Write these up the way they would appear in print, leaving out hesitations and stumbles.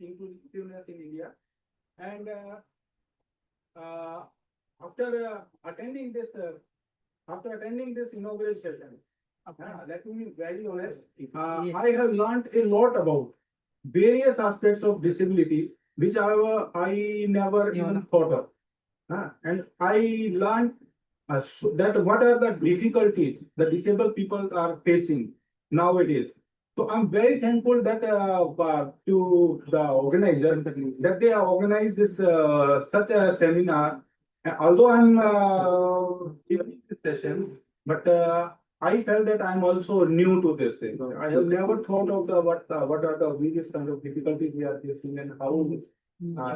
inclusiveness in India. And after attending this inaugural session, let me be very honest. I have learned a lot about various aspects of disability, which I never even thought of. And I learned that what are the difficulties the disabled people are facing nowadays. So I'm very thankful that to the organizer that they have organized this such a seminar. Although I'm giving this session, but I felt that I'm also new to this thing. I have never thought of what are the various kind of difficulties we are facing and how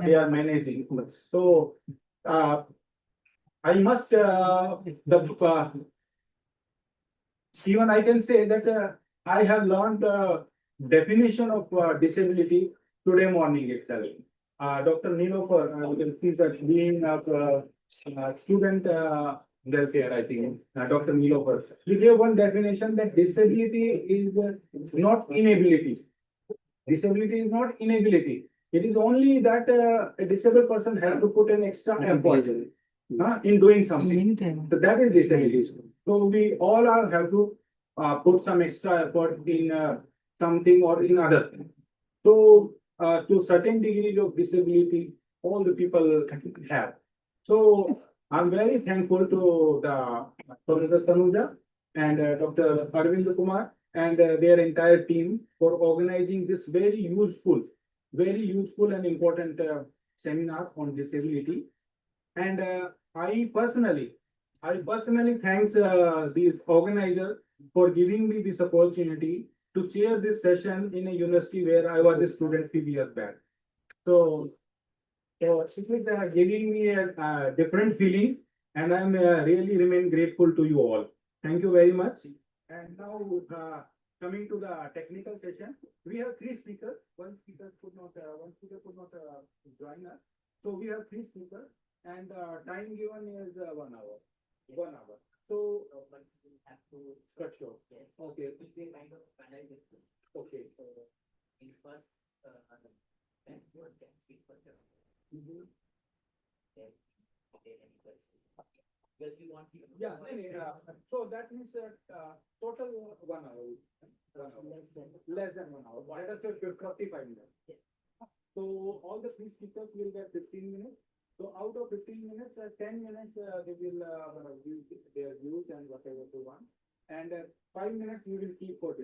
they are managing. So I must even I can say that I have learned the definition of disability today morning itself. Dr. Nilofer, you can see that being a student welfare, I think, Dr. Nilofer. She gave one definition that disability is not inability. Disability is not inability. It is only that a disabled person has to put an extra effort in doing something. So that is disability. So we all have to put some extra effort in something or in other thing. So to certain degree of disability, all the people have. So I'm very thankful to the Professor Tanuja and Dr. Arvind Kumar and their entire team for organizing this very useful and important seminar on disability. And I personally thanks these organizers for giving me this opportunity to chair this session in a university where I was a student few years back. So it is giving me a different feeling, and I'm really remain grateful to you all. Thank you very much. And now coming to the technical session, we have three speakers. One speaker could not join us. So we have three speakers, and time given is 1 hour. 1 hour. So we have to cut short. Yes. Okay. It will be a kind of panel discussion. Okay. So in first, then you can speak first. Yes. Okay. Any questions? Because we want you. Yeah. So that means total 1 hour. 1 hour. Less than 1 hour. Let us say 45 minutes. Yes. So all the three speakers will get 15 minutes. So out of 15 minutes, 10 minutes they will use their views and whatever they want, and 5 minutes you will keep for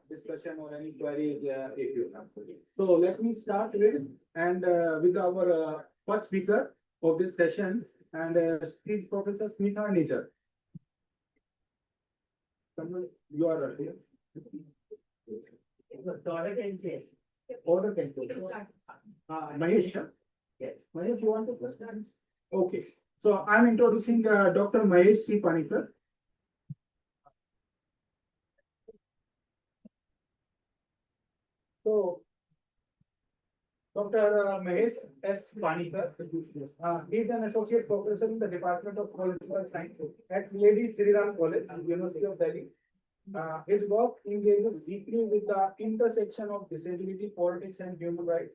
discussion or any queries if you have. So let me start with our first speaker of this session, and is Professor Smitha Nijar. You are here. Order can change. Mahesh. Yes. Mahesh, you want to first? Okay. So I'm introducing Dr. Mahesh C. Panikar. So Dr. Mahesh S. Panikar, he is an associate professor in the Department of Political Science at Lady Sriram College, University of Delhi. His work engages deeply with the intersection of disability, politics, and human rights,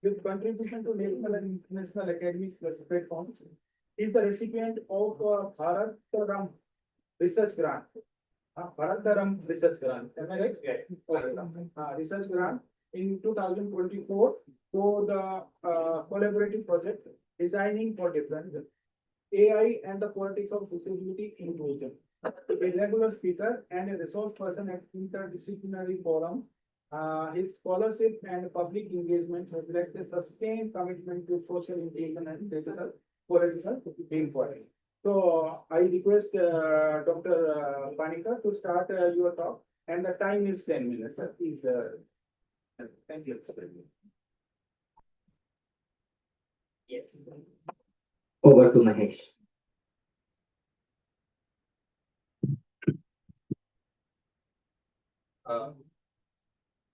with contribution to national and international academic platforms. He is the recipient of Bharataram Research Grant. Bharataram Research Grant. Am I right? Okay. Research Grant in 2024 for the collaborative project Designing for Difference, AI and the Politics of Disability Inclusion. A regular speaker and a resource person at interdisciplinary forum. His scholarship and public engagement reflects a sustained commitment to social inclusion and digital political inquiry. So I request Dr. Panikar to start your talk, and the time is 10 minutes. Sir. Please, thank you. Yes. Over to Mahesh.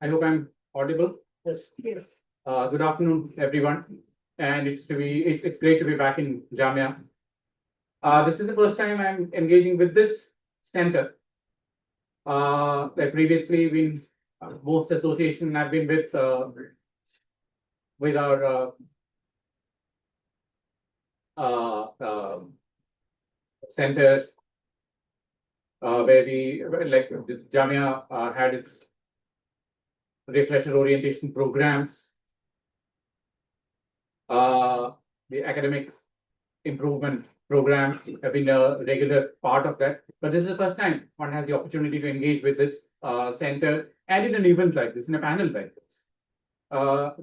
I hope I'm audible. Yes. Yes. Good afternoon, everyone, and it's great to be back in Jamia. This is the first time I'm engaging with this center. Like previously, most association I've been with with our center, where like the Jamia had its refresher orientation programs, the academics improvement programs have been a regular part of that. But this is the first time one has the opportunity to engage with this center and in an event like this, in a panel like this.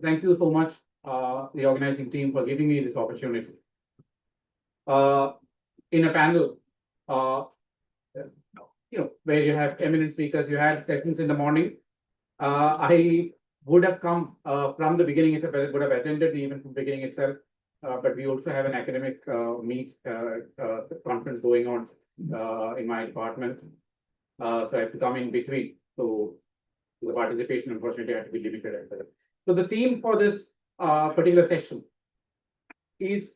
Thank you so much, the organizing team, for giving me this opportunity. In a panel, where you have eminent speakers, you had sessions in the morning. I would have come from the beginning itself, I would have attended even from the beginning itself. But we also have an academic conference going on in my department. So I have to come in between. So the participation, unfortunately, had to be limited. So the theme for this particular session is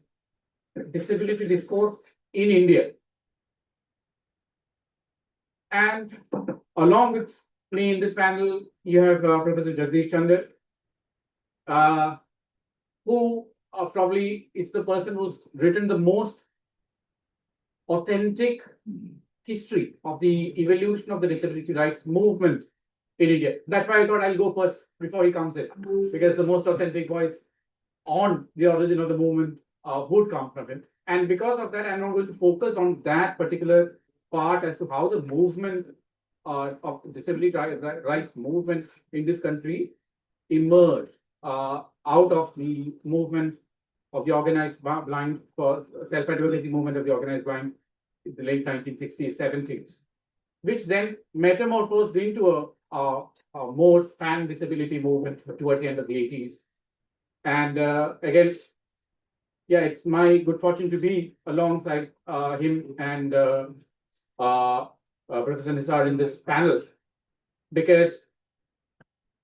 disability discourse in India. And along with me in this panel, you have Professor Jagdish Chandra, who probably is the person who's written the most authentic history of the evolution of the disability rights movement in India. That's why I thought I'll go first before he comes in, because the most authentic voice on the origin of the movement would come from him. And because of that, I'm not going to focus on that particular part as to how the movement of disability rights movement in this country emerged out of the movement of the organized blind, for self-advocacy movement of the organized blind in the late 1960s, 70s, which then metamorphosed into a more fan disability movement towards the end of the 80s. And again, yeah, it's my good fortune to be alongside him and Professor Nisar in this panel, because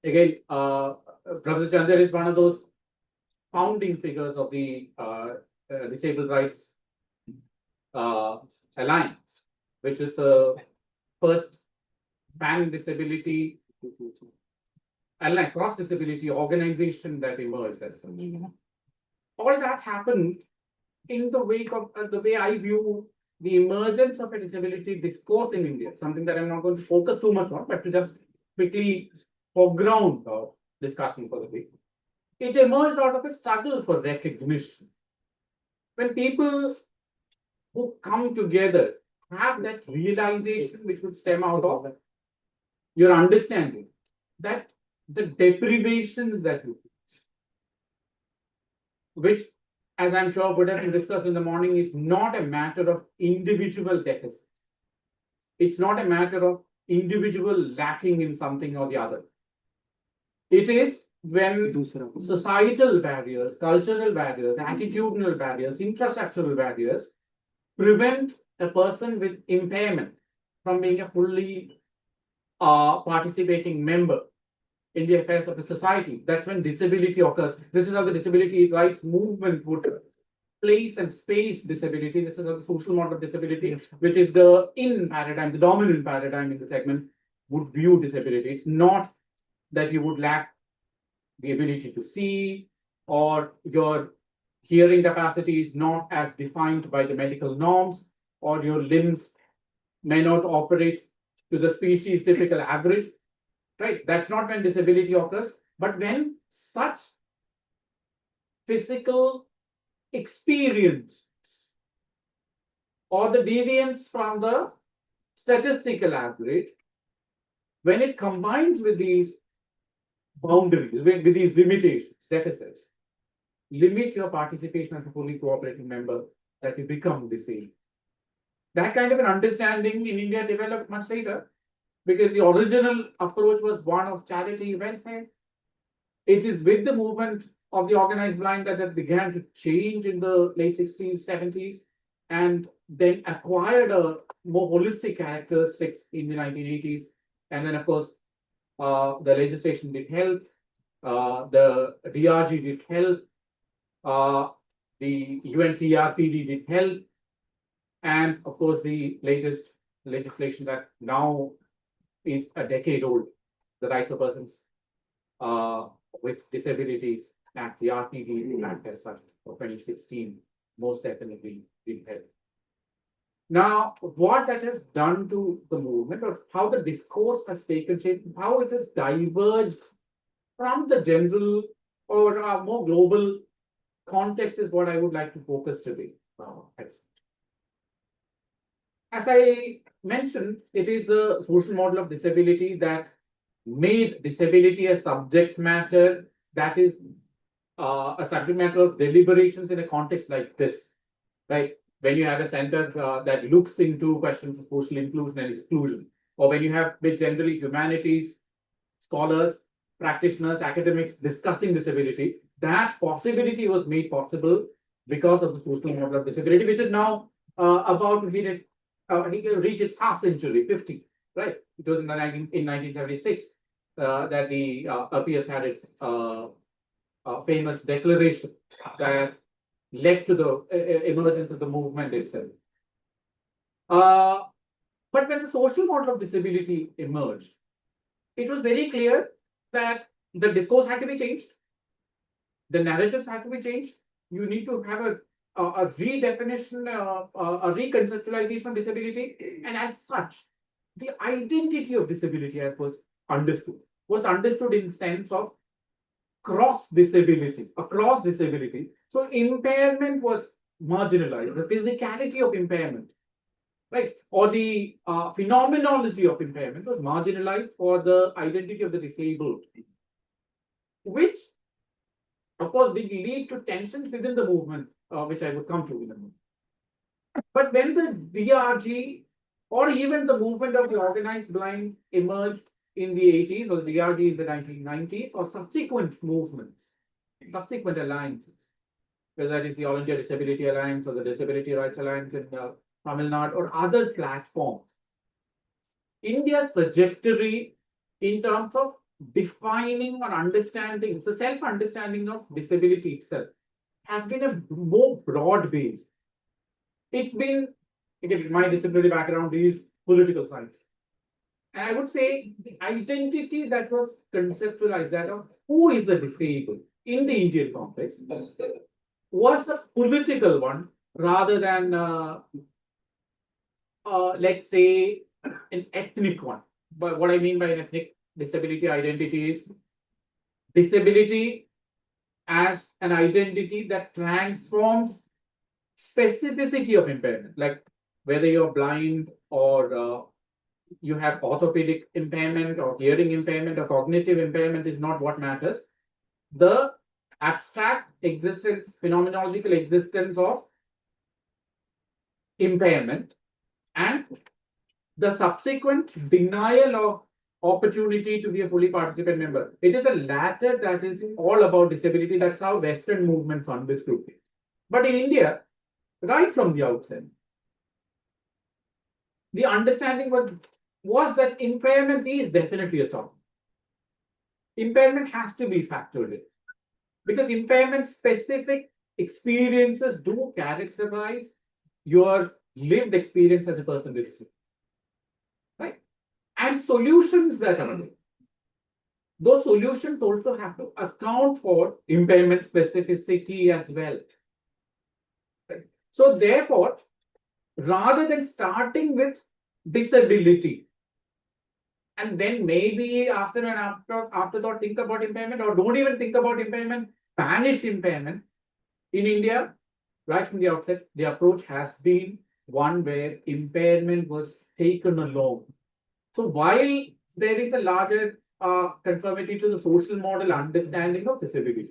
again, Professor Chandra is one of those founding figures of the Disabled Rights Alliance, which is the first pan disability alliance, cross disability organization that emerged as such. All that happened in the wake of the way I view the emergence of a disability discourse in India, something that I'm not going to focus too much on, but to just quickly foreground discussion for the week. It emerged out of a struggle for recognition. When people who come together have that realization which would stem out of your understanding that the deprivations that you face, which, as I'm sure would have been discussed in the morning, is not a matter of individual deficits. It's not a matter of individual lacking in something or the other. It is when societal barriers, cultural barriers, attitudinal barriers, infrastructural barriers prevent a person with impairment from being a fully participating member in the affairs of the society. That's when disability occurs. This is how the disability rights movement would place and space disability. This is how the social model of disability, which is the paradigm, the dominant paradigm in the segment, would view disability. It's not that you would lack the ability to see, or your hearing capacity is not as defined by the medical norms, or your limbs may not operate to the species typical average, right? That's not when disability occurs, but when such physical experience or the deviance from the statistical average, when it combines with these boundaries, with these limitations, deficits, limit your participation as a fully cooperating member, that you become disabled. That kind of an understanding in India developed much later, because the original approach was one of charity welfare. It is with the movement of the organized blind that began to change in the late 60s, 70s, and then acquired a more holistic characteristics in the 1980s. And then, of course, the legislation did help, the DRG did help, the UNCRPD did help, and of course, the latest legislation that now is a decade old, the Rights of Persons with Disabilities Act, the RTD Act as such for 2016, most definitely did help. Now, what that has done to the movement, or how the discourse has taken shape, how it has diverged from the general or more global context is what I would like to focus today. As I mentioned, it is the social model of disability that made disability a subject matter that is a subject matter of deliberations in a context like this, right? When you have a center that looks into questions of social inclusion and exclusion, or when you have with generally humanities, scholars, practitioners, academics discussing disability, that possibility was made possible because of the social model of disability, which is now about he can reach its half century, 50, right? It was in 1976 that the APS had its famous declaration that led to the emergence of the movement itself. But when the social model of disability emerged, it was very clear that the discourse had to be changed, the narratives had to be changed. You need to have a redefinition, a reconceptualization of disability, and as such, the identity of disability as was understood in sense of across disability. So impairment was marginalized, the physicality of impairment, right? Or the phenomenology of impairment was marginalized for the identity of the disabled, which, of course, did lead to tensions within the movement, which I would come to in a moment. But when the DRG or even the movement of the organized blind emerged in the 80s, or the DRG in the 1990s, or subsequent movements, subsequent alliances, whether it is the All India Disability Alliance or the Disability Rights Alliance in Tamil Nadu or other platforms, India's trajectory in terms of defining or understanding, the self-understanding of disability itself has been a more broad-based. It's been, again, my disability background is political science. And I would say the identity that was conceptualized, that of who is the disabled in the Indian context, was a political one rather than, let's say, an ethnic one. But what I mean by an ethnic disability identity is disability as an identity that transforms specificity of impairment, like whether you're blind or you have orthopedic impairment or hearing impairment or cognitive impairment is not what matters. The abstract existence, phenomenological existence of impairment and the subsequent denial of opportunity to be a fully participant member. It is the latter that is all about disability. That's how Western movements understood it. But in India, right from the outset, the understanding was that impairment is definitely a problem. Impairment has to be factored in because impairment specific experiences do characterize your lived experience as a person with disability. Right? And solutions that are made. Those solutions also have to account for impairment specificity as well. Right? So therefore, rather than starting with disability, and then maybe afterthought think about impairment, or don't even think about impairment, banish impairment, in India, right from the outset, the approach has been one where impairment was taken along. So while there is a larger conformity to the social model understanding of disability,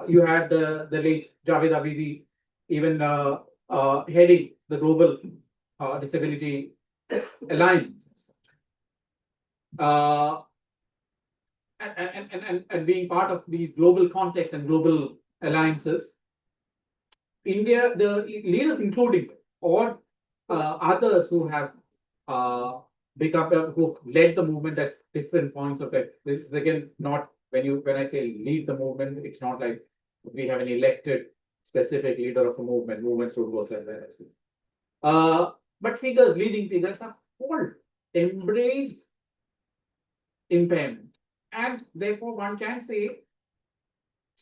you had the late Javed Abidi even heading the Global Disability Alliance. And being part of these global contexts and global alliances, India, the leaders including or others who have who led the movement at different points of it. This is again not when I say lead the movement, it's not like we have an elected specific leader of a movement. Movements would work like that as well. But leading figures have all embraced impairment. And therefore, one can say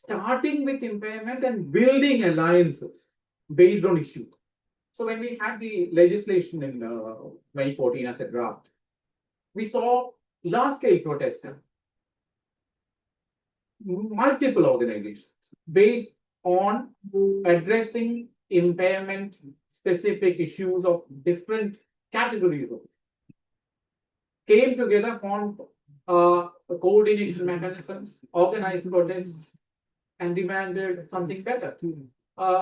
starting with impairment and building alliances based on issues. So when we had the legislation in 2014 as a draft, we saw large-scale protests, multiple organizations based on addressing impairment specific issues of different categories of came together, formed coordination mechanisms, organized protests, and demanded something better.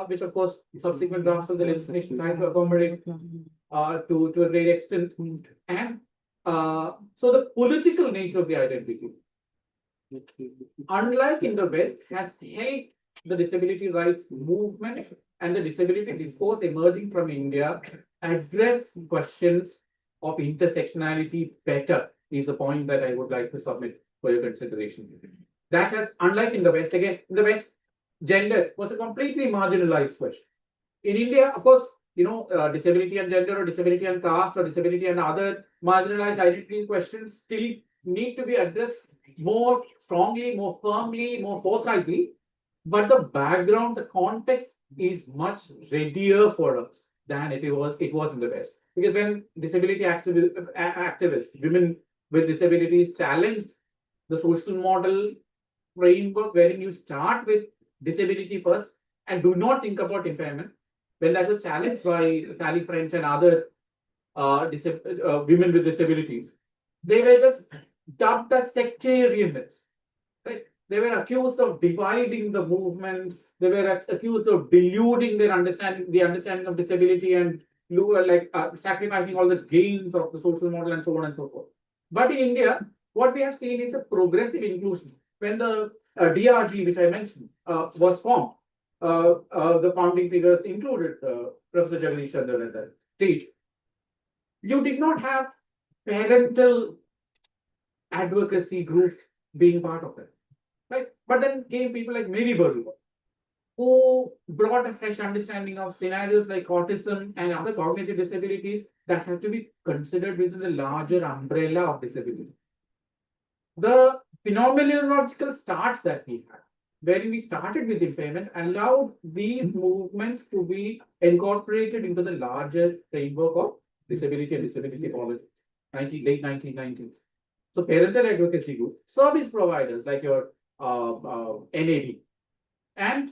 Which of course subsequent drafts of the legislation tried to accommodate to a great extent. And so the political nature of the identity, unlike in the West, has helped the disability rights movement and the disability discourse emerging from India address questions of intersectionality better, is the point that I would like to submit for your consideration. That has, unlike in the West, again, in the West, gender was a completely marginalized question. In India, of course, disability and gender, or disability and caste, or disability and other marginalized identity questions still need to be addressed more strongly, more firmly, more forthrightly. But the background, the context is much readier for us than it was in the West. Because when disability activists, women with disabilities, challenge the social model framework wherein you start with disability first and do not think about impairment, when that was challenged by Sally French and other women with disabilities, they were just dubbed as sectarianists, right? They were accused of dividing the movement. They were accused of deluding their understanding of disability, and sacrificing all the gains of the social model and so on and so forth. But in India, what we have seen is a progressive inclusion. When the DRG, which I mentioned, was formed, the founding figures included Professor Jagadish Chandran at that stage. You did not have parental advocacy groups being part of it, right? But then came people like Mary Burrow, who brought a fresh understanding of scenarios like autism and other cognitive disabilities that have to be considered within the larger umbrella of disability. The phenomenological starts that we had, wherein we started with impairment, allowed these movements to be incorporated into the larger framework of disability and disability politics, late 1990s. So parental advocacy group, service providers like your NAB, and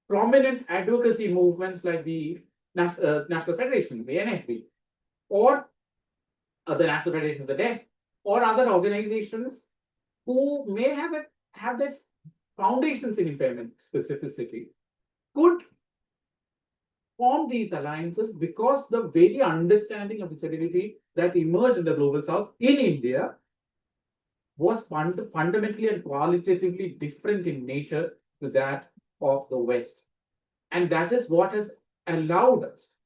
prominent advocacy movements like the National Federation, the NFB, or the National Federation of the Deaf, or other organizations who may have their foundations in impairment specificity, could form these alliances because the very understanding of disability that emerged in the global south in India was fundamentally and qualitatively different in nature to that of the West. And that is what has allowed us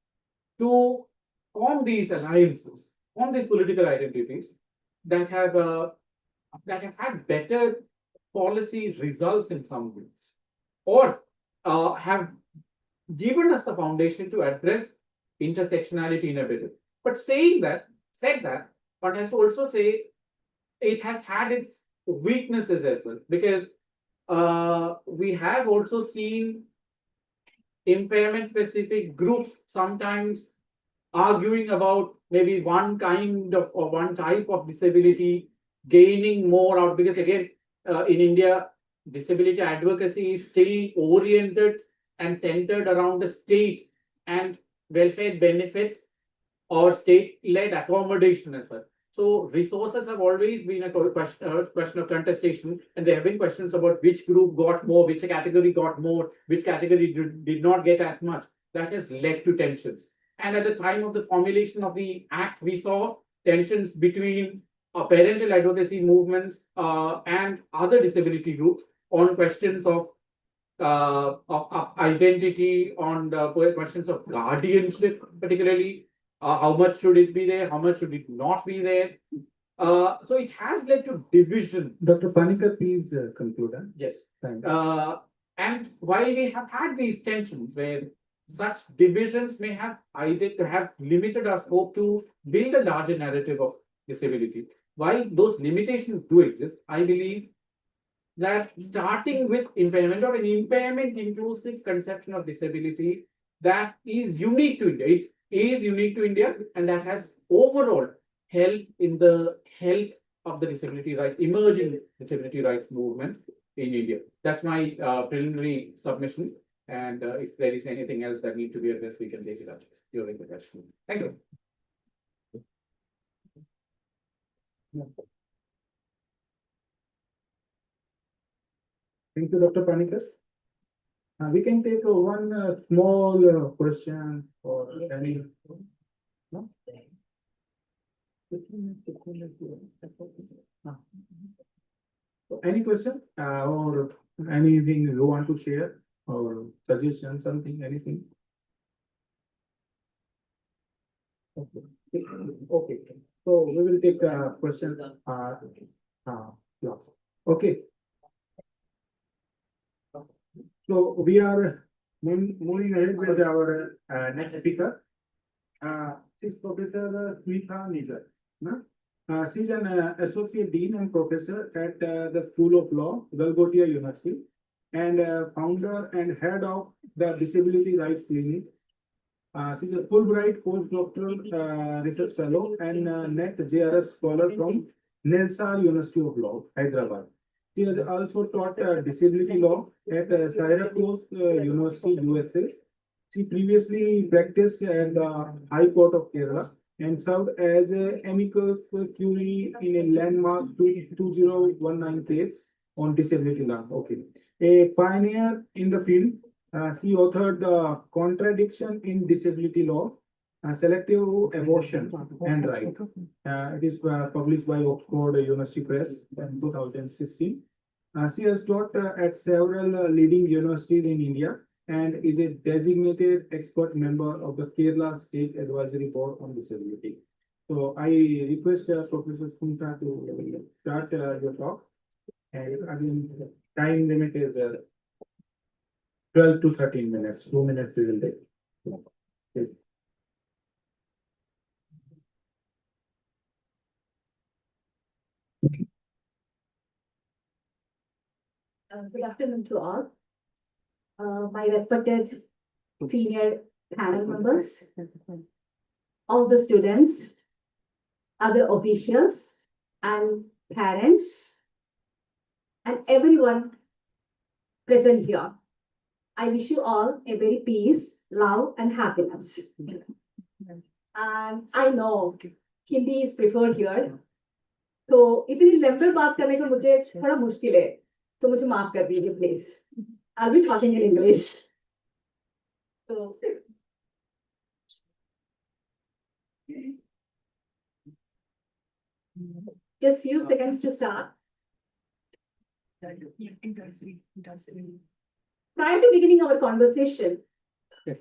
to form these alliances, form these political identities that have had better policy results in some ways, or have given us the foundation to address intersectionality in a better way. But said that, but has also say it has had its weaknesses as well, because we have also seen impairment specific groups sometimes arguing about maybe one kind of or one type of disability gaining more out, because again, in India, disability advocacy is still oriented and centered around the state and welfare benefits or state-led accommodation as well. So resources have always been a question of contestation, and there have been questions about which group got more, which category got more, which category did not get as much. That has led to tensions. And at the time of the formulation of the act, we saw tensions between parental advocacy movements and other disability groups on questions of identity, on the questions of guardianship, particularly. How much should it be there? How much should it not be there? So it has led to division. Dr. Panikar, please conclude. Yes. Thank you. And while we have had these tensions where such divisions may have limited our scope to build a larger narrative of disability, while those limitations do exist, I believe that starting with impairment or an impairment inclusive conception of disability that is unique to India. It is unique to India and that has overall helped in the health of the disability rights, emerging disability rights movement in India. That's my preliminary submission. And if there is anything else that need to be addressed, we can take it up during the question. Thank you. Thank you, Dr. Panikas. We can take one small question or any. No? Any question or anything you want to share or suggestion, something, anything? Okay. Okay. So we will take a question. Yeah. Okay. So we are moving ahead with our next speaker. She's Professor Smitha Nijar. No? She's an associate dean and professor at the School of Law, Galgotia University, and founder and head of the Disability Rights Clinic. She's a Fulbright postdoctoral research fellow and NET JRF scholar from Nelsar University of Law, Hyderabad. She has also taught disability law at Syracuse University, USA. She previously practiced at the High Court of Kerala and served as amicus curiae in a landmark 2019 case on disability law. Okay. A pioneer in the field, she authored Contradiction in Disability Law, Selective Abortion and Right. It is published by Oxford University Press in 2016. She has taught at several leading universities in India and is a designated expert member of the Kerala State Advisory Board on Disability. So I request Professor Smitha to start your talk. And again, time limit is 12 to 13 minutes. 2 minutes we will take. Okay. Good afternoon to all. My respected senior panel members, all the students, other officials, and parents, and everyone present here. I wish you all a very peace, love, and happiness. And I know Hindi is preferred here. तो इतनी लंबे बात करने को मुझे थोड़ा मुश्किल है, तो मुझे माफ कर दीजिए please. I'll be talking in English. So, just few seconds to start. Prior to beginning our conversation,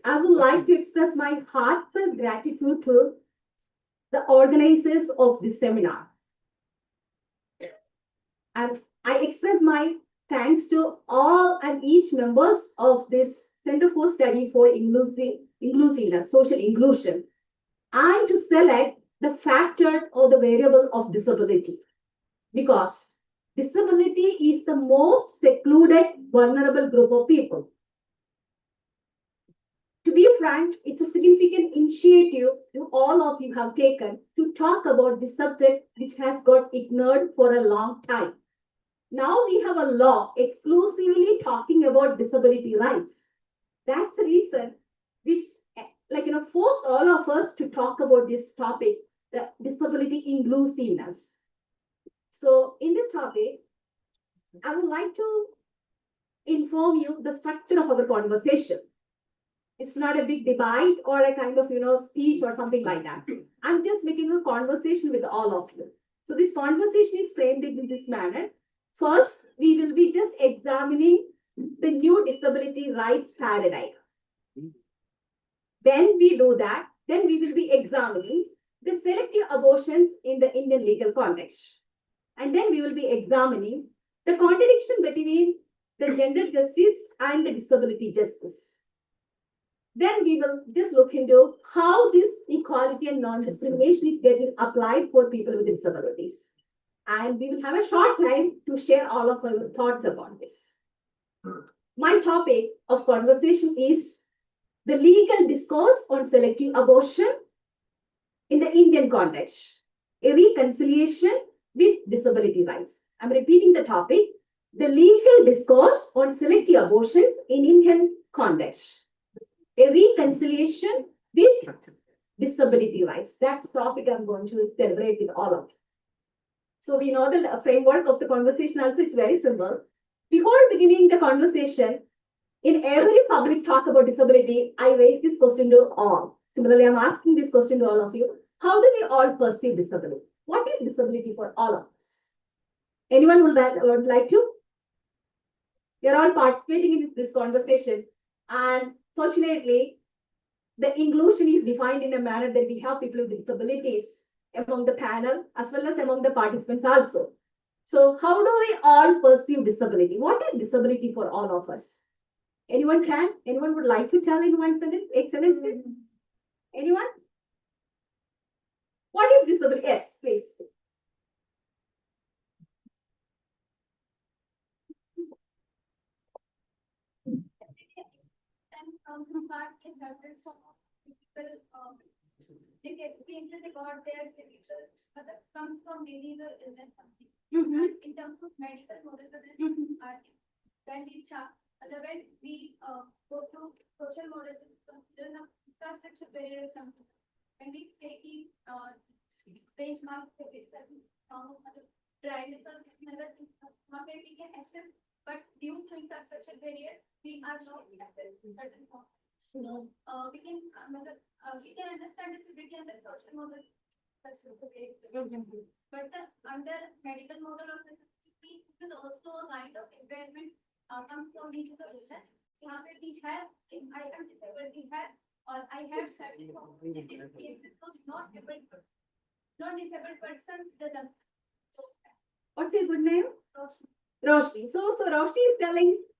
I would like to express my heartfelt gratitude to the organizers of this seminar. And I express my thanks to all and each members of this Center for Study for Inclusiveness, Social Inclusion, and to select the factor or the variable of disability. Because disability is the most secluded, vulnerable group of people. To be frank, it's a significant initiative to all of you have taken to talk about this subject which has got ignored for a long time. Now we have a law exclusively talking about disability rights. That's the reason which, forced all of us to talk about this topic, the disability inclusiveness. So in this topic, I would like to inform you the structure of our conversation. It's not a big debate or a kind of, speech or something like that. I'm just making a conversation with all of you. So this conversation is framed in this manner. First, we will be just examining the new disability rights paradigm. When we do that, then we will be examining the selective abortions in the Indian legal context. And then we will be examining the contradiction between the gender justice and the disability justice. Then we will just look into how this equality and non-discrimination is getting applied for people with disabilities. and we will have a short time to share all of our thoughts about this. My topic of conversation is the legal discourse on selective abortion in the Indian context, a reconciliation with disability rights. I'm repeating the topic, the legal discourse on selective abortions in Indian context, a reconciliation with disability rights. That's the topic I'm going to celebrate with all of you. So we know the framework of the conversation also is very simple. Before beginning the conversation, in every public talk about disability, I raise this question to all. Similarly, I'm asking this question to all of you. How do we all perceive disability? What is disability for all of us? Anyone would like to? You're all participating in this conversation, and fortunately, the inclusion is defined in a manner that we have people with disabilities among the panel as well as among the participants also. So how do we all perceive disability? What is disability for all of us? Anyone can? Anyone would like to tell in 1 minute? Excellency? Anyone? What is disability? Yes, please. And from back in hundreds of people, they get acquainted about their research, but that comes from maybe the illness something. And in terms of medical model, when we go through social models, consider an infrastructure barrier or something. When we take benchmark dryness or other things, we can accept, but due to infrastructure barriers, we are not accepted certain forms. We can understand disability and the social model. But under medical model of disability, it is also a kind of impairment comes from into the business. We have, if I am disabled, I have certain forms. It is not disabled, non-disabled person doesn't. What's your good name? Roshni. So Roshni is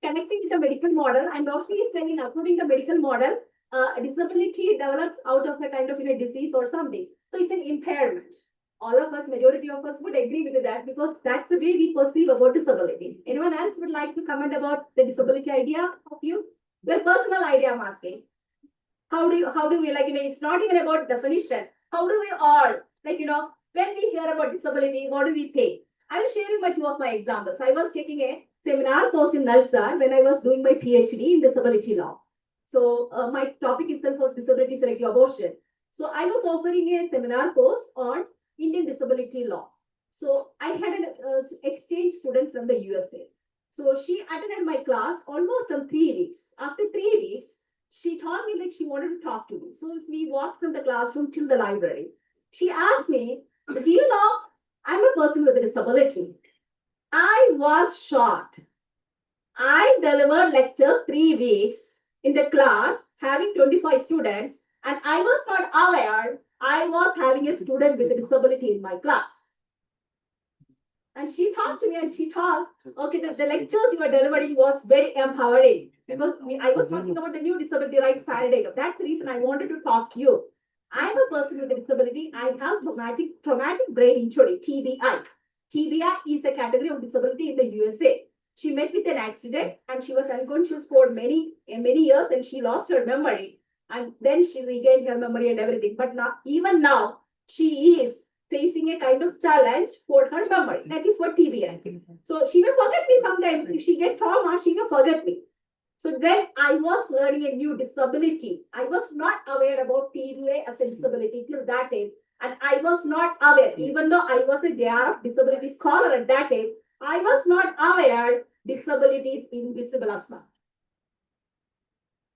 connecting with the medical model, and Roshni is telling, according to the medical model, disability develops out of a kind of disease or something. So it's an impairment. All of us, majority of us would agree with that because that's the way we perceive about disability. Anyone else would like to comment about the disability idea of you? Your personal idea, I'm asking. How do we it's not even about definition. How do we all, when we hear about disability, what do we think? I will share you two of my examples. I was taking a seminar course in Nalsar when I was doing my PhD in disability law. So my topic itself was disability selective abortion. So I was offering a seminar course on Indian disability law. So I had an exchange student from the USA. So she attended my class almost some 3 weeks. After 3 weeks, she told me she wanted to talk to me. So we walked from the classroom till the library. She asked me, do you know, I'm a person with a disability. I was shocked. I delivered lectures 3 weeks in the class, having 25 students, and I was not aware I was having a student with a disability in my class. And she talked to me and she told, okay, the lectures you were delivering was very empowering because I was talking about the new disability rights paradigm. That's the reason I wanted to talk to you. I'm a person with a disability. I have traumatic brain injury, TBI. TBI is a category of disability in the USA. She met with an accident and she was unconscious for many years and she lost her memory. And then she regained her memory and everything. But even now, she is facing a kind of challenge for her memory. That is what TBI. So she may forget me sometimes. If she gets trauma, she may forget me. So then I was learning a new disability. I was not aware about TBI as a disability till that age. And I was not aware, even though I was a JRF disability scholar at that age, I was not aware disability is invisible as well.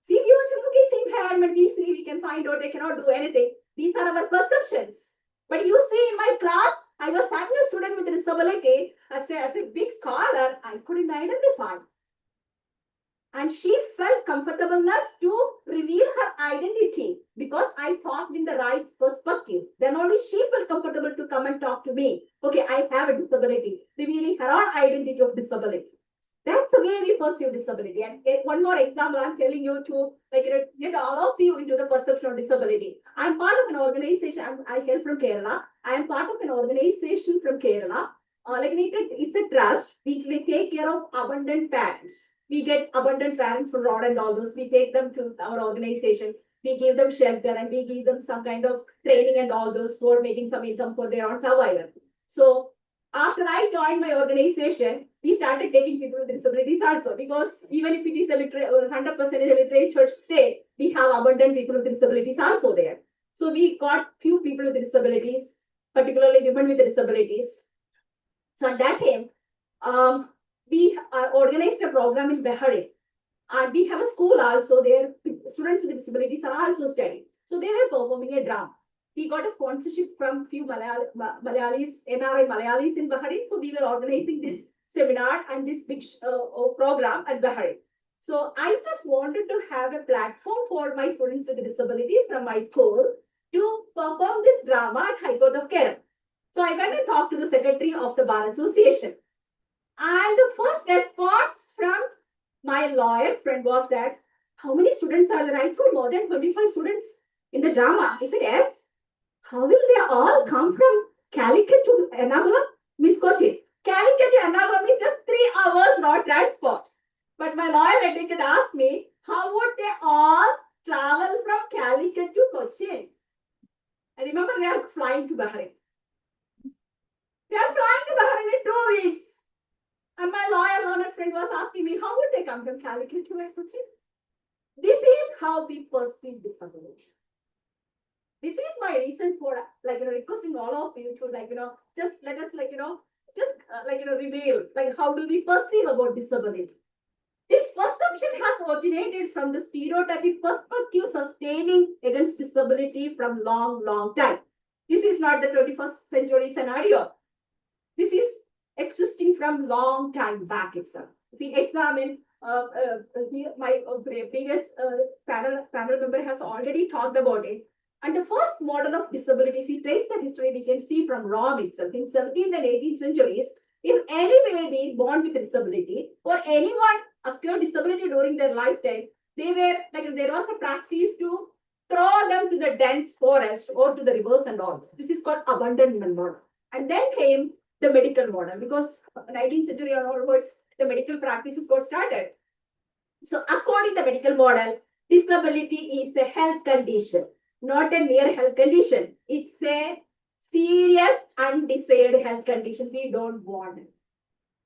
See, we want to look at impairment, we can find out they cannot do anything. These are our perceptions. But you see, in my class, I was having a student with a disability as a big scholar, I couldn't identify. And she felt comfortableness to reveal her identity because I talked in the right perspective. Then only she felt comfortable to come and talk to me. Okay, I have a disability, revealing her own identity of disability. That's the way we perceive disability. And one more example, I'm telling you to get all of you into the perception of disability. I'm part of an organization. I hail from Kerala. I am part of an organization from Kerala it's a trust. We take care of abundant parents. We get abundant parents from Rod and all those. We take them to our organization. We give them shelter and we give them some kind of training and all those for making some income for their own survival. So after I joined my organization, we started taking people with disabilities also, because even if it is a 100% is a literate church state, we have abundant people with disabilities also there. So we got few people with disabilities, particularly women with disabilities. So at that time, we organized a program in Bahrain. And we have a school also there. Students with disabilities are also studying. So they were performing a drama. We got a sponsorship from few Malayalis, NRI Malayalis in Bahrain. So we were organizing this seminar and this big program at Bahrain. So I just wanted to have a platform for my students with disabilities from my school to perform this drama at High Court of Kerala. So I went and talked to the secretary of the Bar Association. And the first response from my lawyer friend was that, how many students are there? I told more than 25 students in the drama. He said, yes. How will they all come from Calicut to Ernakulam? Means Kochi. Calicut to Ernakulam is just 3 hours road transport. But my lawyer advocate asked me, how would they all travel from Calicut to Kochi? And remember, they are flying to Bahrain. They are flying to Bahrain in 2 weeks. And my lawyer learned friend was asking me, how would they come from Calicut to Kochi? This is how we perceive disability. This is my reason for requesting all of you to just let us reveal how do we perceive about disability. This perception has originated from the stereotypic perspective sustaining against disability from long time. This is not the 21st century scenario. This is existing from long time back itself. If we examine, my previous panel member has already talked about it. And the first model of disability, if we trace the history, we can see from Rome itself. In 17th and 18th centuries, if any baby born with a disability or anyone acquired disability during their lifetime, they were there was a practice to throw them to the dense forest or to the rivers and all. This is called abandonment model. And then came the medical model, because 19th century onwards, the medical practices got started. So according to the medical model, disability is a health condition, not a mere health condition. It's a serious undesired health condition we don't want.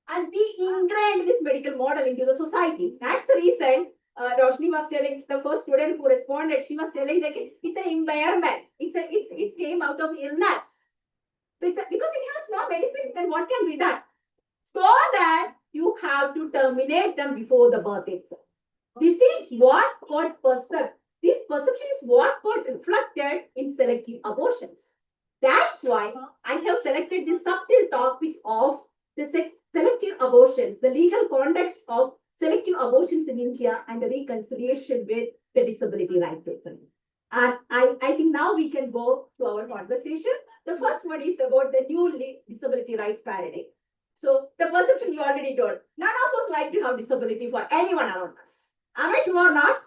And we ingrained this medical model into the society. That's the reason Roshni was telling, the first student who responded, she was telling that it's an environment. It came out of illness. So because it has no medicine, then what can be done? So that you have to terminate them before the birth itself. This is what got perceived. This perception is what got reflected in selective abortions. That's why I have selected this subtle topic of the selective abortions, the legal context of selective abortions in India and the reconciliation with the disability rights itself. And I think now we can go to our conversation. The first one is about the new disability rights paradigm. So the perception you already told. None of us like to have disability for anyone around us. Am I true or not?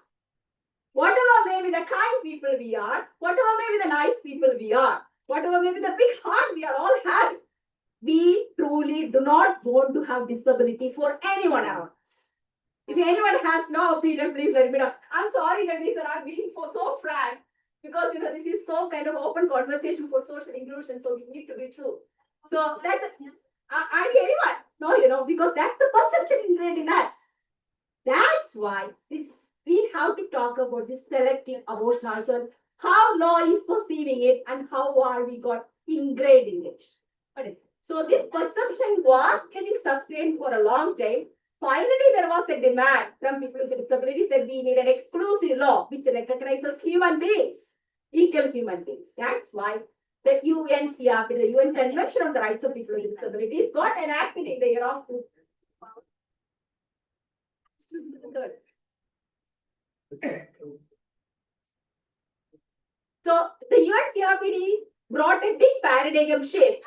Whatever may be the kind people we are, whatever may be the nice people we are, whatever may be the big heart we are all having, we truly do not want to have disability for anyone around us. If anyone has no opinion, please let me know. I'm sorry that these are being so frank, because this is so kind of open conversation for social inclusion, so we need to be true. So that's anyone? No, because that's a perception ingrained in us. That's why we have to talk about this selective abortion also, how law is perceiving it and how are we got ingrained in it. Okay. So this perception was getting sustained for a long time. Finally, there was a demand from people with disabilities that we need an exclusive law which recognizes human beings, equal human beings. That's why the UNCRP, the UN Convention on the Rights of People with Disabilities, got enacted in the year of 2000. So the UNCRPD brought a big paradigm shift,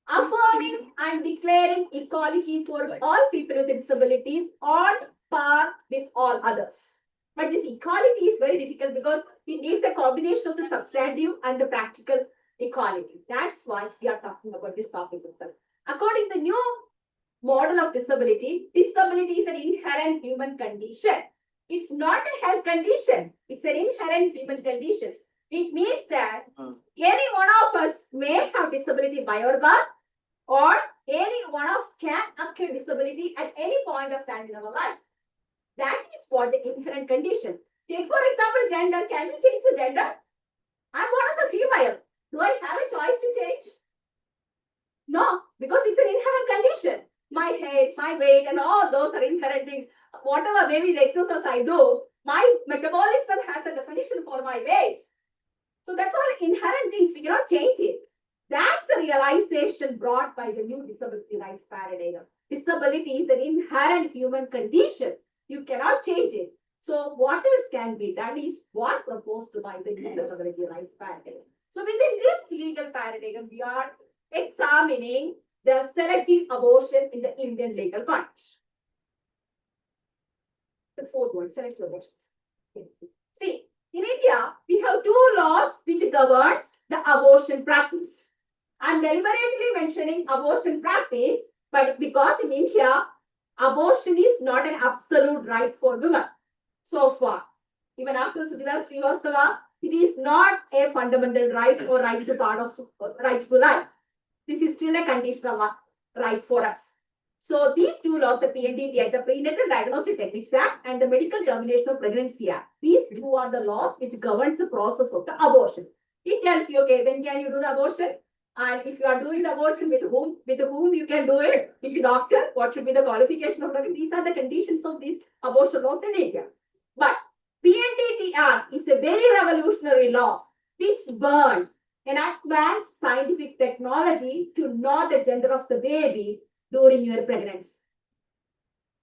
affirming and declaring equality for all people with disabilities on par with all others. But this equality is very difficult because it needs a combination of the substantive and the practical equality. That's why we are talking about this topic itself. According to the new model of disability, disability is an inherent human condition. It's not a health condition. It's an inherent human condition. It means that any one of us may have disability by our birth, or any one of can occur disability at any point of time in our life. That is what the inherent condition. Take for example gender. Can we change the gender? I'm born as a female. Do I have a choice to change? No, because it's an inherent condition. My height, my weight, and all those are inherent things. Whatever maybe the exercise I do, my metabolism has a definition for my weight. So that's all inherent things. We cannot change it. That's a realization brought by the new disability rights paradigm. Disability is an inherent human condition. You cannot change it. So what else can be? That is what proposed by the new disability rights paradigm. So within this legal paradigm, we are examining the selective abortion in the Indian legal context. The fourth one, selective abortions. See, in India, we have two laws which governs the abortion practice. I'm deliberately mentioning abortion practice, but because in India, abortion is not an absolute right for women. So far, even after Sudhira Srivastava, it is not a fundamental right or right to life. This is still a conditional right for us. So these two laws, the PNDT, the Prenatal Diagnostic Techniques Act and the Medical Termination of Pregnancy Act, these two are the laws which governs the process of the abortion. It tells you, okay, when can you do the abortion? And if you are doing the abortion, with whom you can do it, which doctor, what should be the qualification of it? These are the conditions of these abortion laws in India. But PNDT Act is a very revolutionary law which burned an advanced scientific technology to know the gender of the baby during your pregnancy.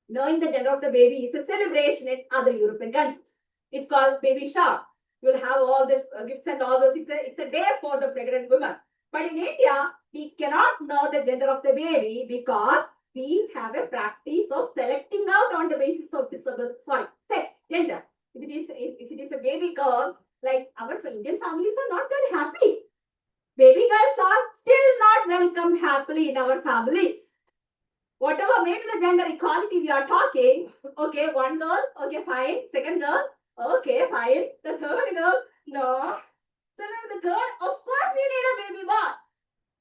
Knowing the gender of the baby is a celebration in other European countries. It's called baby shower. You will have all the gifts and all those. It's a day for the pregnant woman. But in India, we cannot know the gender of the baby because we have a practice of selecting out on the basis of sex, gender. If it is a baby girl, like our Indian families are not that happy. Baby girls are still not welcomed happily in our families. Whatever maybe the gender equality we are talking, okay, one girl, okay, fine. Second girl, okay, fine. The third girl, no. So then the third, of course we need a baby boy,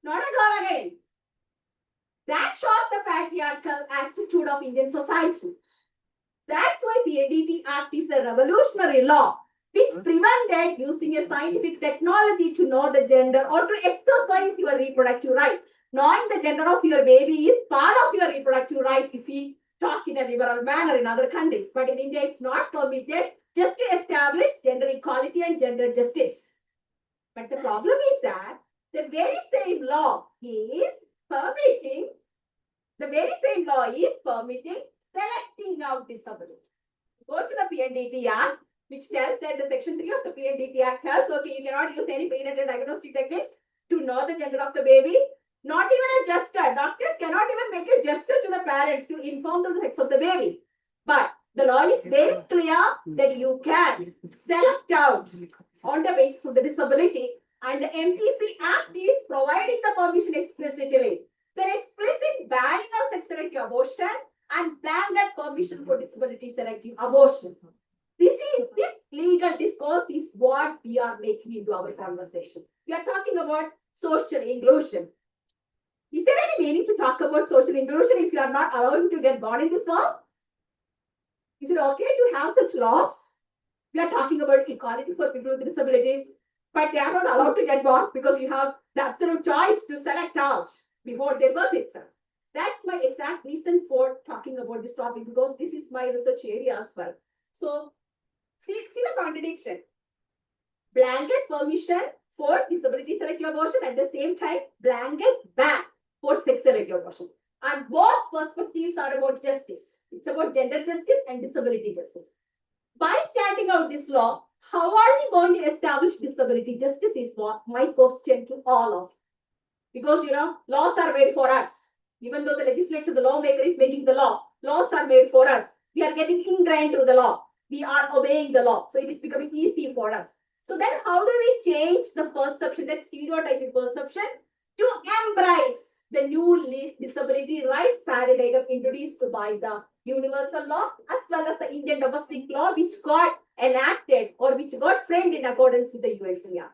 not a girl again. That shows the patriarchal attitude of Indian society. That's why PNDT Act is a revolutionary law which prevented using a scientific technology to know the gender or to exercise your reproductive right. Knowing the gender of your baby is part of your reproductive right if we talk in a liberal manner in other countries. But in India, it's not permitted just to establish gender equality and gender justice. But the problem is that the very same law is permitting selecting out disability. Go to the PNDT Act, which tells that the section 3 of the PNDT Act tells, okay, you cannot use any prenatal diagnostic techniques to know the gender of the baby. Not even a gesture. Doctors cannot even make a gesture to the parents to inform them the sex of the baby. But the law is very clear that you can select out on the basis of the disability, and the MTP Act is providing the permission explicitly. So an explicit banning of sex-selective abortion and blanket permission for disability-selective abortion. This legal discourse is what we are making into our conversation. We are talking about social inclusion. Is there any meaning to talk about social inclusion if you are not allowing to get born in this world? Is it okay to have such laws? We are talking about equality for people with disabilities, but they are not allowed to get born because you have the absolute choice to select out before their birth itself. That's my exact reason for talking about this topic, because this is my research area as well. So, see the contradiction. Blanket permission for disability selective abortion, at the same time, blanket ban for sex selective abortion. And both perspectives are about justice. It's about gender justice and disability justice. By standing out this law, how are we going to establish disability justice is what my question to all of you. Because, laws are made for us. Even though the legislature, the lawmaker is making the law, laws are made for us. We are getting ingrained to the law. We are obeying the law. So it is becoming easy for us. So then how do we change the perception, that stereotypic perception, to embrace the new disability rights paradigm introduced by the universal law as well as the Indian domestic law, which got enacted or which got framed in accordance with the UNCR.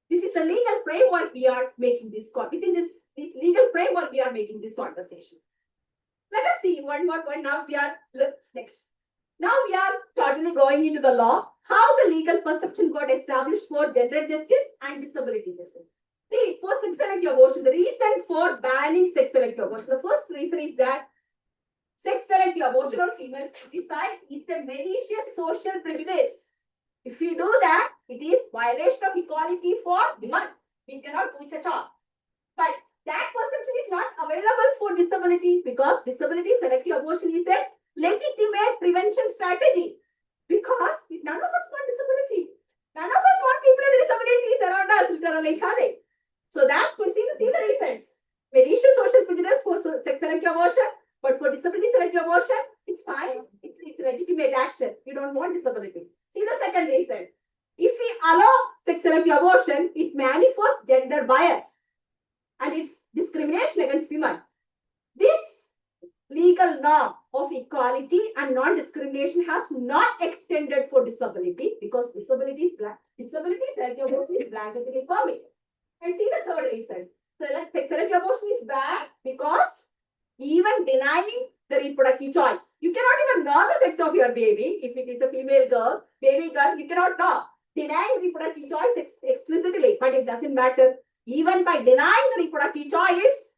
This is the legal framework we are making this within this legal framework we are making this conversation. Let us see one more point. Now we are next. Now we are totally going into the law, how the legal perception got established for gender justice and disability justice. See, for sex selective abortion, the reason for banning sex selective abortion, the first reason is that sex selective abortion or female femicide is a malicious social prejudice. If we do that, it is violation of equality for women. We cannot do it at all. But that perception is not available for disability because disability selective abortion is a legitimate prevention strategy. Because none of us want disability. None of us want people with disabilities around us, literally, Charlie. So that's we see the reasons. Malicious social prejudice for sex selective abortion, but for disability selective abortion, it's fine. It's legitimate action. You don't want disability. See the second reason. If we allow sex selective abortion, it manifests gender bias and it's discrimination against women. This legal norm of equality and non-discrimination has not extended for disability because disability selective abortion is blanketly permitted. And see the third reason. Sex selective abortion is bad because even denying the reproductive choice. You cannot even know the sex of your baby. If it is a female girl, baby girl, you cannot know. Denying reproductive choice explicitly, but it doesn't matter. Even by denying the reproductive choice,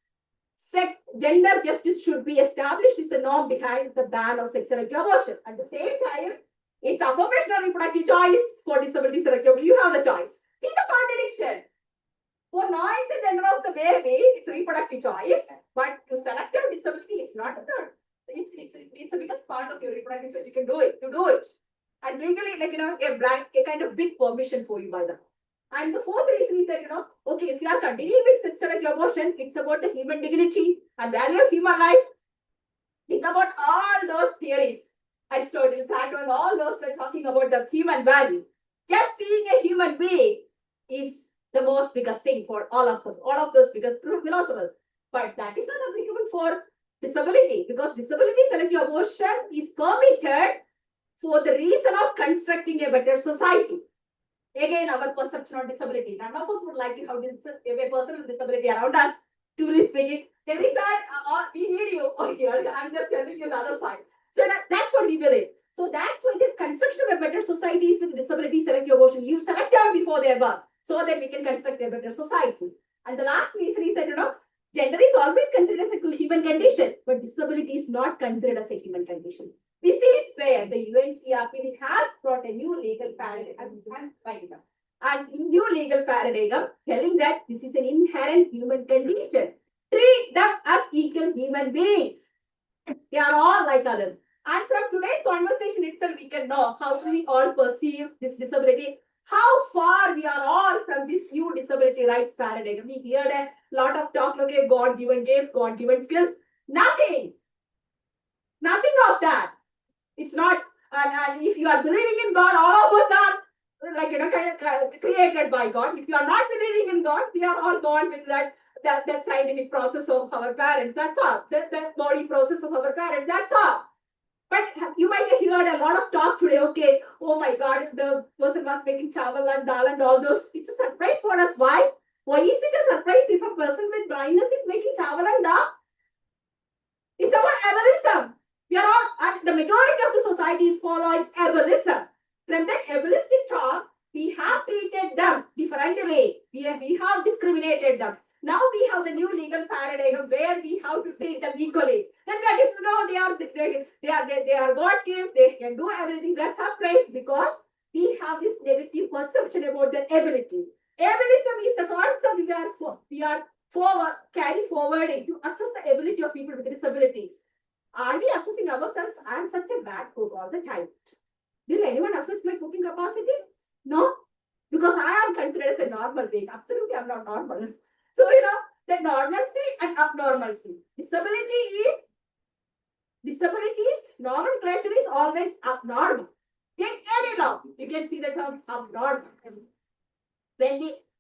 gender justice should be established is the norm behind the ban of sex selective abortion. At the same time, it's affirmation of reproductive choice for disability selective. You have the choice. See the contradiction. For knowing the gender of the baby, it's reproductive choice, but to select a disability, it's not a third. It's the biggest part of your reproductive choice. You can do it. You do it. And legally, a kind of big permission for you by them. And the fourth reason is that, okay, if you are continuing with sex selective abortion, it's about the human dignity and value of human life. Think about all those theories. Aristotle, Plato, and all those were talking about the human value. Just being a human being is the most biggest thing for all of those biggest philosophers. But that is not applicable for disability because disability selective abortion is permitted for the reason of constructing a better society. Again, our perception of disability. None of us would like to have a person with disability around us. Truly speaking, Teresa, we need you. Oh, here, I'm just telling you the other side. So that's what we believe. So that's why the construction of a better society is with disability selective abortion. You select out before they are born, so that we can construct a better society. And the last reason is that, gender is always considered as a human condition, but disability is not considered as a human condition. This is where the UNCRPD has brought a new legal paradigm telling that this is an inherent human condition. Treat them as equal human beings. They are all like others. And from today's conversation itself, we can know how we all perceive this disability, how far we are all from this new disability rights paradigm. We heard a lot of talk, okay, God-given gift, God-given skills. Nothing of that. It's not, and if you are believing in God, all of us are created by God. If you are not believing in God, we are all born with that scientific process of our parents. That's all. That body process of our parents. That's all. But you might have heard a lot of talk today. Okay, oh my God, the person was making chawal and dal and all those. It's a surprise for us. Why? Why is it a surprise if a person with blindness is making chawal and dal? It's about ableism. We are all, the majority of the society is following ableism. From that ableistic talk, we have treated them differently. We have discriminated them. Now we have the new legal paradigm where we have to treat them equally. Then we are getting to know they are God-given, they can do everything. We are surprised because we have this negative perception about their ability. Ableism is the concept we are carry forwarding to assess the ability of people with disabilities. Are we assessing ourselves? I am such a bad cook all the time. Will anyone assess my cooking capacity? No, because I am considered as a normal being. Absolutely, I am not normal. So, the normalcy and abnormalcy. Disability's nomenclature is always abnormal. In any law, you can see the term abnormal.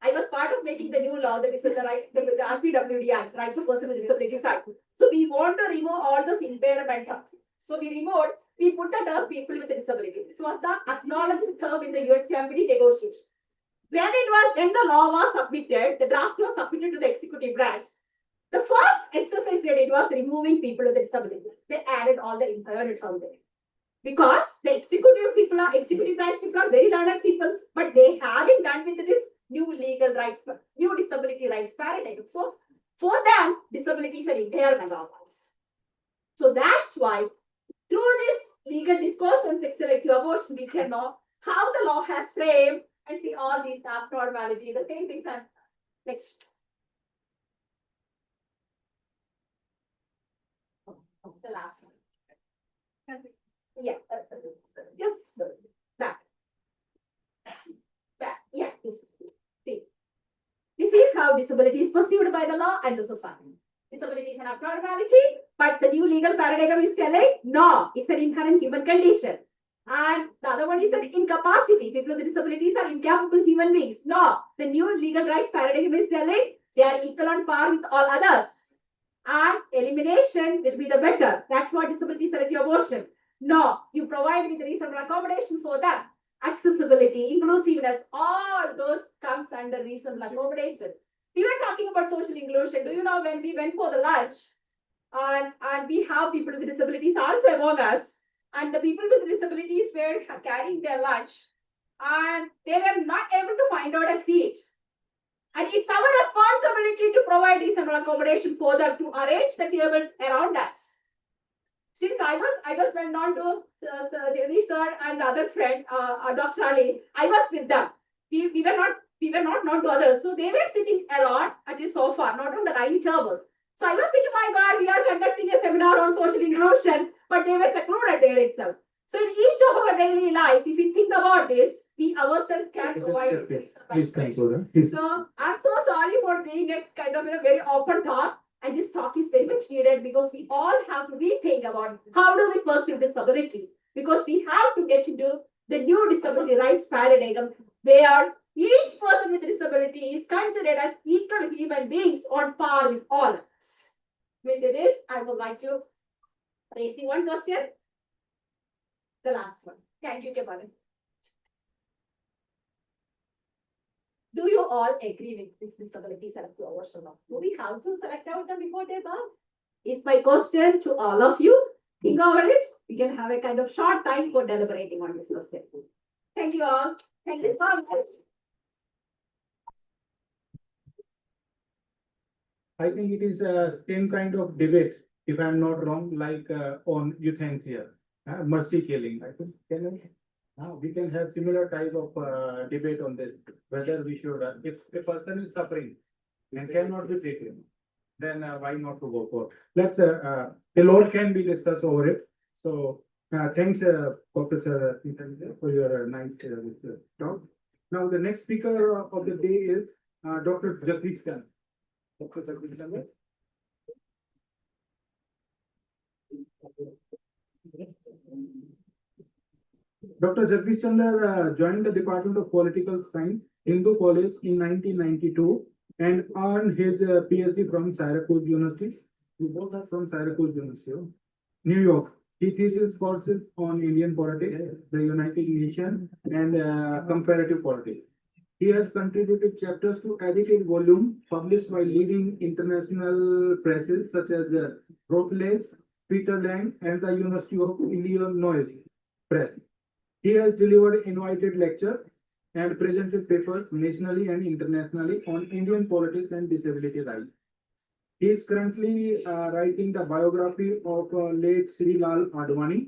I was part of making the new law that is in the right, the RPWD Act, Rights of Person with Disabilities Act. So we want to remove all those impairment. So we put the term people with disabilities. This was the acknowledged term in the UNCMPD negotiation. When the law was submitted, the draft was submitted to the executive branch. The first exercise they did was removing people with disabilities. They added all the impaired term there. Because the executive branch people are very learned people, but they haven't done with this new legal rights, new disability rights paradigm. So for them, disabilities are impairment of us. So that's why through this legal discourse on sexual active abortion, we can know how the law has framed and see all these abnormalities, the same things. And next. The last one. Yeah, just back. Yeah, see. This is how disability is perceived by the law and the society. Disability is an abnormality, but the new legal paradigm is telling no, it's an inherent human condition. And the other one is that incapacity. People with disabilities are incapable human beings. No, the new legal rights paradigm is telling they are equal on par with all others. And elimination will be the better. That's what disability selective abortion. No, you provide with reasonable accommodation for them. Accessibility, inclusiveness, all those comes under reasonable accommodation. We were talking about social inclusion. Do you know when we went for the lunch and we have people with disabilities also among us, and the people with disabilities were carrying their lunch and they were not able to find out a seat. And it's our responsibility to provide reasonable accommodation for them, to arrange the tables around us. Since I was went on to Jagdish sir and the other friend, Dr. Ali, I was with them. We were not known to others. So they were sitting alone at the sofa, not on the dining table. So I was thinking, my God, we are conducting a seminar on social inclusion, but they were secluded there itself. So in each of our daily life, if we think about this, we ourselves can provide. Please conclude. Please. So I'm so sorry for being a kind of very open talk. And this talk is very much needed because we all have to rethink about how do we perceive disability. Because we have to get into the new disability rights paradigm where each person with disability is considered as equal human beings on par with all of us. With this, I would like to raise one question. The last one. Thank you, Kevin. Do you all agree with this disability selective abortion law? Do we have to select out them before they born? Is my question to all of you. Think over it. We can have a kind of short time for deliberating on this question. Thank you all. Thank you so much. I think it is same kind of debate, if I'm not wrong, like on euthanasia, mercy killing. I think we can have similar type of debate on this, whether we should, if a person is suffering and cannot be treated, then why not to go for? Let's a lot can be discussed over it. So thanks, Professor for your nice talk. Now the next speaker of the day is Dr. Jagdish Chandra. Dr. Jagdish Chandra. Dr. Jagdish Chandra joined the Department of Political Science, Hindu College in 1992 and earned his PhD from Syracuse University. We both are from Syracuse University, New York. He teaches courses on Indian politics, the United Nations, and comparative politics. He has contributed chapters to edited volume published by leading international presses such as Routledge, Peter Lang, and the University of Illinois Press. He has delivered invited lectures and presented papers nationally and internationally on Indian politics and disability rights. He is currently writing the biography of late Sri Lal Advani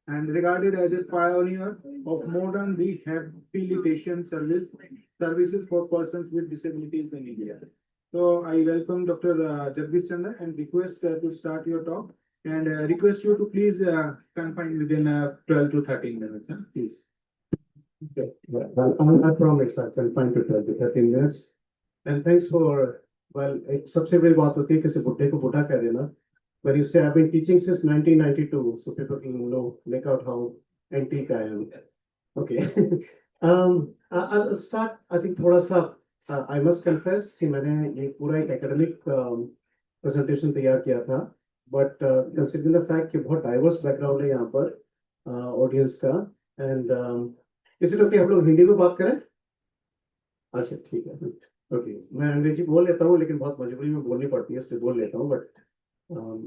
and regarded as a pioneer of modern rehabilitation services for persons with disabilities in India. So I welcome Dr. Jagdish Chandra and request to start your talk and request you to please confine within 12 to 13 minutes. Please. Okay. Well, I promise I can find to 12 to 13 minutes. And thanks for, well, सबसे बड़ी बात होती है किसी बुड्ढे को बुढ़ा कह देना. When you say I've been teaching since 1992, so people can know, make out how antique I am. Okay. I'll start, I think, थोड़ा सा आई मस्ट कन्फेस कि मैंने ये पूरा एक एकेडमिक प्रेजेंटेशन तैयार किया था, बट कंसिडरिंग द फैक्ट कि बहुत डाइवर्स बैकग्राउंड है यहाँ पर ऑडियंस का, एंड इसलिए कि हम लोग हिंदी में बात करें। अच्छा ठीक है, ओके। मैं अंग्रेजी बोल लेता हूँ, लेकिन बहुत मजबूरी में बोलनी पड़ती है, इसलिए बोल लेता हूँ, बट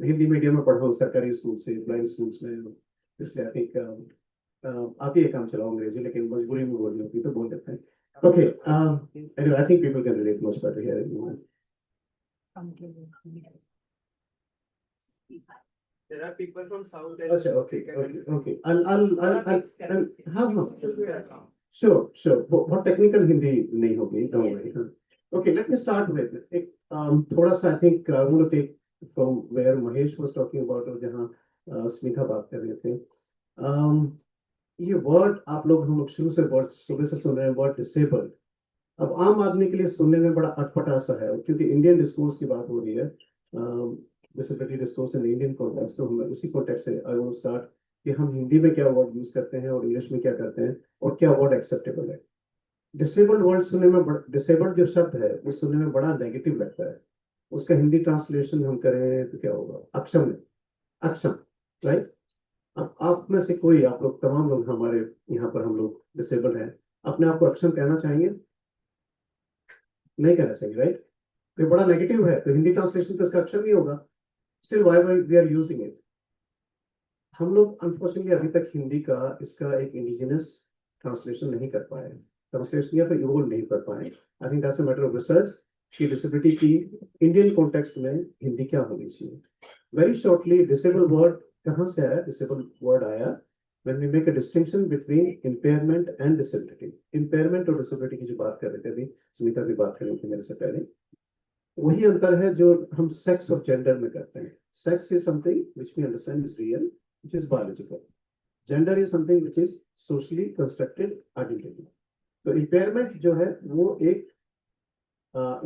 हिंदी मीडियम में पढ़ा हूँ, सरकारी स्कूल से, ब्लाइंड स्कूल्स में, इसलिए आई थिंक आती है काम चलाओ अंग्रेजी, लेकिन मजबूरी में बोलनी होती है तो बोल देते हैं। Okay, anyway, I think people can relate much better here. There are people from South. अच्छा, okay. I'll हाँ, sure. बहुत टेक्निकल हिंदी नहीं होगी, don't worry. Okay, let me start with एक थोड़ा सा, I think I want to take from where Mahesh was talking about, और जहाँ स्मिता बात कर रहे थे। ये वर्ड आप लोग, हम लोग शुरू से वर्ड सुबह से सुन रहे हैं, वर्ड डिसेबल्ड। अब आम आदमी के लिए सुनने में बड़ा अटपटा सा है, क्योंकि इंडियन डिस्कोर्स की बात हो रही है, disability discourse in Indian context, तो हमें उसी कॉन्टेक्स्ट से आई वांट टू स्टार्ट कि हम हिंदी में क्या वर्ड यूज करते हैं और इंग्लिश में क्या करते हैं, और क्या वर्ड एक्सेप्टेबल है। डिसेबल्ड वर्ड सुनने में, डिसेबल्ड जो शब्द है वो सुनने में बड़ा नेगेटिव लगता है। उसका हिंदी ट्रांसलेशन हम करें तो क्या होगा, अक्षम, राइट। अब आप में से कोई, आप लोग तमाम लोग हमारे यहाँ पर, हम लोग डिसेबल्ड हैं, अपने आप को अक्षम कहना चाहेंगे? नहीं कहना चाहिए, राइट। तो बड़ा नेगेटिव है, तो हिंदी ट्रांसलेशन तो इसका अक्षर नहीं होगा। Still why we are using it. हम लोग अनफॉर्चुनेटली अभी तक हिंदी का, इसका एक इंडिजिनस ट्रांसलेशन नहीं कर पाए, ट्रांसलेशन या फिर इवोल्व नहीं कर पाए। I think that's a matter of research कि डिसेबिलिटी की इंडियन कॉन्टेक्स्ट में हिंदी क्या होनी चाहिए। वेरी शॉर्टली, डिसेबल वर्ड कहाँ से आया? डिसेबल वर्ड आया when we make a distinction between impairment and disability. Impairment और disability की जो बात कर रहे थे अभी, सुनीता भी बात कर रही थी मेरे से पहले, वही अंतर है जो हम सेक्स और जेंडर में करते हैं। Sex is something which we understand is real, which is biological. Gender is something which is socially constructed identity. तो impairment जो है वो एक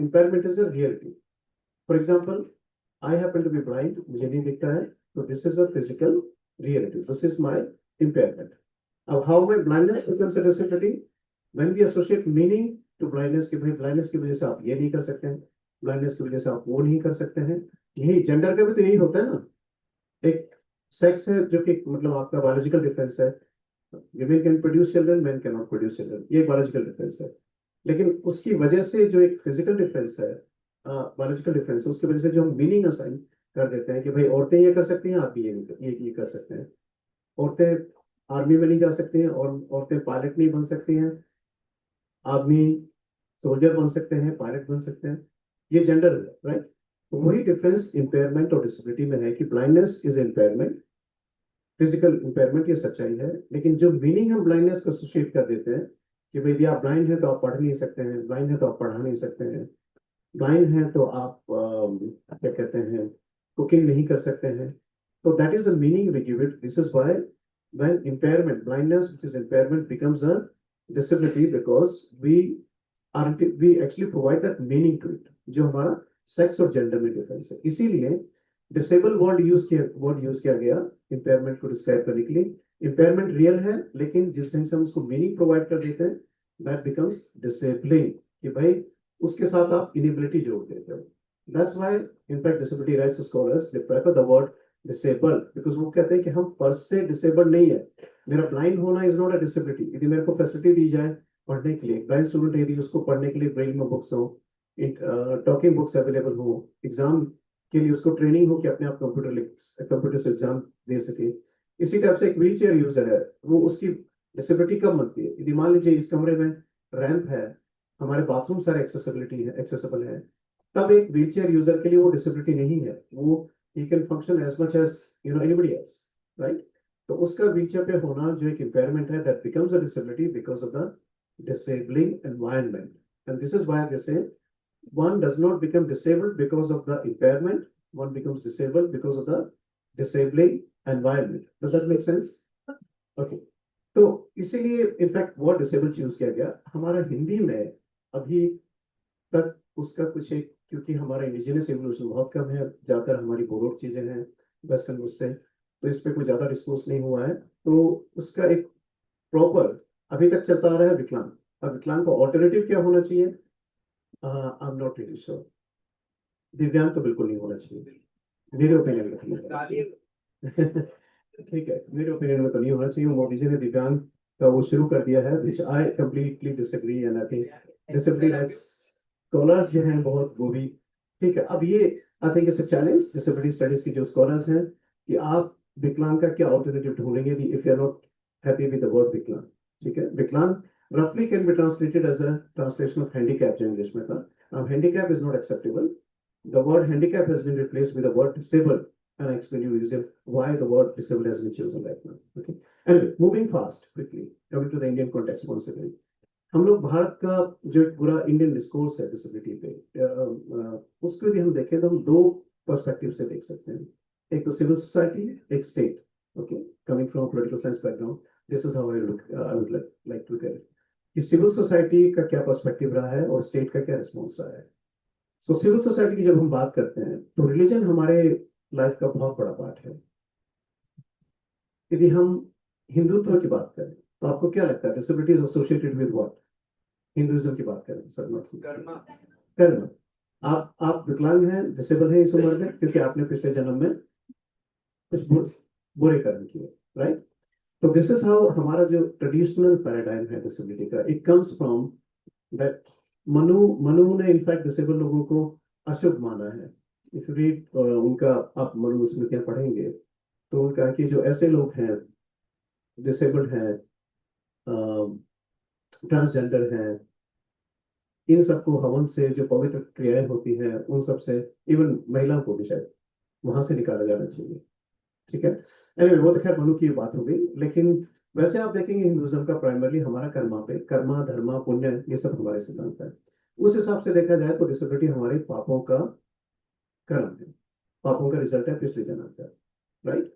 impairment is a reality. For example, I happen to be blind, मुझे नहीं दिखता है, तो this is a physical reality. This is my impairment. How my blindness becomes a disability? When we associate meaning to blindness, कि भाई blindness की वजह से आप ये नहीं कर सकते हैं, blindness की वजह से आप वो नहीं कर सकते हैं। यही जेंडर का भी तो यही होता है ना। एक सेक्स है जो कि मतलब आपका बायोलॉजिकल डिफरेंस है, women can produce children, men cannot produce children, ये बायोलॉजिकल डिफरेंस है। लेकिन उसकी वजह से जो एक फिजिकल डिफरेंस है, बायोलॉजिकल डिफरेंस है, उसकी वजह से जो हम मीनिंग असाइन कर देते हैं कि भाई औरतें ये कर सकती हैं, आप भी ये कर सकते हैं। औरतें आर्मी में नहीं जा सकती हैं, और औरतें पायलट नहीं बन सकती हैं, आदमी सोल्जर बन सकते हैं, पायलट बन सकते हैं। ये जेंडर है, राइट। तो वही डिफरेंस इम्पेयरमेंट और डिसेबिलिटी में है कि blindness is impairment, physical impairment ये सच्चाई है, लेकिन जो मीनिंग हम ब्लाइंडनेस को एसोसिएट कर देते हैं कि भाई यदि आप ब्लाइंड हैं तो आप पढ़ नहीं सकते हैं, ब्लाइंड है तो आप पढ़ा नहीं सकते हैं, ब्लाइंड हैं तो आप क्या कहते हैं, कुकिंग नहीं कर सकते हैं। तो that is the meaning we give it. This is why when impairment, blindness which is impairment, becomes a disability, because we actually provide that meaning to it, जो हमारा सेक्स और जेंडर में डिफरेंस है। इसीलिए डिसेबल वर्ड यूज किया गया impairment को describe करने के लिए। इम्पेयरमेंट रियल है, लेकिन जिस ढंग से हम उसको मीनिंग प्रोवाइड कर देते हैं, दैट बिकम्स डिसेबलिंग, कि भाई उसके साथ आप इनेबिलिटी जोड़ देते हो। That's why in fact disability rights scholars they prefer the word disable, because वो कहते हैं कि हम पर से डिसेबल नहीं है। मेरा ब्लाइंड होना इज नॉट अ डिसेबिलिटी। यदि मेरे को फैसिलिटी दी जाए पढ़ने के लिए, ब्लाइंड स्टूडेंट यदि उसको पढ़ने के लिए ब्रेल में बुक्स हो, टॉकिंग बुक्स अवेलेबल हो, एग्जाम के लिए उसको ट्रेनिंग हो कि अपने आप कंप्यूटर से एग्जाम दे सके, इसी टाइप से एक व्हील चेयर यूजर है, वो उसकी डिसेबिलिटी कब बनती है? यदि मान लीजिए इस कमरे में रैंप है, हमारे बाथरूम सारे एक्सेसिबल है, तब एक व्हील चेयर यूजर के लिए वो डिसेबिलिटी नहीं है, वो he can function as much as anybody else, right? तो उसका wheelchair पे होना जो एक impairment है, that becomes a disability because of the disabling environment. And this is why they say one does not become disabled because of the impairment, one becomes disabled because of the disabling environment. Does that make sense? Okay. तो इसीलिए in fact word disable choose किया गया। हमारा हिंदी में अभी तक उसका कुछ एक, क्योंकि हमारा इंडिजिनस एवोल्यूशन बहुत कम है, ज़्यादातर हमारी बोरोड चीज़ें हैं वेस्टर्न उससे, तो इस पर कोई ज़्यादा डिस्कोर्स नहीं हुआ है। तो उसका एक प्रॉपर अभी तक चलता आ रहा है विकलांग। अब विकलांग का ऑल्टरनेटिव क्या होना चाहिए? I am not really sure. दिव्यांग तो बिल्कुल नहीं होना चाहिए, मेरे ओपिनियन में तो नहीं होना चाहिए। ठीक है, मेरे ओपिनियन में तो नहीं होना चाहिए। मोदी जी ने दिव्यांग का वो शुरू कर दिया है, which I completely disagree and I think discipline as scholars जो हैं बहुत वो भी ठीक है। अब ये I think it's a challenge disability studies की जो स्कॉलर्स हैं कि आप विकलांग का क्या ऑल्टरनेटिव ढूंढेंगे if you are not happy with the word विकलांग। ठीक है, विकलांग roughly can be translated as a translation of handicap जो इंग्लिश में था। Handicap is not acceptable. The word handicap has been replaced with the word disabled, and I explain you reason why the word disabled has been chosen right now. Okay. Anyway, moving fast quickly, coming to the Indian context once again. हम लोग भारत का जो एक पूरा Indian discourse है disability पे, उसको यदि हम देखें तो हम दो पर्सपेक्टिव से देख सकते हैं। एक तो सिविल सोसाइटी, एक state. Okay, coming from political science background, this is how I would like to look at it कि सिविल सोसाइटी का क्या पर्सपेक्टिव रहा है और स्टेट का क्या रिस्पॉन्स रहा है। सो सिविल सोसाइटी की जब हम बात करते हैं तो रिलीजन हमारे लाइफ का बहुत बड़ा पार्ट है। यदि हम हिंदुत्व की बात करें तो आपको क्या लगता है disability is associated with what? Hinduism की बात करें सर, नॉट कर्म। आप विकलांग हैं, डिसेबल हैं इस उम्र में क्योंकि आपने पिछले जन्म में कुछ बुरे कर्म किए, राइट? तो दिस इज हाउ हमारा जो ट्रेडिशनल पैराडाइम है डिसेबिलिटी का, it comes from that Manu ने इनफैक्ट डिसेबल लोगों को अशुभ माना है। इफ रीड उनका आप मनु स्मृतियां पढ़ेंगे तो उनका कि जो ऐसे लोग हैं डिसेबल्ड हैं, ट्रांसजेंडर हैं, इन सबको हवन से जो पवित्र क्रियाएं होती हैं उन सब से, इवन महिलाओं को भी शायद वहां से निकाला जाना चाहिए। ठीक है, anyway, वो तो खैर मनु की बात हो गई। लेकिन वैसे आप देखेंगे हिंदुइज्म का प्राइमरली हमारा कर्मा धर्मा पुण्य ये सब हमारे सिद्धांत है। उस हिसाब से देखा जाए तो डिसेबिलिटी हमारे पापों का कर्म है, पापों का रिजल्ट है पिछले जन्म का, राइट?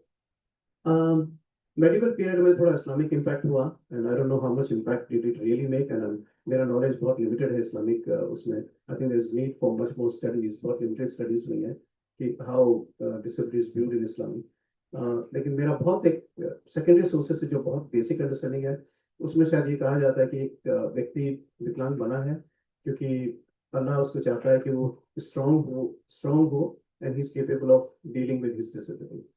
मेडिकल पीरियड में थोड़ा इस्लामिक इम्पैक्ट हुआ and I don't know how much impact did it really make and मेरा नॉलेज बहुत लिमिटेड है इस्लामिक उसमें। I think there is need for much more studies, बहुत लिमिटेड स्टडीज हुई है कि how disability is viewed in Islam. लेकिन मेरा बहुत एक सेकेंडरी सोर्सेस से जो बहुत बेसिक अंडरस्टैंडिंग है उसमें शायद ये कहा जाता है कि एक व्यक्ति विकलांग बना है क्योंकि अल्लाह उसको चाहता है कि वो स्ट्रॉन्ग हो and he is capable of dealing with his disability.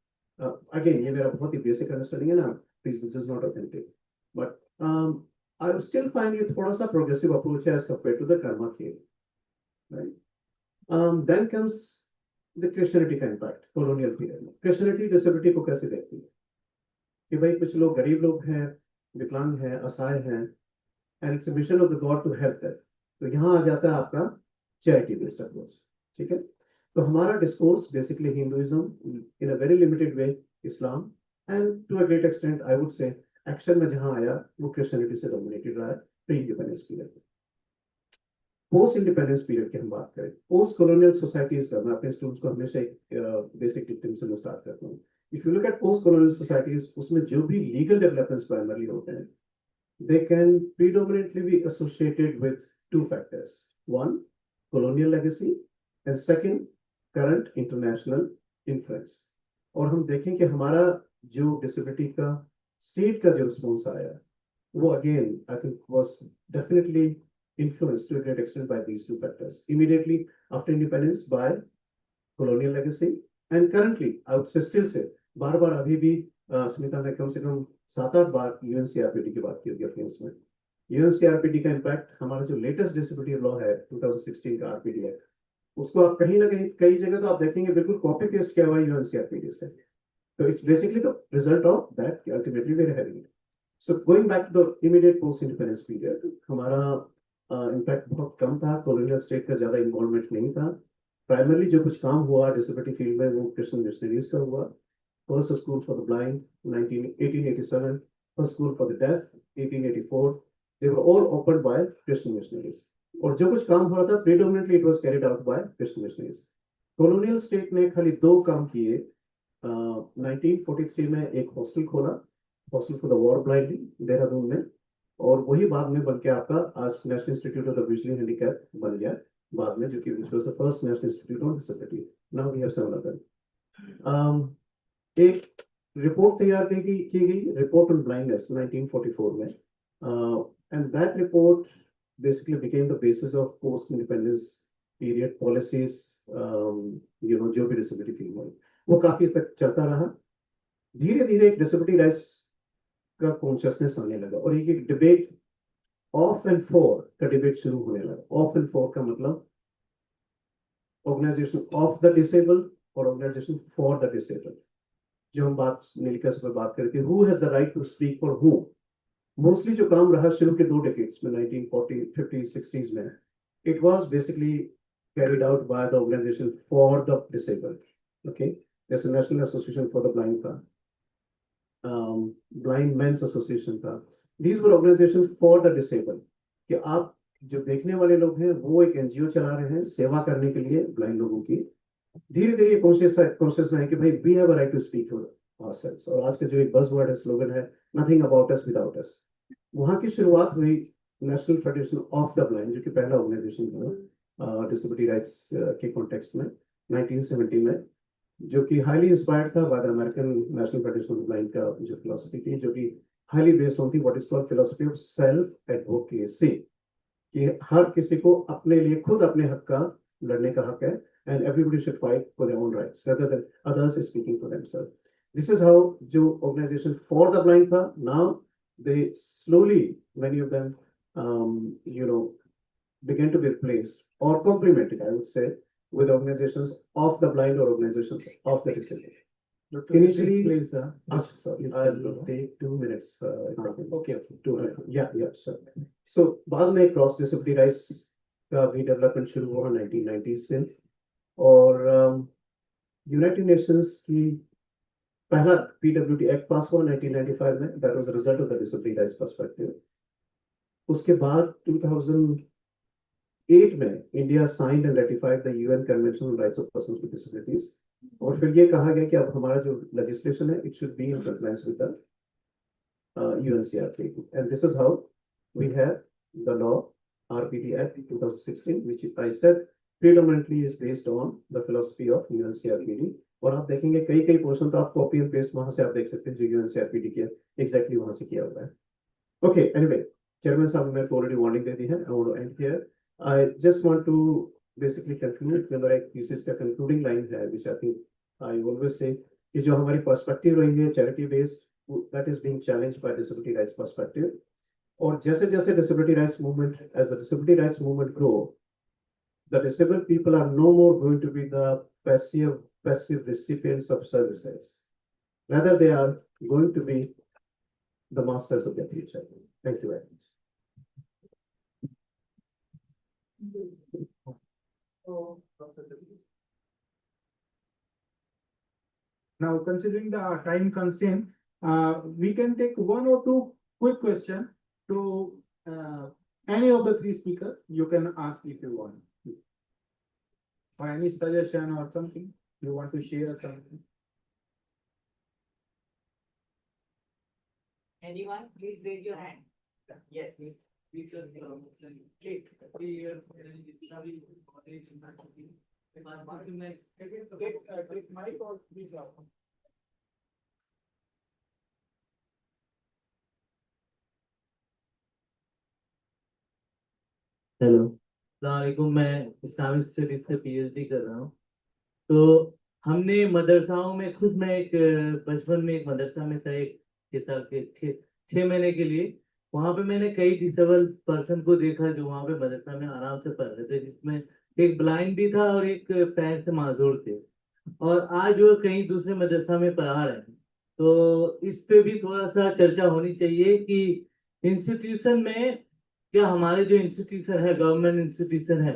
Again ये मेरा बहुत ही बेसिक अंडरस्टैंडिंग है ना, please this is not authentic, but I would still find ये थोड़ा सा प्रोग्रेसिव अप्रोच है as compare to the karma theory, right? Then comes the Christianity का इम्पैक्ट कॉलोनियल पीरियड में। क्रिश्चियनिटी डिसेबिलिटी को कैसे देखती है कि भाई कुछ लोग गरीब लोग हैं, विकलांग हैं, असहाय हैं and it's a mission of the God to help that. तो यहाँ आ जाता है आपका चैरिटी बेस्ड अप्रोच। ठीक है, तो हमारा discourse basically Hinduism, in a very limited way Islam and to a great extent I would say action में जहाँ आया वो क्रिश्चियनिटी से डोमिनेटेड रहा है प्री इंडिपेंडेंस पीरियड में। पोस्ट इंडिपेंडेंस पीरियड की हम बात करें, पोस्ट कॉलोनियल सोसाइटीज का मैं अपने स्टूडेंट्स को हमेशा एक बेसिक टिप से मैं स्टार्ट करता हूँ। If you look at post colonial societies, उसमें जो भी लीगल डेवलपमेंट्स प्राइमरली होते हैं they can predominantly be associated with two factors. One, colonial legacy, and second, current international influence. और हम देखें कि हमारा जो डिसेबिलिटी का स्टेट का जो रिस्पॉन्स आया वो again I think was definitely influenced to a great extent by these two factors. Immediately after independence by colonial legacy and currently I would say still say बार बार अभी भी स्मिता ने कम से कम 7-8 बार यूएनसीआरपीडी की बात की होगी अपने उसमें। यूएनसीआरपीडी का इम्पैक्ट हमारा जो लेटेस्ट डिसेबिलिटी लॉ है 2016 का आरपीडी है, उसको आप कहीं ना कहीं कई जगह तो आप देखेंगे बिल्कुल कॉपी पेस्ट किया हुआ है यूएनसीआरपीडी से। तो it's basically the result of that ultimately we are having it. So going back to the immediate post independence period, हमारा इम्पैक्ट बहुत कम था, कॉलोनियल स्टेट का ज्यादा इन्वॉल्वमेंट नहीं था। प्राइमरली जो कुछ काम हुआ डिसेबिलिटी फील्ड में वो क्रिश्चियन मिशनरीज का हुआ। First school for the blind, 1887. First school for the deaf, 1884. They were all opened by Christian missionaries. और जो कुछ काम हो रहा था predominantly it was carried out by Christian missionaries. Colonial state ने खाली 2 काम किए। 1943 में एक हॉस्टल खोला, hostel for the war blind Dehradun में, और वही बाद में बन के आपका आज national institute of the visually handicap बन गया बाद में, जो कि which was the first national institute on disability. Now we have 7 of them. एक रिपोर्ट तैयार की गई, रिपोर्ट ऑन ब्लाइंडनेस 1944 में, and that report basically became the basis of post-independence period policies, जो भी disability thing हुई, वो काफी तक चलता रहा। धीरे धीरे एक disability rights का कॉन्शियसनेस आने लगा और एक डिबेट ऑफ एंड फॉर का डिबेट शुरू होने लगा। ऑफ एंड फॉर का मतलब ऑर्गेनाइजेशन ऑफ द डिसेबल्ड और ऑर्गेनाइजेशन फॉर द डिसेबल्ड। जो हम बात मिलकर इस पर बात करते हैं, who has the right to speak for who. Mostly जो काम रहा शुरू के 2 डेकेड्स में 1940, 50, 60s में, it was basically carried out by the organization for the disabled. Okay, there's a National Association for the Blind था, Blind Men's Association था। These were organizations for the disabled, कि आप जो देखने वाले लोग हैं वो एक एनजीओ चला रहे हैं सेवा करने के लिए ब्लाइंड लोगों की। धीरे धीरे कॉन्शियस है कि भाई we have a right to speak for ourselves. और आज का जो एक बज़वर्ड है, स्लोगन है, nothing about us without us. वहां की शुरुआत हुई National Federation of the Blind, जो कि पहला ऑर्गेनाइजेशन था डिसेबिलिटी राइट्स के कॉन्टेक्स्ट में 1970 में, जो कि हाईली इंस्पायर्ड था by the American national Federation of blind का जो फिलोसफी थी, जो कि हाईली बेस्ड ऑन थी what is called philosophy of self advocacy, कि हर किसी को अपने लिए खुद अपने हक का लड़ने का हक है, and everybody should fight for their own rights rather than others speaking for themselves. This is how जो organization for the blind था, now they slowly, many of them began to be replaced or complemented, I would say, with organizations of the blind or organizations of the disabled. Initially, please, sorry, please I'll continue. take 2 minutes. Okay. Yeah, sure. So बाद में cross disability rights का भी development शुरू हुआ 1990s से, और United Nations की पहला PWT एक्ट पास हुआ 1995 में। That was the result of the disability rights perspective. उसके बाद 2008 में India signed and ratified the UN convention on rights of persons with disabilities, और फिर ये कहा गया कि अब हमारा जो लेजिस्लेशन है it should be in compliance with the UNCRPD, and this is how we have the law RPD Act 2016, which I said predominantly is based on the philosophy of UNCRPD। और आप देखेंगे कई पोर्शन तो आप copy and paste वहां से आप देख सकते हैं जो UNCRPD के एग्जैक्टली वहां से किया हुआ है। ओके, एनीवे, चेयरमैन साहब ने ऑलरेडी वार्निंग दे दी है। I want to end here. I just want to basically conclude कि मेरा एक थीसिस का कंक्लूडिंग लाइन है, which I think I always say, कि जो हमारी पर्सपेक्टिव रही है charity based, that is being challenged by disability rights perspective। और जैसे जैसे disability rights movement, as the disability rights movement grow, the disabled people are no more going to be the passive recipients of services, rather they are going to be the masters of their future। Thank you very much। Now, considering the time constraint, we can take 1 or 2 quick questions to any of the 3 speakers. You can ask if you want, or any suggestion or something you want to share something. Anyone, please raise your hand. Yes, please. Please. Take mic or please. Hello, अस्सलामुअलैकुम। मैं Islamic studies से PhD कर रहा हूँ। तो हमने मदरसाओं में, खुद मैं एक बचपन में एक मदरसा में था, एक 6 महीने के लिए। वहाँ पे मैंने कई डिसेबल पर्सन को देखा जो वहाँ पे मदरसा में आराम से पढ़ रहे थे, जिसमें एक ब्लाइंड भी था और एक पैर से माजूर थे, और आज वो कहीं दूसरे मदरसा में पढ़ा रहे हैं। तो इस पे भी थोड़ा सा चर्चा होनी चाहिए कि इंस्टीट्यूशन में, क्या हमारे जो इंस्टीट्यूशन है, गवर्नमेंट इंस्टीट्यूशन है,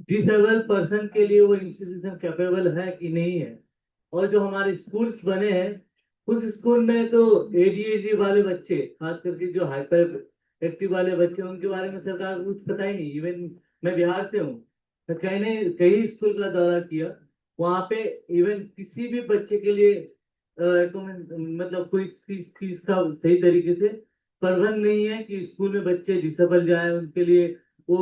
डिसेबल पर्सन के लिए वो इंस्टीट्यूशन कैपेबल है कि नहीं है। और जो हमारे स्कूल्स बने हैं, उस स्कूल में तो ADHD वाले बच्चे, खास करके जो हाइपर एक्टिव वाले बच्चे, उनके बारे में सरकार को कुछ पता ही नहीं। इवन मैं बिहार से हूँ, मैं कई स्कूल का दौरा किया, वहाँ पे इवन किसी भी बच्चे के लिए मतलब कोई चीज का सही तरीके से प्रबंध नहीं है कि स्कूल में बच्चे डिसेबल जाए, उनके लिए वो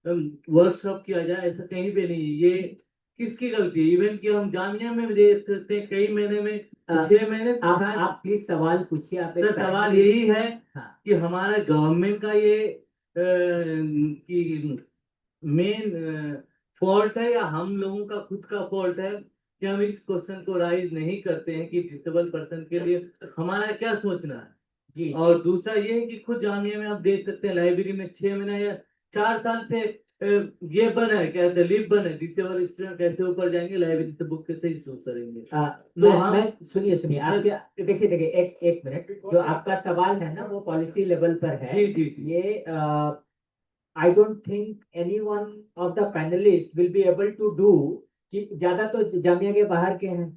वर्कशॉप किया जाए, ऐसा कहीं पे नहीं है। ये किसकी गलती है? इवन कि हम जामिया में देख सकते हैं कई महीने में 6 महीने। आप प्लीज सवाल पूछिए। आप सर, सवाल यही है हाँ। कि हमारा गवर्नमेंट का ये की मेन फॉल्ट है या हम लोगों का खुद का फॉल्ट है कि हम इस क्वेश्चन को राइज नहीं करते हैं कि डिसेबल पर्सन के लिए हमारा क्या सोचना है। जी और दूसरा ये है कि खुद जामिया में आप देख सकते हैं लाइब्रेरी में 6 महीना या 4 साल से ये बना है, क्या कहते हैं, लिफ्ट बना है, डिसेबल स्टूडेंट कैसे ऊपर जाएंगे, लाइब्रेरी से बुक कैसे इशू करेंगे। तो मैं सुनिए आपके देखिए एक मिनट, जो आपका सवाल है ना वो पॉलिसी लेवल पर है। जी जी जी। ये I don't think anyone of the panelists will be able to do कि ज्यादा तो जामिया के बाहर के हैं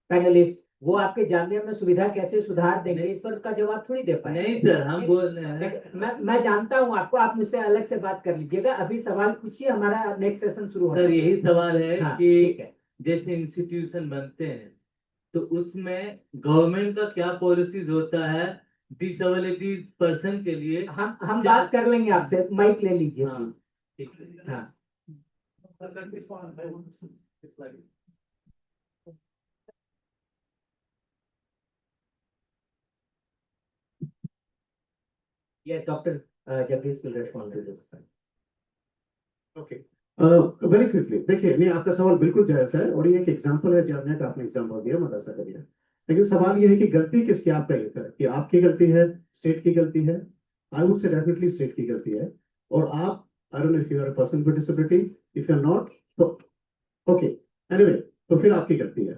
पैनलिस्ट, वो आपके जामिया में सुविधा कैसे सुधार देंगे इस पर का जवाब थोड़ी दे पाए। नहीं सर, हम बोल रहे हैं मैं जानता हूँ आपको, आप मुझसे अलग से बात कर लीजिएगा, अभी सवाल पूछिए, हमारा नेक्स्ट सेशन शुरू हो सर, यही सवाल है हाँ, कि ठीक है। जैसे इंस्टीट्यूशन बनते हैं तो उसमें गवर्नमेंट का क्या पॉलिसीज होता है डिसेबिलिटीज पर्सन के लिए। हम बात कर लेंगे आपसे, माइक ले लीजिए। हाँ, ठीक है। हाँ yes Dr. Jagdish will respond to this. Okay, very quickly देखिए, नहीं आपका सवाल बिल्कुल जायज है और ये एक एग्जांपल है जामिया का, आपने एग्जांपल दिया मदरसा का दिया, लेकिन सवाल ये है कि गलती किसकी, आप कहिए कि आपकी गलती है, स्टेट की गलती है। I would say definitely state की गलती है। और आप, I don't know if you are a person with disability, if you are not तो ओके, एनीवे, तो फिर आपकी गलती है।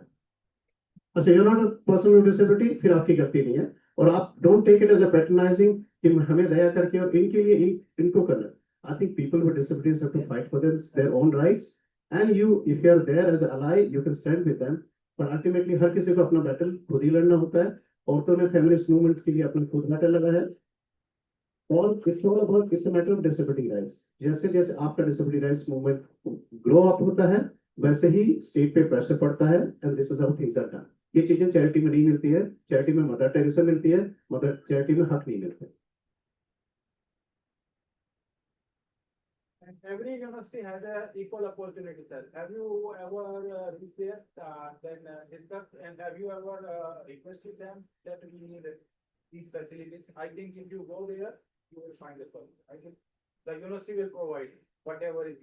अच्छा, you are not a person with disability, फिर आपकी गलती नहीं है। और आप don't take it as a patronising कि हमें दया करके और इनके लिए इनको करना। I think people with disabilities have to fight for their own rights, and you, if you are there as an ally, you can stand with them. But ultimately, हर किसी को अपना बैटल खुद ही लड़ना होता है। औरतों ने फेमिनिस्ट मूवमेंट के लिए अपना खुद बैटल लड़ा है। और it's all about, it's a matter of disability rights. जैसे जैसे आपका disability rights movement grow up होता है, वैसे ही स्टेट पे प्रेशर पड़ता है, and this is how things are done. ये चीजें चैरिटी में नहीं मिलती है, चैरिटी में मदर टेरेसा मिलती है, मदर चैरिटी में हक नहीं मिलते। And every university has a equal opportunity, sir. Have you ever reached there, then discussed, and have you ever requested them that we need these facilities? I think if you go there, you will find a solution. I think the university will provide whatever is.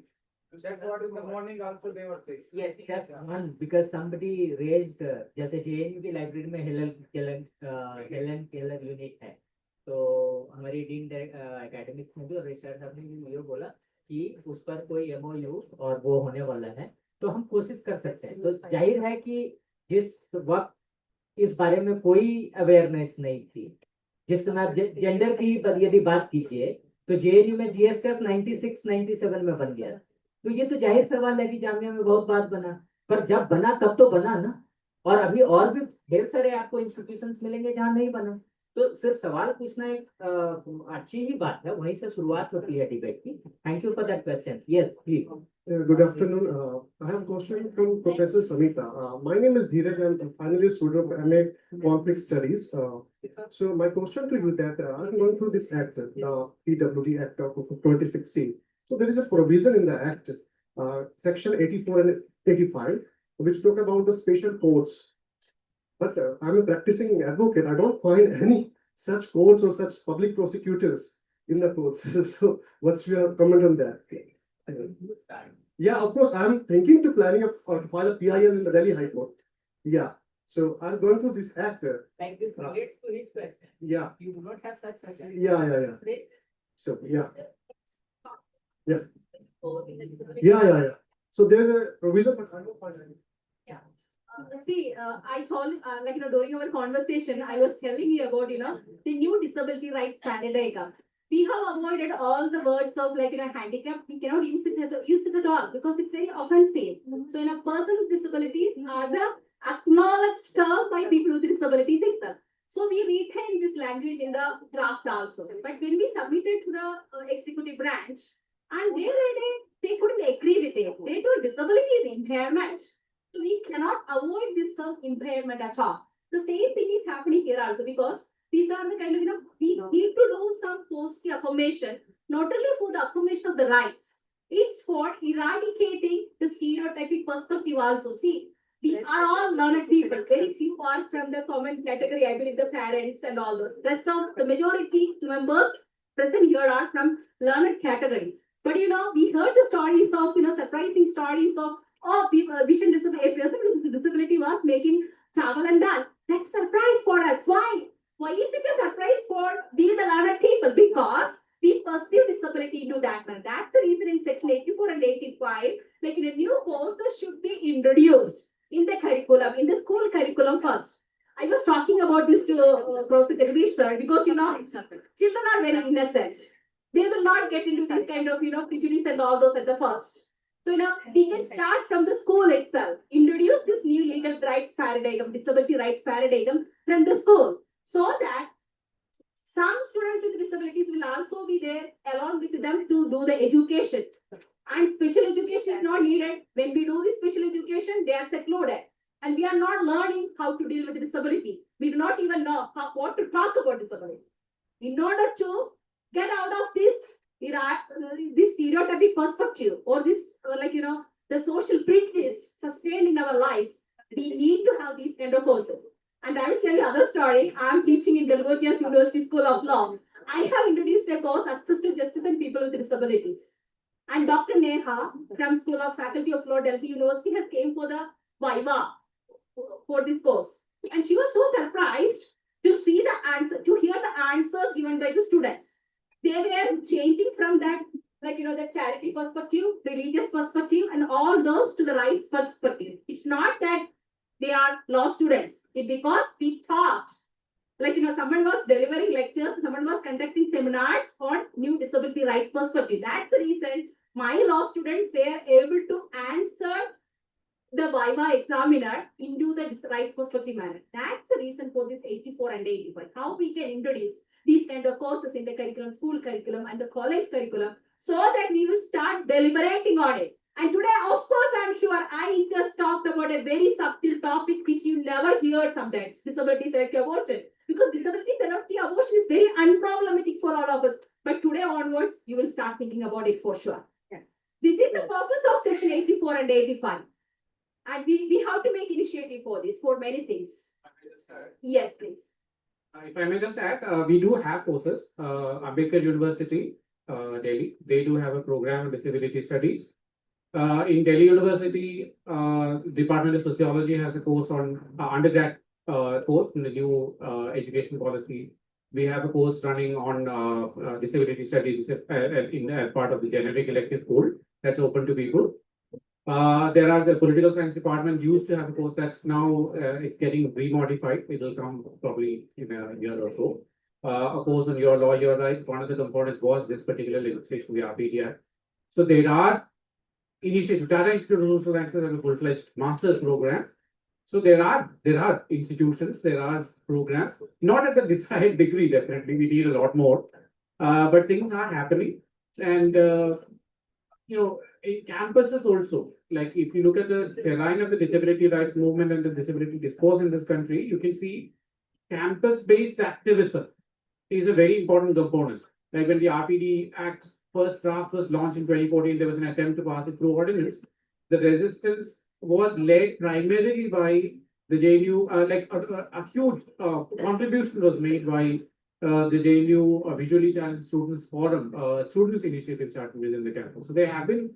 That's what in the morning also they were saying. Yes, just one, because somebody raised जैसे JNU की library में Helen Keller unit है, तो हमारी dean academics में भी और registrar साहब ने भी ये बोला कि उस पर कोई MOU और वो होने वाला है, तो हम कोशिश कर सकते हैं। तो जाहिर है कि जिस वक्त इस बारे में कोई अवेयरनेस नहीं थी, जिस समय आप जेंडर की यदि बात कीजिए तो JNU में GSS 96-97 में बन गया, तो ये तो जाहिर सवाल है कि जामिया में बहुत बात बना, पर जब बना तब तो बना ना, और अभी और भी ढेर सारे आपको इंस्टीट्यूशंस मिलेंगे जहाँ नहीं बना। तो सिर्फ सवाल पूछना एक अच्छी ही बात है, वहीं से शुरुआत होती है डिबेट की। Thank you for that question. Yes please. Good afternoon. I have a question from Professor Samita. My name is Dheeraj. I'm a final student of MA Conflict Studies. So my question to you that I'm going through this act, the PWD Act of 2016. So there is a provision in the act, section 84 and 85, which talk about the special courts. But I'm a practicing advocate. I don't find any such courts or such public prosecutors in the courts. So what's your comment on that? Yeah, of course, I'm thinking to planning to file a PIL in the Delhi High Court. Yeah, so I'm going through this act. Thank you. Relates to his question. Yeah, You do not have such facility. yeah. So yeah. So there's a provision, but I don't find any. See, I told, like, during our conversation, I was telling you about, the new disability rights standard. We have avoided all the words of, like, handicap. We cannot use it at all because it's very offensive. So, a person with disabilities are the acknowledged term by people with disabilities itself. So, we retain this language in the draft also. But when we submitted to the executive branch, and they couldn't agree with it. They told disability is impairment. So we cannot avoid this term impairment at all. The same thing is happening here also, because these are the kind of, we need to do some post affirmation, not only for the affirmation of the rights, it's for eradicating the stereotypic perspective also. See, we are all learned people, very few are from the common category, I believe the parents and all those. Rest of the majority members present here are from learned categories. But we heard the stories of, surprising stories of, vision disability, a person with disability was making chawal and dal. That's surprise for us. Why? Why is it a surprise for we the learned people? Because we perceive disability into that manner. That's the reason in section 84 and 85, like in a new course that should be introduced in the curriculum, in the school curriculum first. I was talking about this to Professor Jagdish sir because children are very innocent. They will not get into this kind of prejudice and all those at the first. So we can start from the school itself, introduce this new legal rights paradigm, disability rights paradigm from the school, so that some students with disabilities will also be there along with them to do the education. And special education is not needed. When we do the special education, they are secluded. And we are not learning how to deal with disability. We do not even know what to talk about disability. In order to get out of this stereotypic perspective or this, the social prejudice sustained in our life, we need to have these kind of courses. And I will tell you another story. I am teaching in Delgortias University School of Law. I have introduced a course, Access to Justice and People with Disabilities. And Dr. Neha from School of Faculty of Law, Delhi University, has came for the Viva for this course. And she was so surprised to see the answer, to hear the answers given by the students. They were changing from that, the charity perspective, religious perspective, and all those to the rights perspective. It's not that they are law students. It's because we taught, someone was delivering lectures, someone was conducting seminars on new disability rights perspective. That's the reason my law students were able to answer the Viva examiner into the rights perspective manner. That's the reason for this 84 and 85. How we can introduce these kind of courses in the curriculum, school curriculum and the college curriculum, so that we will start deliberating on it. And today, of course, I'm sure I just talked about a very subtle topic which you never hear sometimes, disability selective abortion. Because disability selective abortion is very unproblematic for all of us. But today onwards, you will start thinking about it for sure. Yes. This is the purpose of section 84 and 85. And we have to make initiative for this, for many things. Yes, please. If I may just add, we do have courses. Ambedkar University, Delhi, they do have a program on disability studies. In Delhi University, Department of Sociology has a course on undergrad course in the new education policy. We have a course running on disability studies as part of the generic elective pool that's open to people. There are the political science department used to have a course that's now it's getting remodified. It will come probably in a year or so. A course on your law, your rights. One of the components was this particular legislation, the RPT Act. So there are initiatives. Tata Institute of Social Sciences has a full-fledged master's program. So there are institutions, there are programs, not at the desired degree, definitely. We need a lot more. But things are happening. And in campuses also, like if you look at the line of the disability rights movement and the disability discourse in this country, you can see campus-based activism is a very important component. Like when the RPD Act first draft was launched in 2014, there was an attempt to pass it through ordinance. The resistance was led primarily by the JNU, a huge contribution was made by the JNU Visually Challenged Students Forum, students initiative started within the campus. So there have been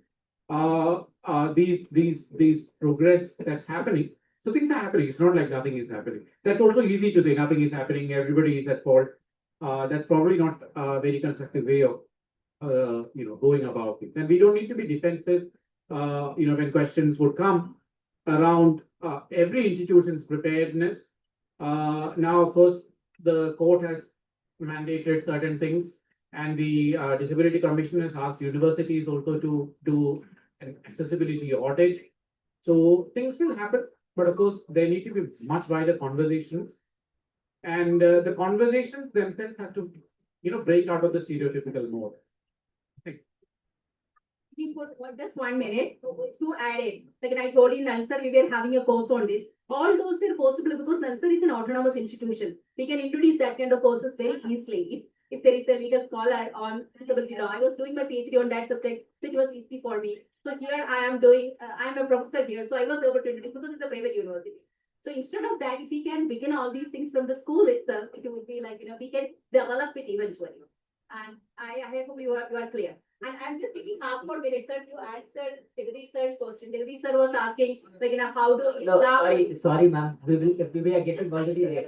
these progress that's happening. So things are happening. It's not like nothing is happening. That's also easy to say nothing is happening. Everybody is at fault. That's probably not a very constructive way of going about things. And we don't need to be defensive. When questions would come around every institution's preparedness. Now, of course, the court has mandated certain things, and the Disability Commission has asked universities also to do an accessibility audit. So things will happen, but of course, there need to be much wider conversations, and the conversations themselves have to, break out of the stereotypical mode. For just 1 minute to add it. Like I told in Nansar, we were having a course on this. All those are possible because Nansar is an autonomous institution. We can introduce that kind of courses very easily. If there is a legal scholar on disability law, I was doing my PhD on that subject, so it was easy for me. So here I am doing, I am a professor here, so I was able to introduce because it's a private university. So instead of that, if we can begin all these things from the school itself, it would be like, we can develop it eventually. And I hope you are clear. And I'm just taking half more minutes, sir, to answer Jagadish sir's question. Jagadish sir was asking, like, how do No, Islam. sorry, ma'am. We are getting already there.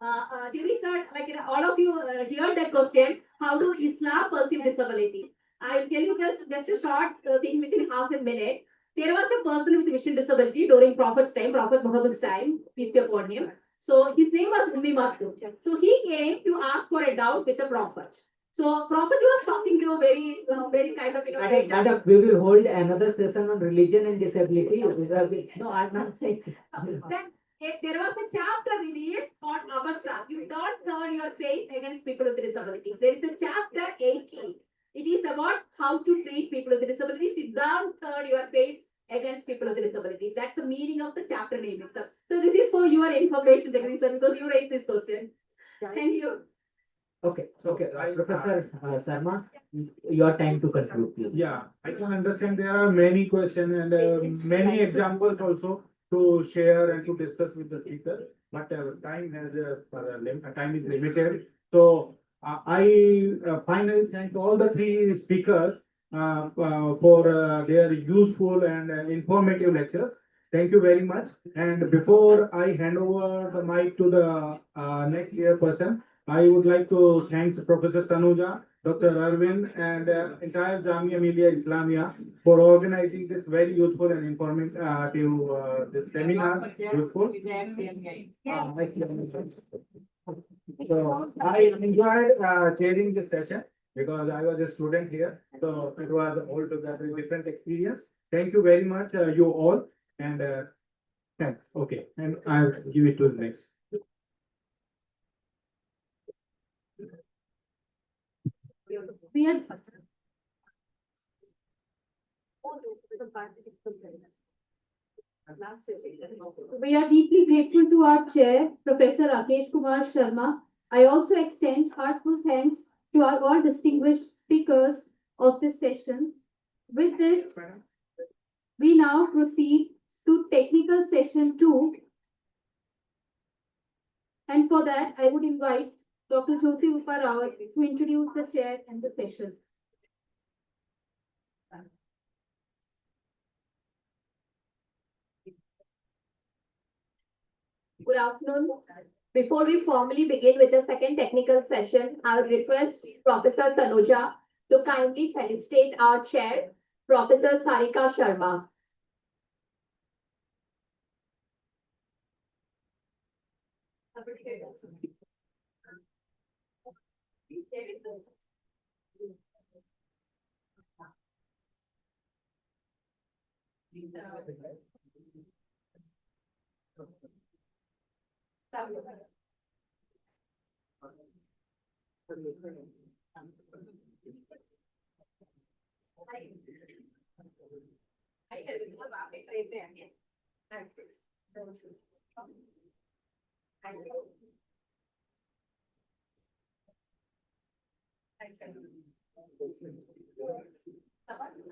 Jagadish sir, like, all of you heard that question. How do Islam perceive disability? I will tell you just a short thing within half a minute. There was a person with vision disability during Prophet's time, Prophet Muhammad's time, peace be upon him. So his name was Ummi Maktoum. So he came to ask for a doubt with the Prophet. So Prophet was talking to a very kind of Madam, we will hold another session on religion and disability. No, I'm not saying. Then if there was a chapter revealed on Avasa, you don't turn your face against people with disabilities. There is a chapter 18. It is about how to treat people with disabilities. You don't turn your face against people with disabilities. That's the meaning of the chapter name itself. So this is for your information, Jagadish sir, because you raised this question. Thank you. Okay, Professor Sharma, your time to conclude, please. Yeah, I can understand there are many questions and many examples also to share and to discuss with the speaker, but time is limited. So I finally thank all the three speakers for their useful and informative lectures. Thank you very much. And before I hand over the mic to the next year person, I would like to thank Professor Tanuja, Dr. Arvind, and entire Jamia Millia Islamia for organizing this very useful and informative this seminar. Useful. So I enjoyed chairing this session because I was a student here, so it was altogether a different experience. Thank you very much, you all, and thanks. Okay, and I'll give it to the next. We are deeply grateful to our chair, Professor Rakesh Kumar Sharma. I also extend heartfelt thanks to our all distinguished speakers of this session. With this, we now proceed to technical session 2. And for that, I would invite Dr. Jyoti Uparao to introduce the chair and the session. Good afternoon. Before we formally begin with the second technical session, I would request Professor Tanuja to kindly felicitate our chair, Professor Sarika Sharma.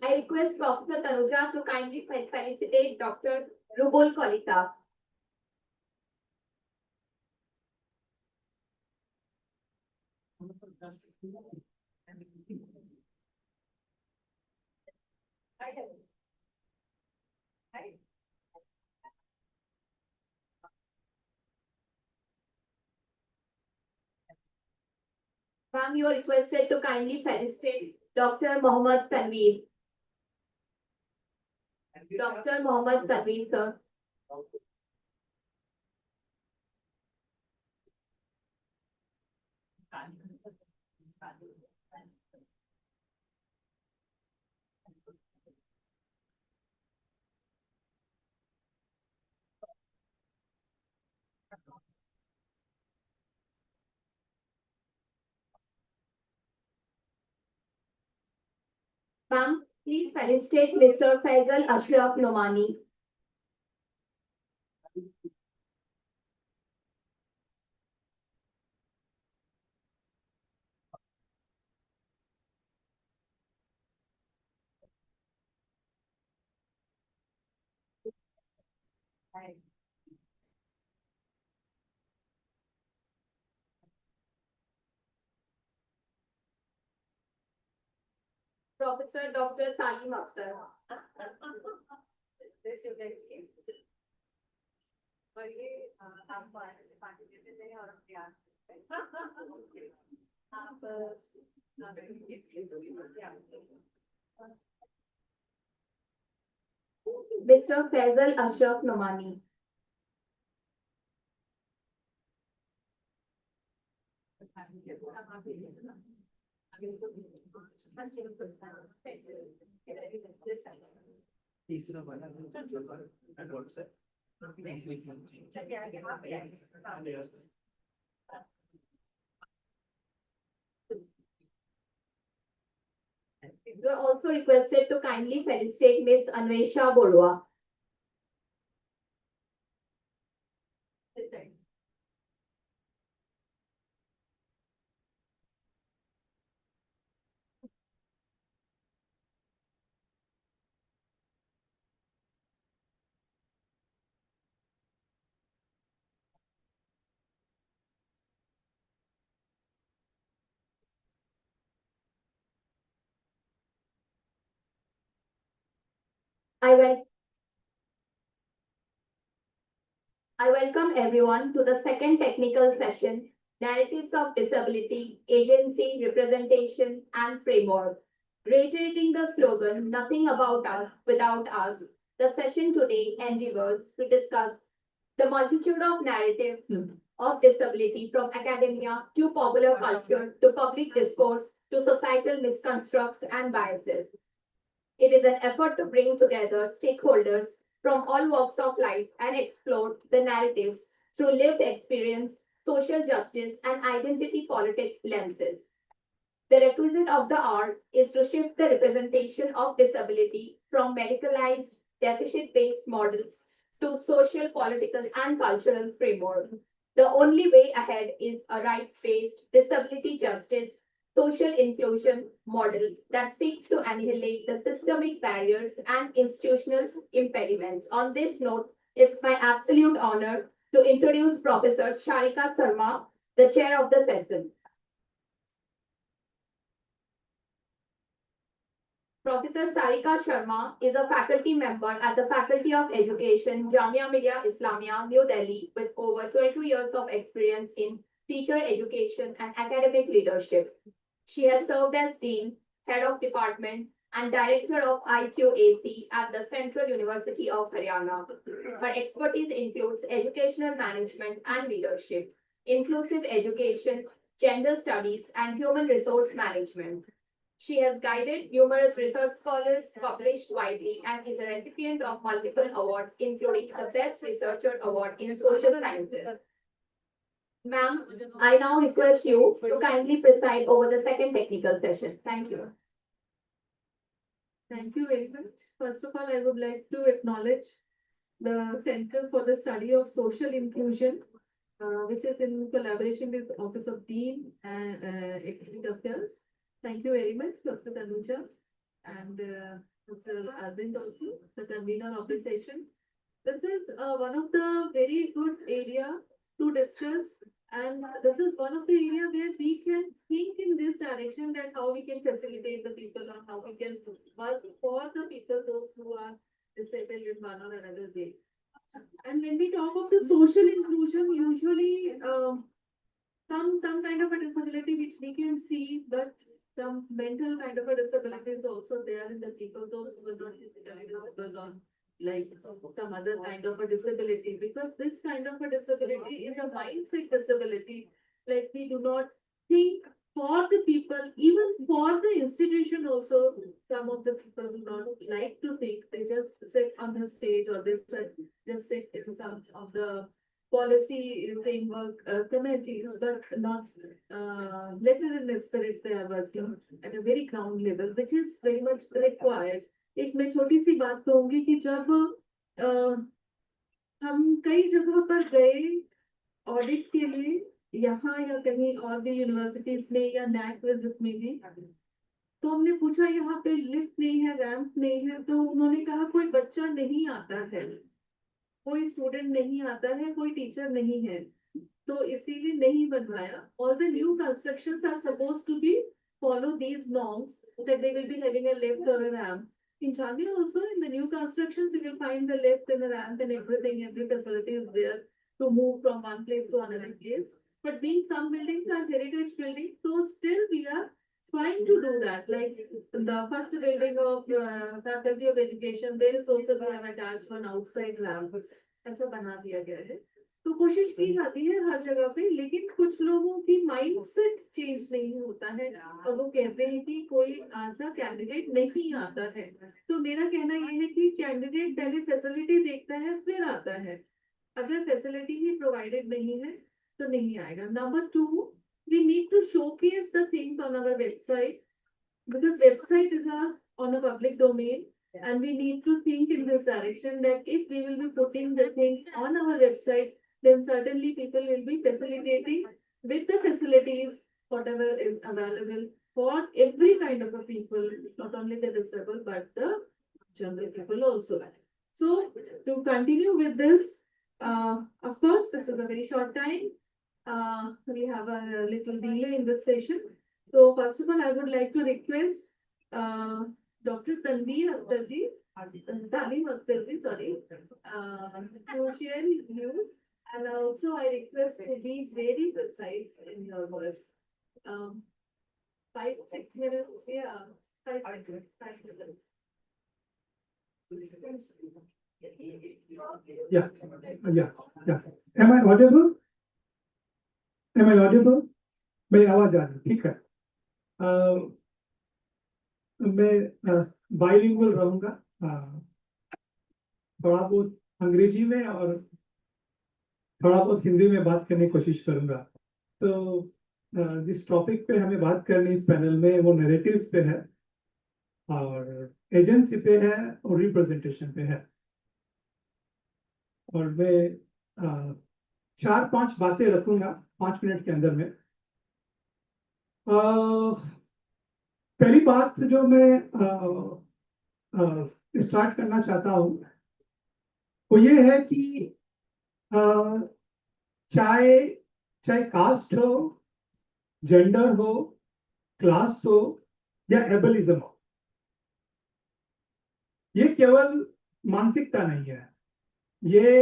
I request Professor Tanuja to kindly felicitate Dr. Rubul Kolita. Ma'am, you are requested to kindly felicitate Dr. Mohammad Tanveer. Dr. Mohammad Tanveer, sir. Ma'am, please felicitate Mr. Faisal Ashraf Nomani. Professor Dr. Salim Akhtar. Mr. Faisal Ashraf Nomani. You are also requested to kindly felicitate Miss Anvesha Borua. I welcome everyone to the second technical session, Narratives of Disability, Agency, Representation and Frameworks. Reiterating the slogan, Nothing About Us Without Us, the session today endeavors to discuss the multitude of narratives of disability from academia to popular culture to public discourse to societal misconstructs and biases. It is an effort to bring together stakeholders from all walks of life and explore the narratives through lived experience, social justice, and identity politics lenses. The requisite of the hour is to shift the representation of disability from medicalized, deficit-based models to social, political, and cultural framework. The only way ahead is a rights-based disability justice social inclusion model that seeks to annihilate the systemic barriers and institutional impediments. On this note, it's my absolute honor to introduce Professor Sharika Sarma, the chair of the session. Professor Sarika Sharma is a faculty member at the Faculty of Education, Jamia Millia Islamia, New Delhi, with over 22 years of experience in teacher education and academic leadership. She has served as Dean, Head of Department, and Director of IQAC at the Central University of Haryana. Her expertise includes educational management and leadership, inclusive education, gender studies, and human resource management. She has guided numerous research scholars, published widely, and is a recipient of multiple awards, including the Best Researcher Award in Social Sciences. Ma'am, I now request you to kindly preside over the second technical session. Thank you. Thank you very much. First of all, I would like to acknowledge the Center for the Study of Social Inclusion, which is in collaboration with Office of Dean and Executive Affairs. Thank you very much, Dr. Tanuja and Dr. Arvind also, the convener of the session. This is one of the very good area to discuss, and this is one of the area where we can think in this direction that how we can facilitate the people or how we can work for the people, those who are disabled in one or another way. And when we talk of the social inclusion, usually some kind of a disability which we can see, but some mental kind of a disability is also there in the people, those who are not physically disabled or like some other kind of a disability, because this kind of a disability is a mindset disability. Like we do not think for the people, even for the institution also, some of the people do not like to think. They just sit on the stage or they just sit in some of the policy framework committees, but not little in the spirit they are working at a very ground level, which is very much required. एक मैं छोटी सी बात कहूंगी कि जब हम कई जगहों पर गए ऑडिट के लिए, यहाँ या कहीं और भी यूनिवर्सिटीज में या नैक विजिट में भी, तो हमने पूछा यहाँ पे लिफ्ट नहीं है, रैंप नहीं है, तो उन्होंने कहा कोई बच्चा नहीं आता है, कोई स्टूडेंट नहीं आता है, कोई टीचर नहीं है, तो इसीलिए नहीं बनवाया. All the new constructions are supposed to be follow these norms, that they will be having a lift or a ramp. In Chandigarh also, in the new constructions, you will find the lift and the ramp and everything, every facility is there to move from one place to another place. But being some buildings are heritage buildings, so still we are trying to do that. Like the first building of Faculty of Education, there is also we have attached one outside ramp. ऐसा बना दिया गया है. तो कोशिश की जाती है हर जगह पे, लेकिन कुछ लोगों की माइंडसेट चेंज नहीं होता है और वो कहते हैं कि कोई ऐसा कैंडिडेट नहीं आता है. तो मेरा कहना ये है कि कैंडिडेट पहले फैसिलिटी देखता है फिर आता है. अगर फैसिलिटी ही प्रोवाइडेड नहीं है तो नहीं आएगा. Number 2, we need to showcase the things on our website, because website is on a public domain, and we need to think in this direction that if we will be putting the things on our website, then certainly people will be facilitating with the facilities whatever is available for every kind of a people, not only the disabled but the general people also. So to continue with this, of course, this is a very short time. We have a little delay in this session. So first of all, I would like to request Dr. Tanveer Akhtarji, Talim Akhtarji, sorry, to share his views. And also I request to be very precise in your words. 5-6 minutes, yeah, 5 minutes. Yeah. Am I audible? मेरी आवाज आ रही, ठीक है. मैं bilingual रहूंगा, थोड़ा बहुत अंग्रेजी में और थोड़ा बहुत हिंदी में बात करने की कोशिश करूंगा. तो जिस टॉपिक पे हमें बात करनी इस पैनल में वो नैरेटिव्स पे है और एजेंसी पे है और रिप्रेजेंटेशन पे है. और मैं 4-5 बातें रखूंगा 5 मिनट के अंदर में. पहली बात जो मैं स्टार्ट करना चाहता हूँ वो ये है कि चाहे कास्ट हो, जेंडर हो, क्लास हो या एबलिज्म हो, ये केवल मानसिकता नहीं है, ये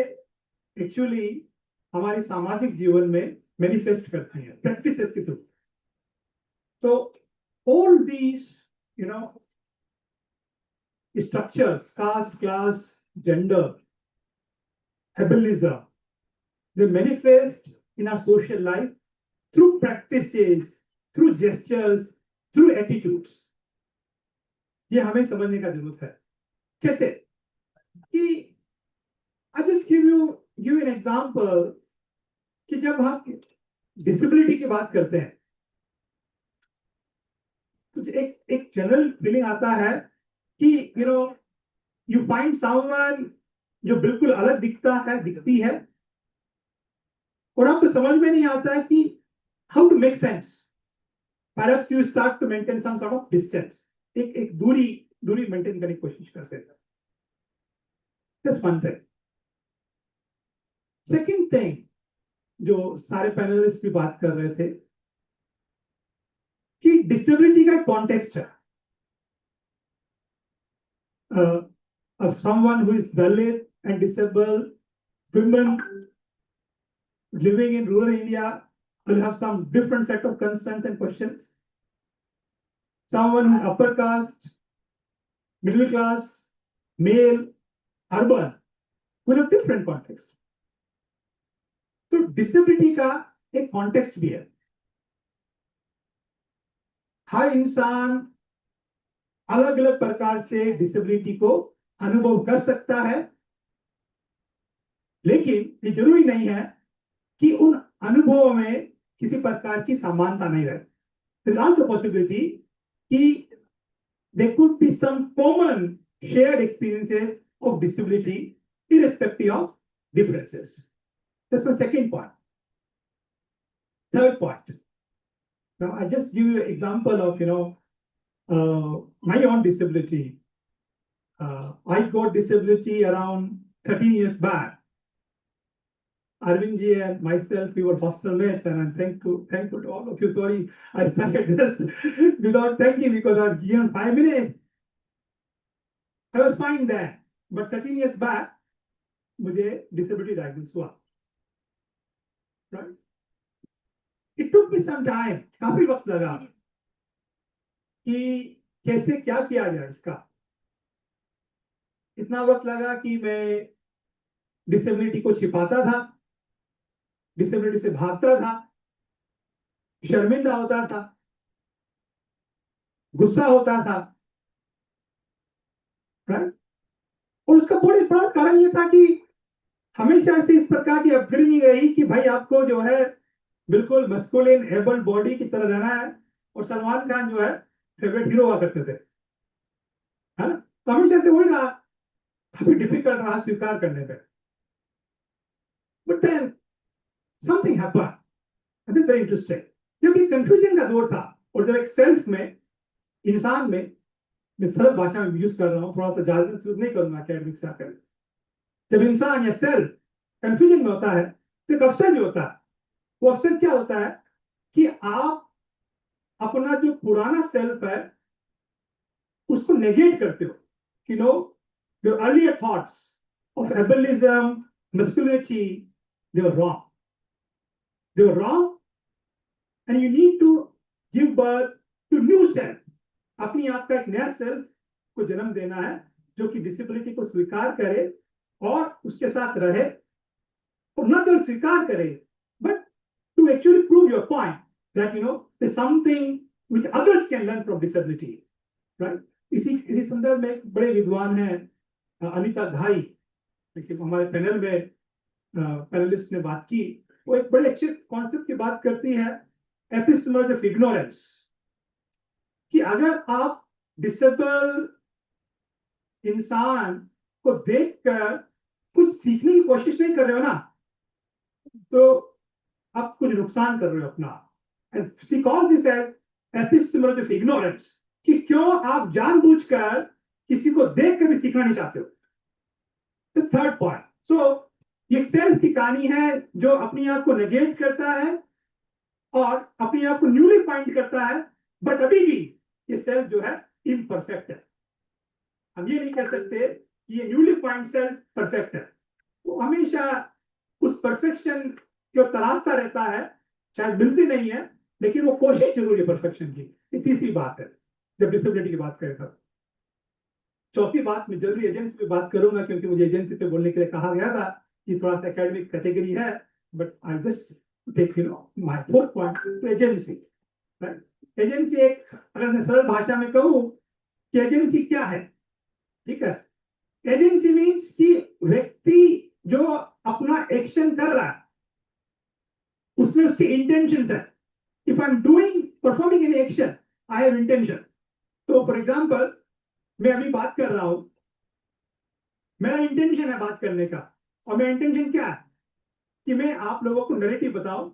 एक्चुअली हमारे सामाजिक जीवन में मैनिफेस्ट करते हैं प्रैक्टिसेस के थ्रू. तो all these, structures, caste, class, gender, ableism, they manifest in our social life through practices, through gestures, through attitudes. ये हमें समझने का जरूरत है. कैसे? कि I just give you an example कि जब हम डिसेबिलिटी की बात करते हैं तो एक जनरल फीलिंग आता है कि यू फाइंड समवन जो बिल्कुल अलग दिखती है और आपको समझ में नहीं आता है कि how to make sense. Perhaps you start to maintain some sort of distance, एक दूरी मेंटेन करने की कोशिश करते हैं. That's one thing. Second thing जो सारे पैनलिस्ट भी बात कर रहे थे कि डिसेबिलिटी का कॉन्टेक्स्ट है. Of someone who is Dalit and disabled, women living in rural India will have some different set of concerns and questions. Someone who is upper caste, middle class, male, urban will have different context. तो disability का एक context भी है. हर इंसान अलग अलग प्रकार से डिसेबिलिटी को अनुभव कर सकता है, लेकिन ये जरूरी नहीं है कि उन अनुभवों में किसी प्रकार की समानता नहीं रहे. There is also possibility कि there could be some common shared experiences of disability irrespective of differences. That's my second point. Third point. Now I just give you an example of my own disability. I got disability around 13 years back. Arvind ji and myself, we were hostel mates, and I'm thankful to all of you. Sorry, I started this without thanking because I was given 5 minutes. I was fine then, but 13 years back, मुझे disability diagnosis हुआ. Right? It took me some time, काफी वक्त लगा कि कैसे क्या किया जाए इसका. इतना वक्त लगा कि मैं डिसेबिलिटी को छिपाता था, डिसेबिलिटी से भागता था, शर्मिंदा होता था, गुस्सा होता था. राइट? और उसका बड़ा कारण ये था कि हमेशा से इस प्रकार की अपग्रेडिंग रही कि भाई आपको जो है बिल्कुल मस्कुलिन एबल बॉडी की तरह रहना है. और सलमान खान जो है फेवरेट हीरो हुआ करते थे, है ना? तो हमेशा से वही रहा, काफी डिफिकल्ट रहा स्वीकार करने पे. But then something happened, that is very interesting. क्योंकि कंफ्यूजन का दौर था, और जब एक सेल्फ में, इंसान में, मैं सरल भाषा में यूज कर रहा हूँ, थोड़ा सा जार्गन यूज नहीं करूंगा एकेडमिक से आकर. जब इंसान या सेल्फ कंफ्यूजन में होता है तो एक अवसर भी होता है. वो अवसर क्या होता है कि आप अपना जो पुराना सेल्फ है उसको नेगेट करते हो. You know, your earlier thoughts of ableism, masculinity, they were wrong. They were wrong and you need to give birth to new self. अपनी आपका एक नया सेल्फ को जन्म देना है जो कि डिसेबिलिटी को स्वीकार करे और उसके साथ रहे, और न केवल स्वीकार करे but to actually prove your point that you know there is something which others can learn from disability. Right? इसी संदर्भ में एक बड़े विद्वान हैं अनिता घाई, लेकिन हमारे पैनल में पैनलिस्ट ने बात की. वो एक बड़े अच्छे कॉन्सेप्ट की बात करती है, एपिस्टेमोलॉजी ऑफ इग्नोरेंस, कि अगर आप डिसेबल इंसान को देखकर कुछ सीखने की कोशिश नहीं कर रहे हो ना, तो आप कुछ नुकसान कर रहे हो अपना. And she call this as epistemology of ignorance, कि क्यों आप जानबूझकर किसी को देखकर भी सीखना नहीं चाहते हो. Third point. सो ये सेल्फ की कहानी है जो अपने आप को नेगेट करता है और अपने आप को न्यूली फाइंड करता है, बट अभी भी ये सेल्फ जो है इम्परफेक्ट है. हम ये नहीं कह सकते कि ये न्यूली फाइंड सेल्फ परफेक्ट है. वो हमेशा उस परफेक्शन को तलाशता रहता है, शायद मिलती नहीं है, लेकिन वो कोशिश जरूर है परफेक्शन की. ये तीसरी बात है जब डिसेबिलिटी की बात करें तब. चौथी बात मैं जल्दी एजेंसी पे बात करूंगा, क्योंकि मुझे एजेंसी पे बोलने के लिए कहा गया था कि थोड़ा सा एकेडमिक कैटेगरी है, but I just take you know my fourth point to agency. Agency एक, अगर मैं सरल भाषा में कहूं कि एजेंसी क्या है, ठीक है, एजेंसी मीन्स कि व्यक्ति जो अपना एक्शन कर रहा है उसमें उसकी इंटेंशंस है. If I am doing performing an action, I have intention. तो फॉर एग्जांपल मैं अभी बात कर रहा हूं, मेरा इंटेंशन है बात करने का, और मेरा इंटेंशन क्या है कि मैं आप लोगों को नैरेटिव बताऊं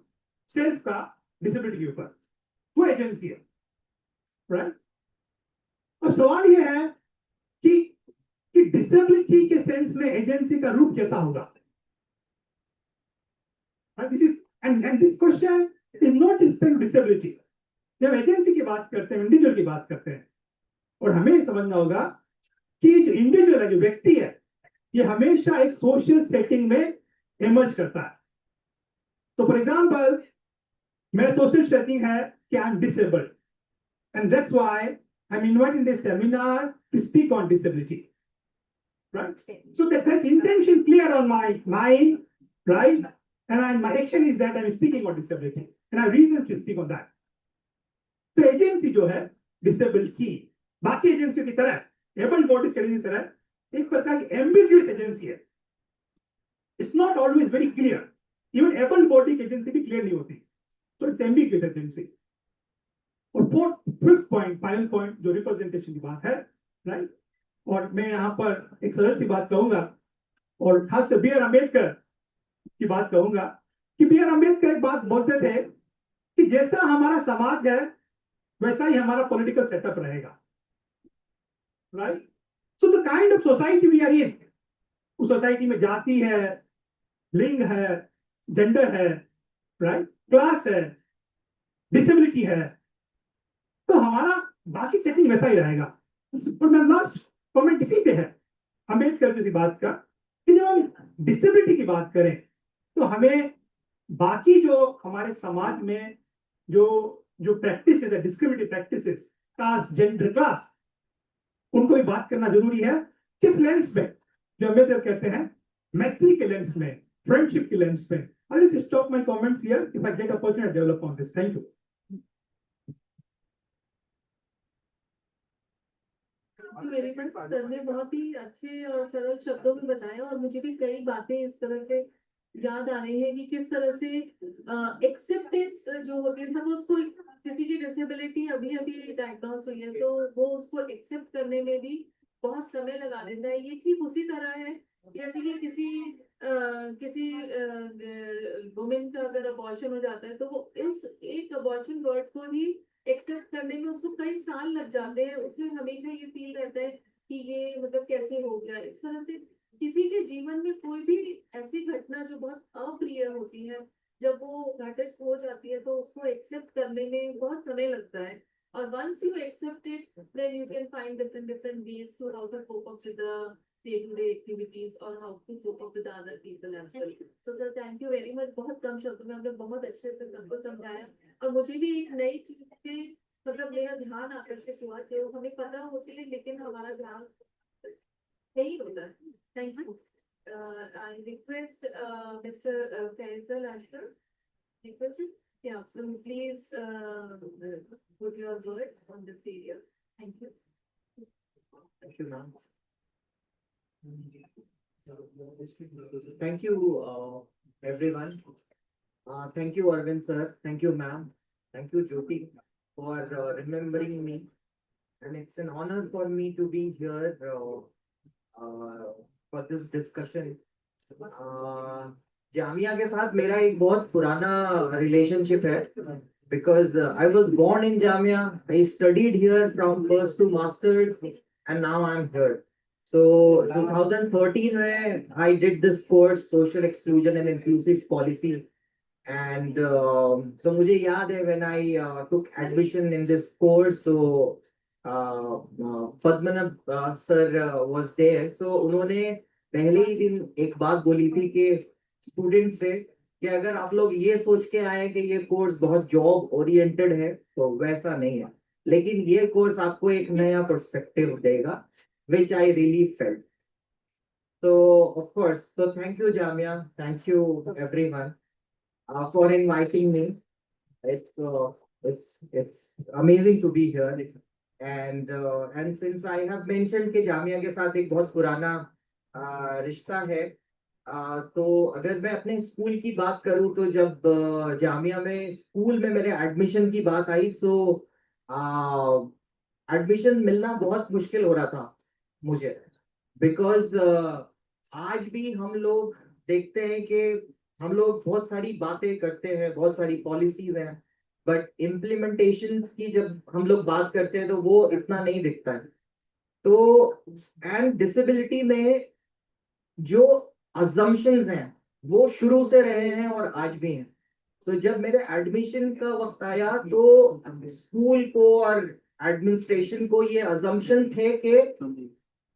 सेल्फ का डिसेबिलिटी के ऊपर. वो एजेंसी है. राइट? अब सवाल ये है कि डिसेबिलिटी के सेंस में एजेंसी का रूप कैसा होगा. This is and this question is not respect disability. जब एजेंसी की बात करते हैं, इंडिविजुअल की बात करते हैं, और हमें समझना होगा कि जो इंडिविजुअल है, जो व्यक्ति है, ये हमेशा एक सोशल सेटिंग में इमर्ज करता है. तो फॉर एग्जांपल मेरा सोशल सेटिंग है कि I am disabled, and that's why I am invited in this seminar to speak on disability. Right? So that intention clear on my mind, right? And my action is that I'm speaking on disability, and I have reasons to speak on that. तो agency जो है disabled की, बाकी एजेंसियों की तरह, able bodies की agency तरह एक प्रकार की एम्बिग्यूअस एजेंसी है. It's not always very clear. Even able body की एजेंसी भी क्लियर नहीं होती. तो इट्स एम्बिग्यूअस एजेंसी. और फिफ्थ पॉइंट, फाइनल पॉइंट, जो रिप्रेजेंटेशन की बात है, राइट? और मैं यहाँ पर एक सरल सी बात कहूंगा, और खास से बी आर अम्बेडकर की बात कहूंगा, कि बी आर अम्बेडकर एक बात बोलते थे कि जैसा हमारा समाज है वैसा ही हमारा पॉलिटिकल सेटअप रहेगा. Right? So the kind of society we are in, उस सोसाइटी में जाति है, लिंग है, जेंडर है, राइट, क्लास है, डिसेबिलिटी है, तो हमारा बाकी सेटिंग वैसा ही रहेगा। और मैं लास्ट कमेंट इसी पे है अम्बेडकर की बात का कि जब हम डिसेबिलिटी की बात करें तो हमें बाकी जो हमारे समाज में जो जो प्रैक्टिस है, discriminative practices, caste, gender, class, उनको भी बात करना जरूरी है। किस लेंस में? जो अम्बेडकर कहते हैं मैत्री के लेंस में, फ्रेंडशिप के लेंस में। I just stop my comments here, if I get opportunity develop on this. Thank you. Very much, sir ने बहुत ही अच्छे और सरल शब्दों में बताया और मुझे भी कई बातें इस तरह से याद आ रही है कि किस तरह से एक्सेप्टेंस जो होती है, सपोज कोई किसी की डिसेबिलिटी अभी अभी डायग्नोस हुई है तो वो उसको एक्सेप्ट करने में भी बहुत समय लगा देता है। ये ठीक उसी तरह है जैसे कि किसी वुमेन का अगर अबॉर्शन हो जाता है तो वो इस एक अबॉर्शन वर्ड को ही एक्सेप्ट करने में उसको कई साल लग जाते हैं। उसे हमेशा ये फील रहता है कि ये मतलब कैसे हो गया। इस तरह से किसी के जीवन में कोई भी ऐसी घटना जो बहुत अप्रिय होती है, जब वो घटित हो जाती है तो उसको एक्सेप्ट करने में बहुत समय लगता है। और once you accept it then you can find different different ways to how to cope up with the day to day activities और how to cope up with other people as well. So sir thank you very much. बहुत कम शब्दों में आपने बहुत अच्छे से सबको समझाया और मुझे भी एक नई चीज के मतलब मेरा ध्यान आकर्षित हुआ जो हमें पता होती है लेकिन हमारा ध्यान नहीं होता है। Thank you. I request Mr. Faisal Ashram, request him. Yeah, so please put your words on this area. Thank you. Thank you, ma'am. Thank you, everyone. Thank you, Arvind sir. Thank you, ma'am. Thank you, Jyoti, for remembering me. And it's an honor for me to be here for this discussion. Jamia के साथ मेरा एक बहुत पुराना relationship है because I was born in Jamia. I studied here from first to masters and now I'm here. So 2013 में I did this course social exclusion and inclusive policy and so मुझे याद है when I took admission in this course so Padmanabh sir was there. So उन्होंने पहले ही दिन एक बात बोली थी कि स्टूडेंट से कि अगर आप लोग ये सोच के आए कि ये कोर्स बहुत जॉब ओरिएंटेड है तो वैसा नहीं है, लेकिन ये कोर्स आपको एक नया पर्सपेक्टिव देगा, which I really felt. So of course, so thank you Jamia, thank you everyone for inviting me. It's amazing to be here and since I have mentioned कि जामिया के साथ एक बहुत पुराना रिश्ता है तो अगर मैं अपने स्कूल की बात करूं तो जब जामिया में स्कूल में मेरे एडमिशन की बात आई सो एडमिशन मिलना बहुत मुश्किल हो रहा था मुझे बिकॉज आज भी हम लोग देखते हैं कि हम लोग बहुत सारी बातें करते हैं, बहुत सारी पॉलिसीज हैं, बट इम्प्लीमेंटेशन की जब हम लोग बात करते हैं तो वो इतना नहीं दिखता है। तो एंड डिसेबिलिटी में जो अजम्पशंस हैं वो शुरू से रहे हैं और आज भी हैं। तो जब मेरे एडमिशन का वक्त आया तो स्कूल को और एडमिनिस्ट्रेशन को ये अजम्पशन थे कि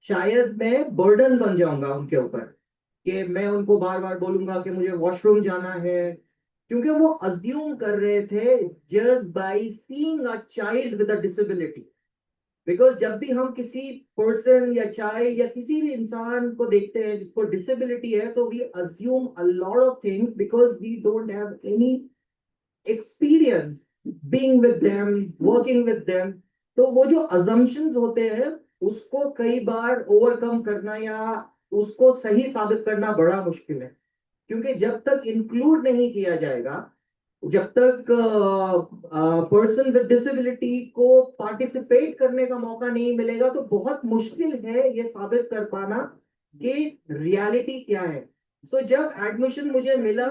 शायद मैं बर्डन बन जाऊंगा उनके ऊपर, कि मैं उनको बार बार बोलूंगा कि मुझे वॉशरूम जाना है, क्योंकि वो अज्यूम कर रहे थे just by seeing a child with a disability. Because जब भी हम किसी पर्सन या चाइल्ड या किसी भी इंसान को देखते हैं जिसको डिसेबिलिटी है तो we assume a lot of things because we don't have any experience being with them, working with them. तो वो जो अजम्पशंस होते हैं उसको कई बार ओवरकम करना या उसको सही साबित करना बड़ा मुश्किल है, क्योंकि जब तक इंक्लूड नहीं किया जाएगा, जब तक पर्सन विद डिसेबिलिटी को पार्टिसिपेट करने का मौका नहीं मिलेगा तो बहुत मुश्किल है ये साबित कर पाना कि रियलिटी क्या है। सो जब एडमिशन मुझे मिला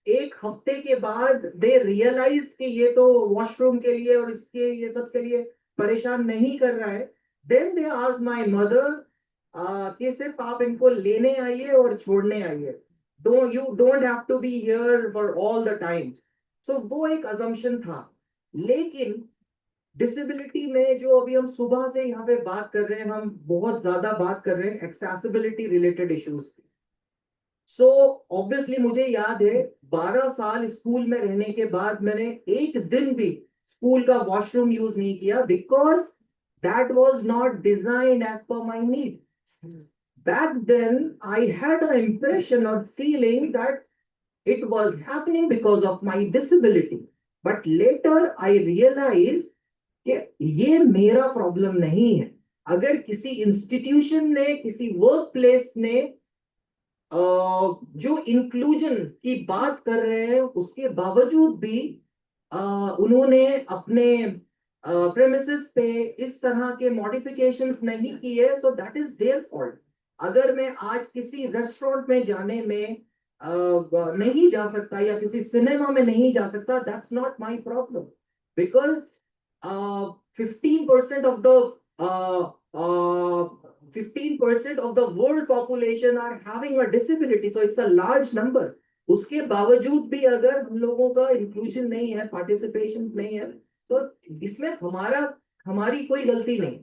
एक हफ्ते के बाद दे रियलाइज कि ये तो वॉशरूम के लिए और इसके ये सब के लिए परेशान नहीं कर रहा है, then they asked my mother कि सिर्फ आप इनको लेने आइए और छोड़ने आइए। you don't have to be here for all the time. So वो एक assumption था. लेकिन डिसेबिलिटी में जो अभी हम सुबह से यहाँ पे बात कर रहे हैं, हम बहुत ज्यादा बात कर रहे हैं एक्सेसिबिलिटी रिलेटेड इश्यूज की. सो ऑब्वियसली मुझे याद है 12 साल स्कूल में रहने के बाद मैंने एक दिन भी स्कूल का वॉशरूम यूज नहीं किया, because that was not designed as per my need. Back then I had an impression or feeling that it was happening because of my disability, but later I realized कि ये मेरा problem नहीं है. अगर किसी institution ने, किसी work place ने जो इंक्लूजन की बात कर रहे हैं उसके बावजूद भी उन्होंने अपने प्रेमिसेस पे इस तरह के मॉडिफिकेशंस नहीं किए, so that is their fault. अगर मैं आज किसी रेस्टोरेंट में जाने में नहीं जा सकता या किसी सिनेमा में नहीं जा सकता, that's not my problem, because 15% of the 15% of the world population are having a disability, so it's a large number. उसके बावजूद भी अगर हम लोगों का इंक्लूजन नहीं है, पार्टिसिपेशन नहीं है, तो इसमें हमारी कोई गलती नहीं.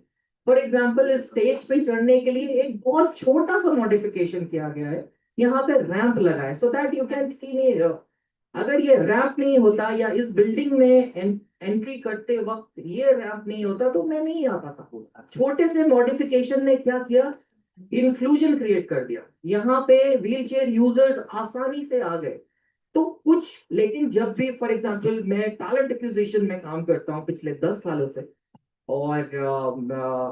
फॉर एग्जाम्पल इस स्टेज पे चढ़ने के लिए एक बहुत छोटा सा मॉडिफिकेशन किया गया है, यहाँ पे रैंप लगा है, so that you can see me. अगर ये रैंप नहीं होता या इस बिल्डिंग में एंट्री करते वक्त ये रैंप नहीं होता तो मैं नहीं आ पाता. छोटे से मॉडिफिकेशन ने क्या किया, इंक्लूजन क्रिएट कर दिया. यहाँ पे व्हीलचेयर यूजर्स आसानी से आ गए. तो कुछ, लेकिन जब भी फॉर एग्जांपल मैं टैलेंट एक्विजिशन में काम करता हूँ पिछले 10 सालों से, और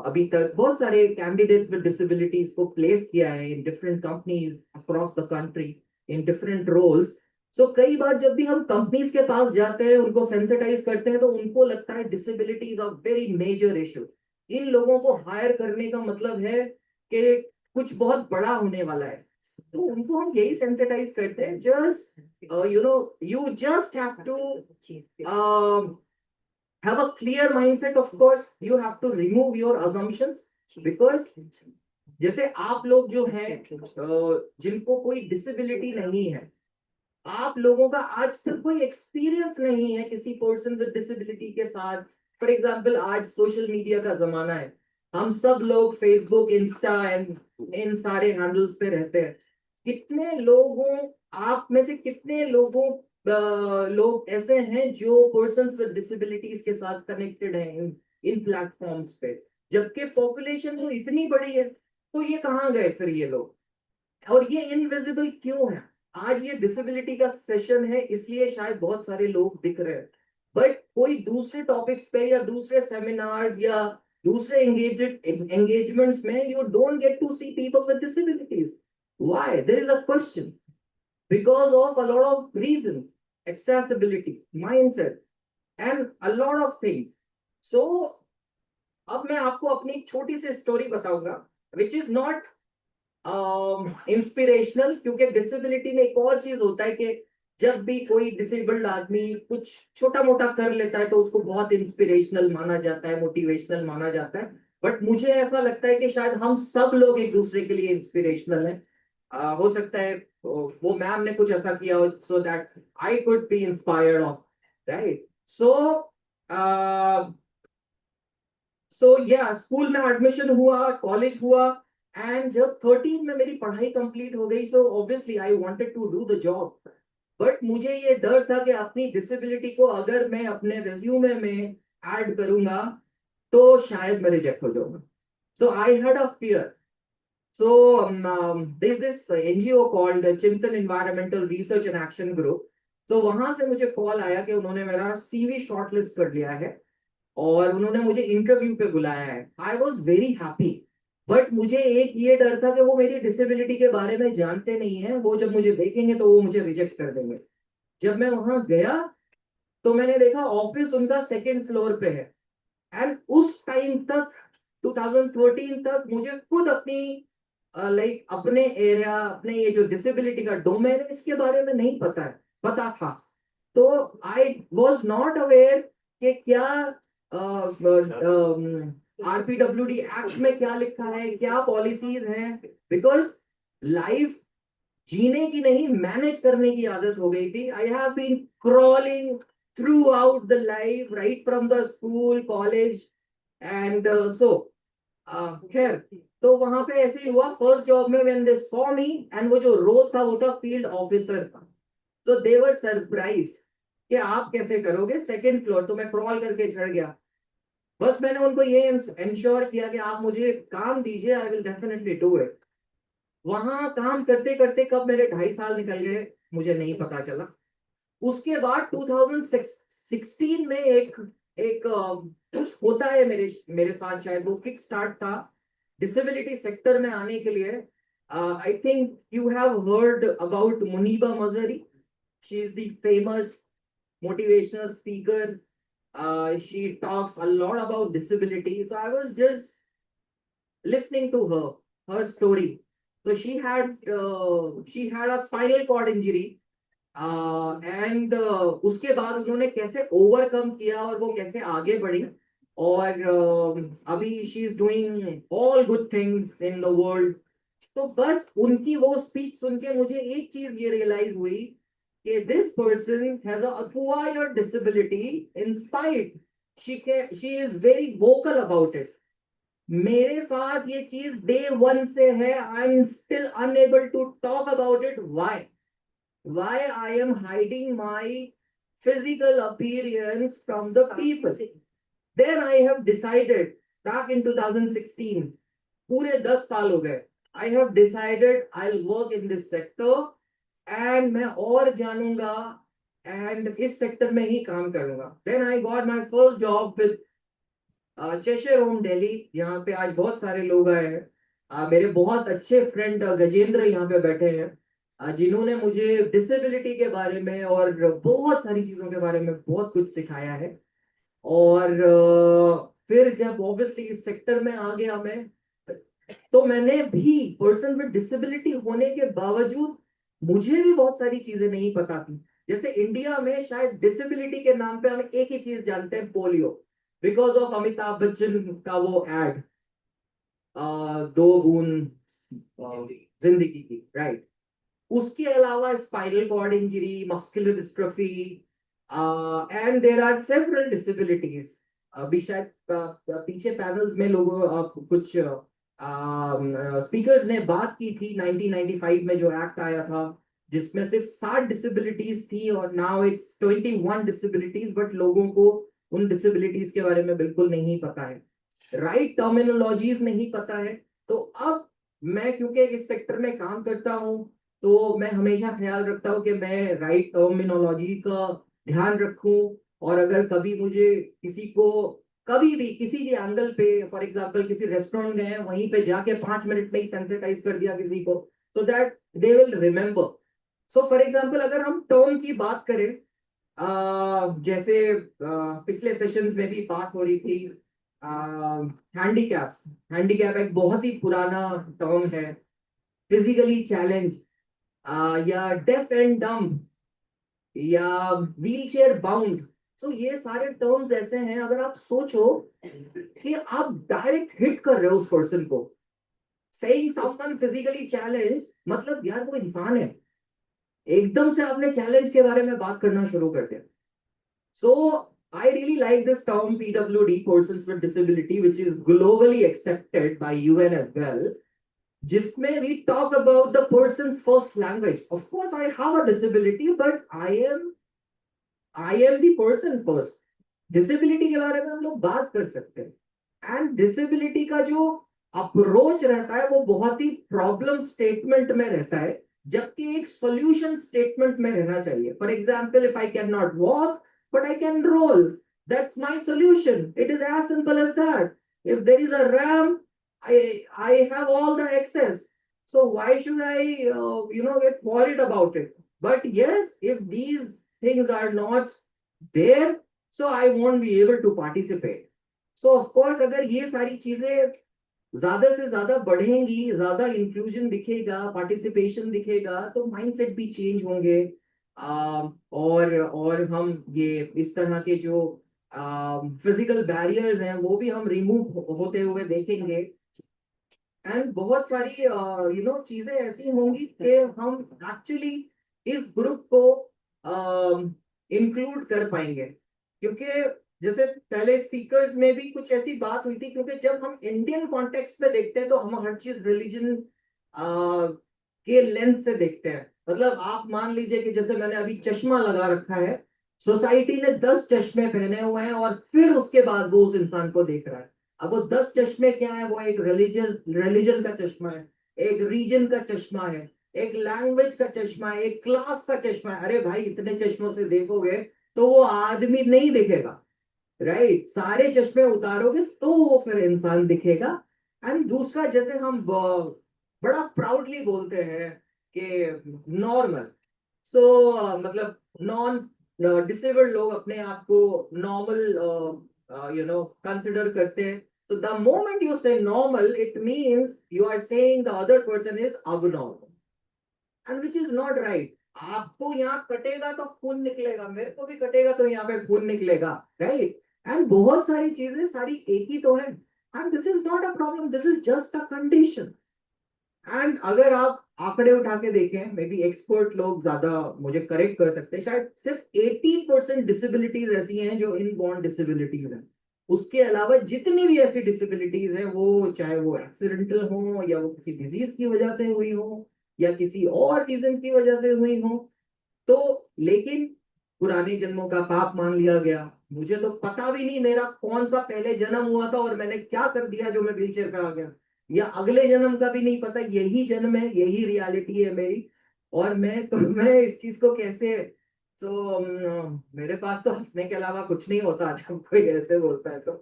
अभी तक बहुत सारे कैंडिडेट्स विद डिसेबिलिटीज को प्लेस किया है in different companies across the country in different roles. So कई बार जब भी हम कंपनीज के पास जाते हैं, उनको सेंसिटाइज करते हैं, तो उनको लगता है disability is a very major issue. इन लोगों को हायर करने का मतलब है कि कुछ बहुत बड़ा होने वाला है. तो उनको हम यही सेंसिटाइज करते हैं, just you just have to have a clear mindset. Of course you have to remove your assumptions, because जैसे आप लोग जो हैं जिनको कोई डिसेबिलिटी नहीं है, आप लोगों का आज तक कोई एक्सपीरियंस नहीं है किसी पर्सन विद डिसेबिलिटी के साथ. फॉर एग्जांपल आज सोशल मीडिया का जमाना है, हम सब लोग फेसबुक, इंस्टा एंड इन सारे हैंडल्स पे रहते हैं. कितने लोगों, आप में से कितने लोग ऐसे हैं जो पर्सन्स विद डिसेबिलिटीज के साथ कनेक्टेड हैं इन प्लेटफॉर्म्स पे, जबकि पॉपुलेशन तो इतनी बड़ी है. तो ये कहाँ गए फिर ये लोग, और ये इनविजिबल क्यों है? आज ये डिसेबिलिटी का सेशन है, इसलिए शायद बहुत सारे लोग दिख रहे हैं, बट कोई दूसरे टॉपिक्स पे या दूसरे सेमिनार्स या दूसरे एंगेजमेंट्स में you don't get to see people with disabilities. Why? There is a question. Because of a lot of reasons, accessibility, mindset, and a lot of things. So, अब मैं आपको अपनी एक छोटी सी स्टोरी बताऊंगा, which is not इंस्पिरेशनल, क्योंकि disability में एक और चीज होता है कि जब भी कोई डिसेबल्ड आदमी कुछ छोटा मोटा कर लेता है तो उसको बहुत इंस्पिरेशनल माना जाता है, मोटिवेशनल माना जाता है. बट मुझे ऐसा लगता है कि शायद हम सब लोग एक दूसरे के लिए इंस्पिरेशनल हैं. हो सकता है वो मैम ने कुछ ऐसा किया हो, so that I could be inspired of, right? So या स्कूल में एडमिशन हुआ, कॉलेज हुआ, एंड जब 13 में मेरी पढ़ाई कंप्लीट हो गई, so obviously I wanted to do the job. But मुझे ये डर था कि अपनी डिसेबिलिटी को अगर मैं अपने रिज्यूमे में ऐड करूंगा तो शायद मैं रिजेक्ट हो जाऊंगा. So I had a fear. So there's this NGO called Chintan Environmental Research and Action Group. तो वहां से मुझे कॉल आया कि उन्होंने मेरा CV शॉर्टलिस्ट कर लिया है और उन्होंने मुझे इंटरव्यू पे बुलाया है. I was very happy, but मुझे एक ये डर था कि वो मेरी डिसेबिलिटी के बारे में जानते नहीं है, वो जब मुझे देखेंगे तो वो मुझे रिजेक्ट कर देंगे. जब मैं वहां गया तो मैंने देखा ऑफिस उनका 2nd फ्लोर पे है, एंड उस टाइम तक 2013 तक मुझे खुद अपनी अपने एरिया, अपने ये जो डिसेबिलिटी का डोमेन है, इसके बारे में नहीं पता था. तो आई वॉज नॉट अवेयर कि क्या RPWD एक्ट में क्या लिखा है, क्या पॉलिसीज हैं, बिकॉज लाइफ जीने की नहीं मैनेज करने की आदत हो गई थी. I have been crawling throughout the life right from the school college and so खैर तो वहां पे ऐसे ही हुआ. फर्स्ट जॉब में when they saw me and वो जो रोल था वो था फील्ड ऑफिसर का. तो दे वर सरप्राइज्ड कि आप कैसे करोगे सेकंड फ्लोर. तो मैं क्रॉल करके चढ़ गया. बस मैंने उनको ये इंश्योर किया कि आप मुझे काम दीजिए, I will definitely do it. वहां काम करते करते कब मेरे 2.5 साल निकल गए मुझे नहीं पता चला. उसके बाद 2016 में एक एक कुछ होता है मेरे मेरे साथ, शायद वो किक स्टार्ट था डिसेबिलिटी सेक्टर में आने के लिए. I think you have heard about Muniba Mazhari. She is the famous motivational speaker. She talks a lot about disability. So I was just listening to her story. So she had a spinal cord injury. And उसके बाद उन्होंने कैसे overcome किया और वो कैसे आगे बढ़ी. और अभी she is doing all good things in the world. तो बस उनकी वो स्पीच सुन के मुझे एक चीज ये रियलाइज हुई कि this person has a acquired disability in spite she is very vocal about it. मेरे साथ ये चीज डे वन से है. I am still unable to talk about it. why I am hiding my physical appearance from the people. Then I have decided back in 2016, पूरे 10 साल हो गए, I have decided I'll work in this sector and मैं और जानूंगा and इस sector में ही काम करूंगा. Then I got my first job with Cheshire Home Delhi. यहाँ पे आज बहुत सारे लोग आए हैं. मेरे बहुत अच्छे फ्रेंड गजेंद्र यहाँ पे बैठे हैं, जिन्होंने मुझे डिसेबिलिटी के बारे में और बहुत सारी चीजों के बारे में बहुत कुछ सिखाया है. और फिर जब ऑब्वियसली इस सेक्टर में आ गया मैं, तो मैंने भी पर्सन विद डिसेबिलिटी होने के बावजूद मुझे भी बहुत सारी चीजें नहीं पता थी. जैसे इंडिया में शायद डिसेबिलिटी के नाम पे हम एक ही चीज जानते हैं, polio, because of Amitabh Bachchan का वो एड, 2 बूंद जिंदगी की, राइट. उसके अलावा spinal cord injury, muscular dystrophy and there are several disabilities. अभी शायद पीछे पैनल्स में लोगों कुछ स्पीकर्स ने बात की थी 1995 में जो एक्ट आया था जिसमें सिर्फ 60 डिसेबिलिटीज थी और नाउ इट्स 21 डिसेबिलिटीज. बट लोगों को उन डिसेबिलिटीज के बारे में बिल्कुल नहीं पता है, राइट टर्मिनोलॉजीज नहीं पता है. तो अब मैं क्योंकि इस सेक्टर में काम करता हूँ तो मैं हमेशा ख्याल रखता हूँ कि मैं राइट टर्मिनोलॉजी का ध्यान रखूं. और अगर कभी मुझे किसी को कभी भी किसी भी एंगल पे, फॉर एग्जांपल किसी रेस्टोरेंट गए हैं, वहीं पे जाके 5 मिनट में ही सेंसिटाइज कर दिया किसी को, so that they will remember. So for example अगर हम टर्म की बात करें, जैसे पिछले सेशंस में भी बात हो रही थी, हैंडीकैप एक बहुत ही पुराना टर्म है. फिजिकली चैलेंज या डेफ एंड डम्ब या व्हीलचेयर बाउंड. तो ये सारे टर्म्स ऐसे हैं, अगर आप सोचो कि आप डायरेक्ट हिट कर रहे हो उस पर्सन को. सेइंग समवन फिजिकली चैलेंज मतलब यार वो इंसान है, एकदम से आपने चैलेंज के बारे में बात करना शुरू कर दिया. सो I really like this term PWD, persons with disability, which is globally accepted by UN as well, जिसमें we talk about the person's first language. Of course, I have a disability, but I am the person first. Disability के बारे में हम लोग बात कर सकते हैं. And disability का जो अप्रोच रहता है वो बहुत ही प्रॉब्लम स्टेटमेंट में रहता है, जबकि एक सॉल्यूशन स्टेटमेंट में रहना चाहिए. For example, if I can not walk but I can roll, that's my solution. It is as simple as that. If there is a ramp, I have all the access, so why should I get worried about it? But yes, if these things are not there, so I won't be able to participate. So of course अगर ये सारी चीजें ज्यादा से ज्यादा बढ़ेंगी, ज्यादा inclusion दिखेगा, पार्टिसिपेशन दिखेगा, तो माइंडसेट भी चेंज होंगे. और हम ये इस तरह के जो फिजिकल बैरियर्स हैं वो भी हम रिमूव होते हुए देखेंगे. एंड बहुत सारी चीजें ऐसी होंगी कि हम एक्चुअली इस ग्रुप को इंक्लूड कर पाएंगे, क्योंकि जैसे पहले स्पीकर्स में भी कुछ ऐसी बात हुई थी, क्योंकि जब हम इंडियन कॉन्टेक्स्ट में देखते हैं तो हम हर चीज रिलीजन के लेंस से देखते हैं। मतलब आप मान लीजिए कि जैसे मैंने अभी चश्मा लगा रखा है, सोसाइटी ने 10 चश्मे पहने हुए हैं और फिर उसके बाद वो उस इंसान को देख रहा है। अब वो 10 चश्मे क्या है, वो एक रिलीजन का चश्मा है, एक रीजन का चश्मा है, एक लैंग्वेज का चश्मा है, एक क्लास का चश्मा है। अरे भाई इतने चश्मों से देखोगे तो वो आदमी नहीं दिखेगा, राइट? सारे चश्मे उतारोगे तो वो फिर इंसान दिखेगा। एंड दूसरा, जैसे हम बड़ा प्राउडली बोलते हैं कि नॉर्मल, सो मतलब नॉन डिसेबल्ड लोग अपने आप को नॉर्मल कंसिडर करते हैं। तो the moment you say normal, it means you are saying the other person is abnormal, and which is not right. आपको यहाँ कटेगा तो खून निकलेगा, मेरे को भी कटेगा तो यहाँ पे खून निकलेगा, राइट? एंड बहुत सारी चीजें सारी एक ही तो है, and this is not a problem, this is just a condition. And अगर आप आंकड़े उठा के देखें, मे बी एक्सपर्ट लोग ज्यादा मुझे करेक्ट कर सकते हैं, शायद सिर्फ 18% डिसेबिलिटीज ऐसी हैं जो इनबॉर्न डिसेबिलिटीज हैं। उसके अलावा जितनी भी ऐसी डिसेबिलिटीज हैं, वो चाहे वो एक्सीडेंटल हो, या वो किसी डिजीज की वजह से हुई हो, या किसी और रीजन की वजह से हुई हो, तो लेकिन पुराने जन्मों का पाप मान लिया गया। मुझे तो पता भी नहीं मेरा कौन सा पहले जन्म हुआ था और मैंने क्या कर दिया जो मैं व्हीलचेयर पे आ गया, या अगले जन्म का भी नहीं पता। यही जन्म है, यही रियलिटी है मेरी, और मैं इस चीज को कैसे, तो मेरे पास तो हंसने के अलावा कुछ नहीं होता जब कोई ऐसे बोलता है तो।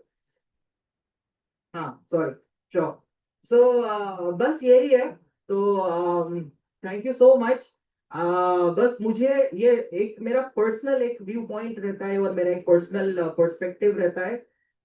हाँ सॉरी, श्योर। सो बस यही है। तो थैंक यू सो मच। बस मुझे ये एक मेरा पर्सनल एक व्यू पॉइंट रहता है, और मेरा एक पर्सनल पर्सपेक्टिव रहता है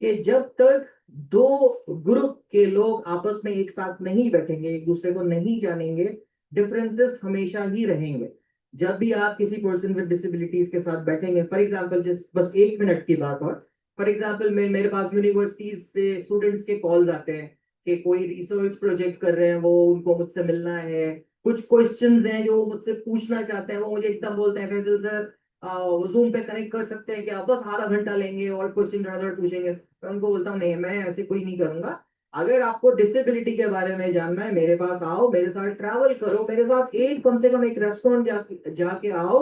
कि जब तक दो ग्रुप के लोग आपस में एक साथ नहीं बैठेंगे, एक दूसरे को नहीं जानेंगे, डिफरेंसेस हमेशा ही रहेंगे। जब भी आप किसी पर्सन विद डिसेबिलिटीज के साथ बैठेंगे, फॉर एग्जांपल जिस बस 1 मिनट की बात, और फॉर एग्जाम्पल मेरे पास यूनिवर्सिटीज से स्टूडेंट्स के कॉल्स आते हैं कि कोई रिसर्च प्रोजेक्ट कर रहे हैं, वो उनको मुझसे मिलना है, कुछ क्वेश्चंस हैं जो वो मुझसे पूछना चाहते हैं, वो मुझे एकदम बोलते हैं फैसल सर जूम पे कनेक्ट कर सकते हैं क्या, बस आधा घंटा लेंगे और क्वेश्चन पूछेंगे। मैं उनको बोलता हूँ नहीं, मैं ऐसे कोई नहीं करूंगा। अगर आपको डिसेबिलिटी के बारे में जानना है, मेरे पास आओ, मेरे साथ ट्रैवल करो, मेरे साथ एक कम से कम एक रेस्टोरेंट जाके आओ।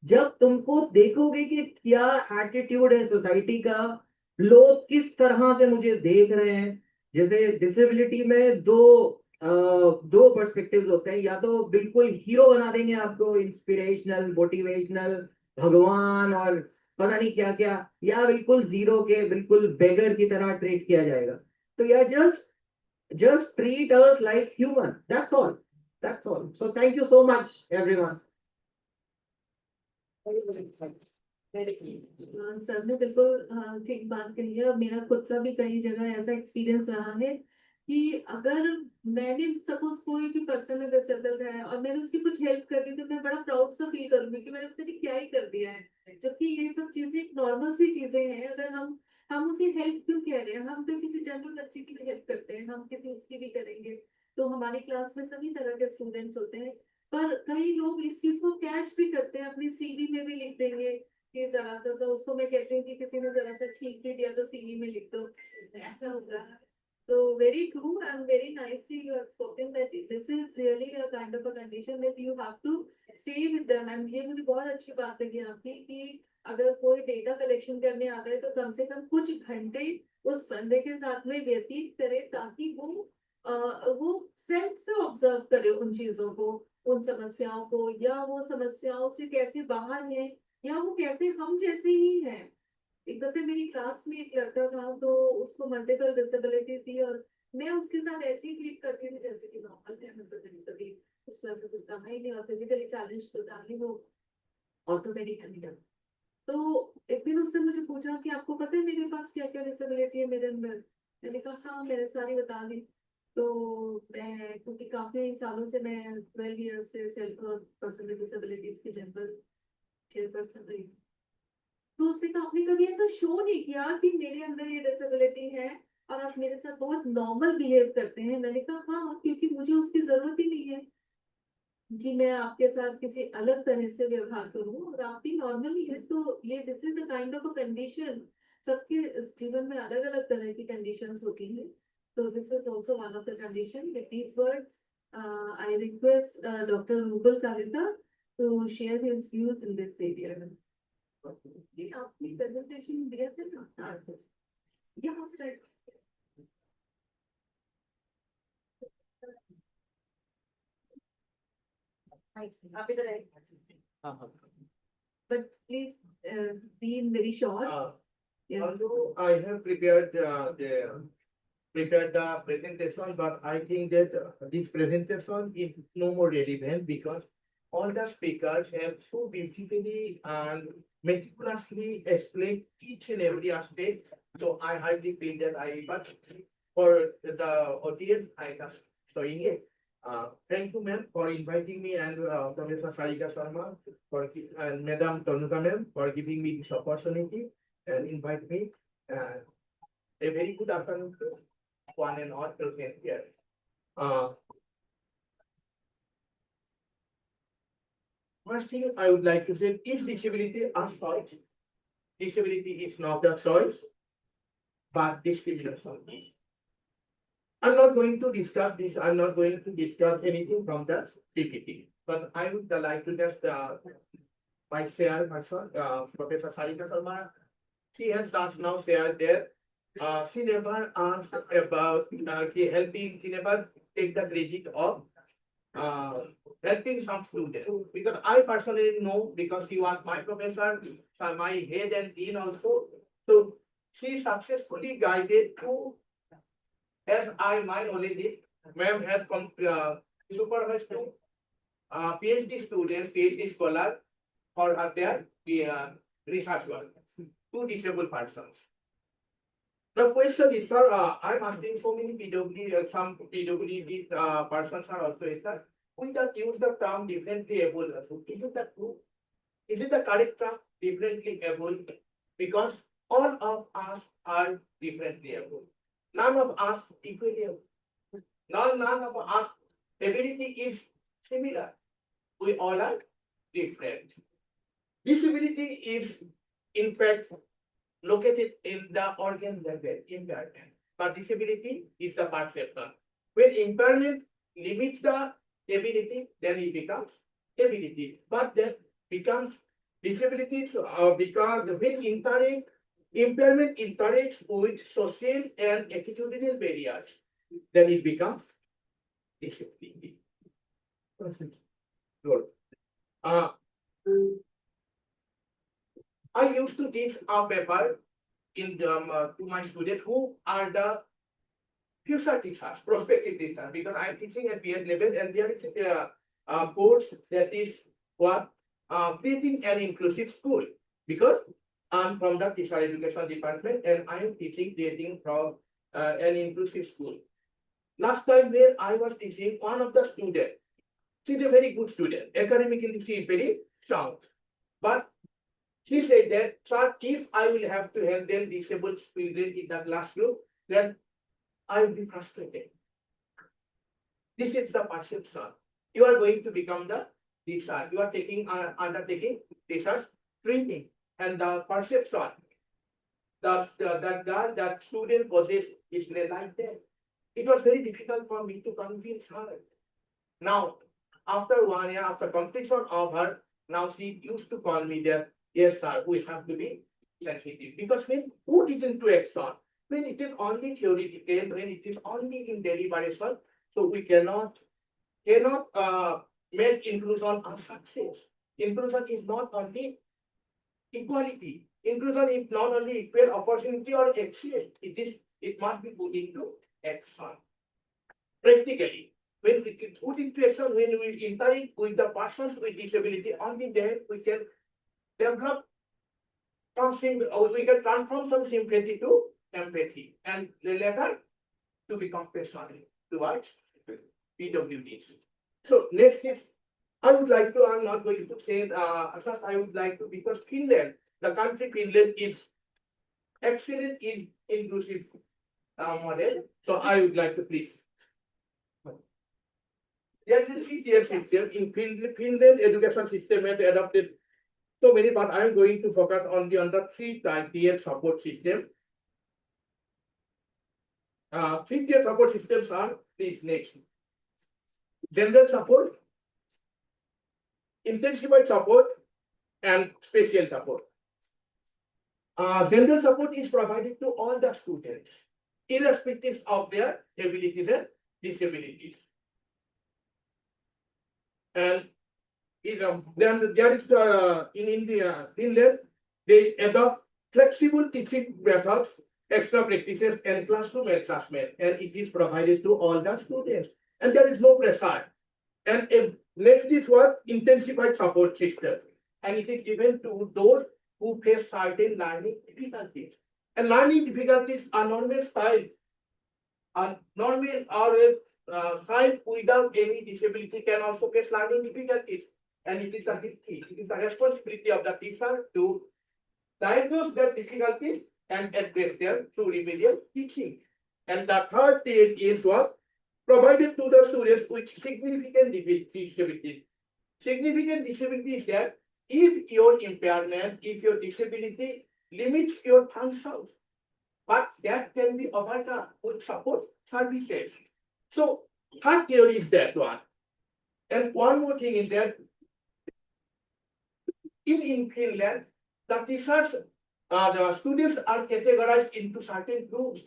जब तुमको देखोगे कि क्या एटीट्यूड है सोसाइटी का, लोग किस तरह से मुझे देख रहे हैं। जैसे डिसेबिलिटी में दो पर्सपेक्टिव्स होते हैं, या तो बिल्कुल हीरो बना देंगे आपको, इंस्पिरेशनल मोटिवेशनल भगवान और पता नहीं क्या क्या, या बिल्कुल जीरो के बिल्कुल बेगर की तरह ट्रीट किया जाएगा। तो या just treat us like human, that's all, that's all. So thank you so much everyone. Sir ने बिल्कुल ठीक बात कही है, और मेरा खुद का भी कई जगह ऐसा एक्सपीरियंस रहा है कि अगर मैंने सपोज कोई भी पर्सन अगर डिसेबल है और मैंने उसकी कुछ हेल्प कर दी, तो मैं बड़ा प्राउड सा फील करूंगी कि मैंने उसके लिए क्या ही कर दिया है, जबकि ये सब चीजें नॉर्मल सी चीजें हैं। अगर हम उसे हेल्प क्यों कह रहे हैं, हम तो किसी जनरल बच्चे की भी हेल्प करते हैं, हम किसी उसकी भी करेंगे। तो हमारी क्लास में सभी तरह के स्टूडेंट्स होते हैं, पर कई लोग इस चीज को कैश भी करते हैं, अपनी सीवी में भी लिख देंगे कि जरा सा, तो उसको मैं कहती हूँ कि किसी ने जरा सा छींक भी दिया तो सीवी में लिख दो, ऐसा होता है। तो very true and very nicely you have spoken that this is really a kind of a condition that you have to stay with them, and ये मुझे बहुत अच्छी बात लगी आपकी कि अगर कोई डेटा कलेक्शन करने आता है तो कम से कम कुछ घंटे उस बंदे के साथ में व्यतीत करे, ताकि वो सेल्फ से ऑब्जर्व करे उन चीजों को, उन समस्याओं को, या वो समस्याओं से कैसे बाहर है, या वो कैसे हम जैसे ही हैं। एक दफे मेरी क्लास में एक लड़का था, तो उसको मल्टीपल डिसेबिलिटी थी, और मैं उसके साथ ऐसे ही ट्रीट करती थी जैसे कि नॉर्मल है, मतलब कभी उस तरह से कुछ कहा ही नहीं, और फिजिकली चैलेंज तो था ही वो, ऑर्थोपेडिक हैंडिकैप। तो एक दिन उसने मुझे पूछा कि आपको पता है मेरे पास क्या क्या डिसेबिलिटी है मेरे अंदर। मैंने कहा हाँ, मैंने सारी बता दी। तो मैं, क्योंकि काफी सालों से मैं 12 ईयर्स से सेल्फ और पर्सन विद डिसेबिलिटीज की जनरल चेयरपर्सन रही हूँ। तो उसने कहा आपने कभी ऐसा शो नहीं किया कि मेरे अंदर ये डिसेबिलिटी है, और आप मेरे साथ बहुत नॉर्मल बिहेव करते हैं। मैंने कहा हाँ, क्योंकि मुझे उसकी जरूरत ही नहीं है कि मैं आपके साथ किसी अलग तरह से व्यवहार करूं, और आप भी नॉर्मल ही है। तो ये this is the kind of a condition. सबके जीवन में अलग अलग तरह की कंडीशंस होती हैं। तो this is also one of the condition. With these words I request doctor Rubal Kalita to share his views in this area. जी आपने प्रेजेंटेशन दिया था ना, यहाँ से आप इधर आए, but please be in very short. Yeah. Although I have prepared the presentation, but I think that this presentation is no more relevant because all the speakers have so beautifully and meticulously explained each and every aspect. So I hardly feel that but for the audience, I am showing it. Thank you, ma'am, for inviting me, and Professor Sarika Sharma and Madam Tanuka, ma'am, for giving me this opportunity and invite me. A very good afternoon to one and all present here. First thing I would like to say is disability a choice? Disability is not a choice, but discrimination is. I'm not going to discuss this. I'm not going to discuss anything from the PPT, but I would like to just my chairperson, Professor Sarika Sharma. She has just now shared there. She never asked about helping. She never take the credit of helping some students, because I personally know, because she was my professor, my head and dean also. So she successfully guided to, as my knowledge is, ma'am has supervised to PhD students, PhD scholars for their research work, two disabled persons. The question is, sir, I'm asking so many PWD, some PWD persons are also sir. We just use the term differently able. Is it the true? Is it the correct term, differently able? Because all of us are differently able. None of us equally able. None of us ability is similar. We all are different. Disability is, in fact, located in the organ level impairment. But disability is the perception. When impairment limits the ability, then it becomes ability. But that becomes disability because when impairment interacts with social and attitudinal barriers, then it becomes disability. Good. I used to teach a paper in to my students who are the future teachers, prospective teachers, because I'm teaching at PhD level, and there is a course that is what creating an inclusive school, because I'm from the teacher education department and I'm teaching creating from an inclusive school. Last time when I was teaching, one of the students, she's a very good student, academically she is very sound, but she said that, sir, if I will have to handle disabled children in the classroom, then I will be frustrated. This is the perception. You are going to become the teacher. You are undertaking teacher's training, and the perception that that student possess is like that. It was very difficult for me to convince her. Now, after 1 year, after completion of her, now she used to call me that, yes, sir, we have to be sensitive. Because when put it into action, when it is only theoretical, when it is only in deliberation, so we cannot make inclusion a success. Inclusion is not only equality. Inclusion is not only equal opportunity or access. It must be put into action. Practically, when it is put into action, when we interact with the persons with disability, only then we can develop something, or we can transform some sympathy to empathy, and the latter to be compassionate towards PWDs. So next is, I would like to, I'm not going to say, first I would like to, because Finland, the country Finland is excellent in inclusive model. So I would like to please. There is a 3-tier system in Finland education system has adopted so many, but I am going to focus only on the 3-tier support system. 3-tier support systems are these next. General support, intensified support, and special support. General support is provided to all the students, irrespective of their abilities and disabilities. And then there is in India, Finland, they adopt flexible teaching methods, extra practices, and classroom adjustment, and it is provided to all the students. And there is no pressure. And next is what intensified support system, and it is given to those who face certain learning difficulties. And learning difficulties are normal signs, and normal or sign without any disability can also face learning difficulties. And it is the responsibility of the teacher to diagnose their difficulties and address them through remedial teaching. And the third tier is what? Provided to the students with significant disabilities. Significant disability is that if your impairment, if your disability limits your functions, but that can be overcome with support services. So third tier is that one. And one more thing is that in Finland, the teachers, the students are categorized into certain groups,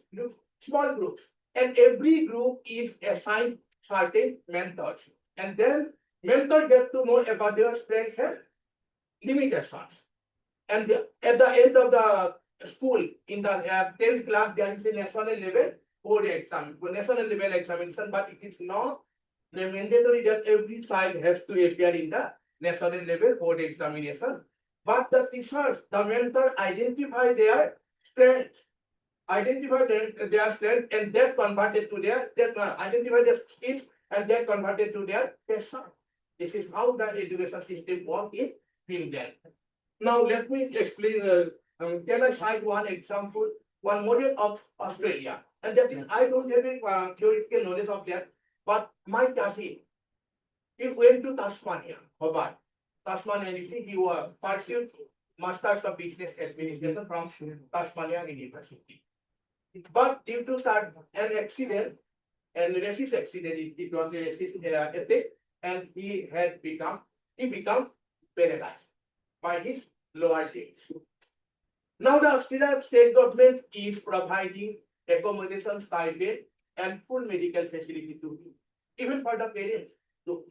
small groups, and every group is assigned certain mentors. And then mentors get to know about their strengths and limitations. And at the end of the school, in the 10th class, there is a national level board exam, national level examination, but it is not mandatory that every child has to appear in the national level board examination. But the teachers, the mentor identify their strengths, identify their strength, and that converted to their, identify their skills, and that converted to their passion. This is how the education system works in Finland. Now let me explain. Can I cite one example, one model of Australia? And that is, I don't have a theoretical knowledge of that, but my cousin, he went to Tasmania, Hobart. Tasmania, and he was pursued Masters of Business Administration from Tasmania University. But due to an accident, and racist accident, it was a racist attack, and he became paralyzed by his lower legs. Now the Australian state government is providing accommodation, stipend, and full medical facility to him, even for the parents. So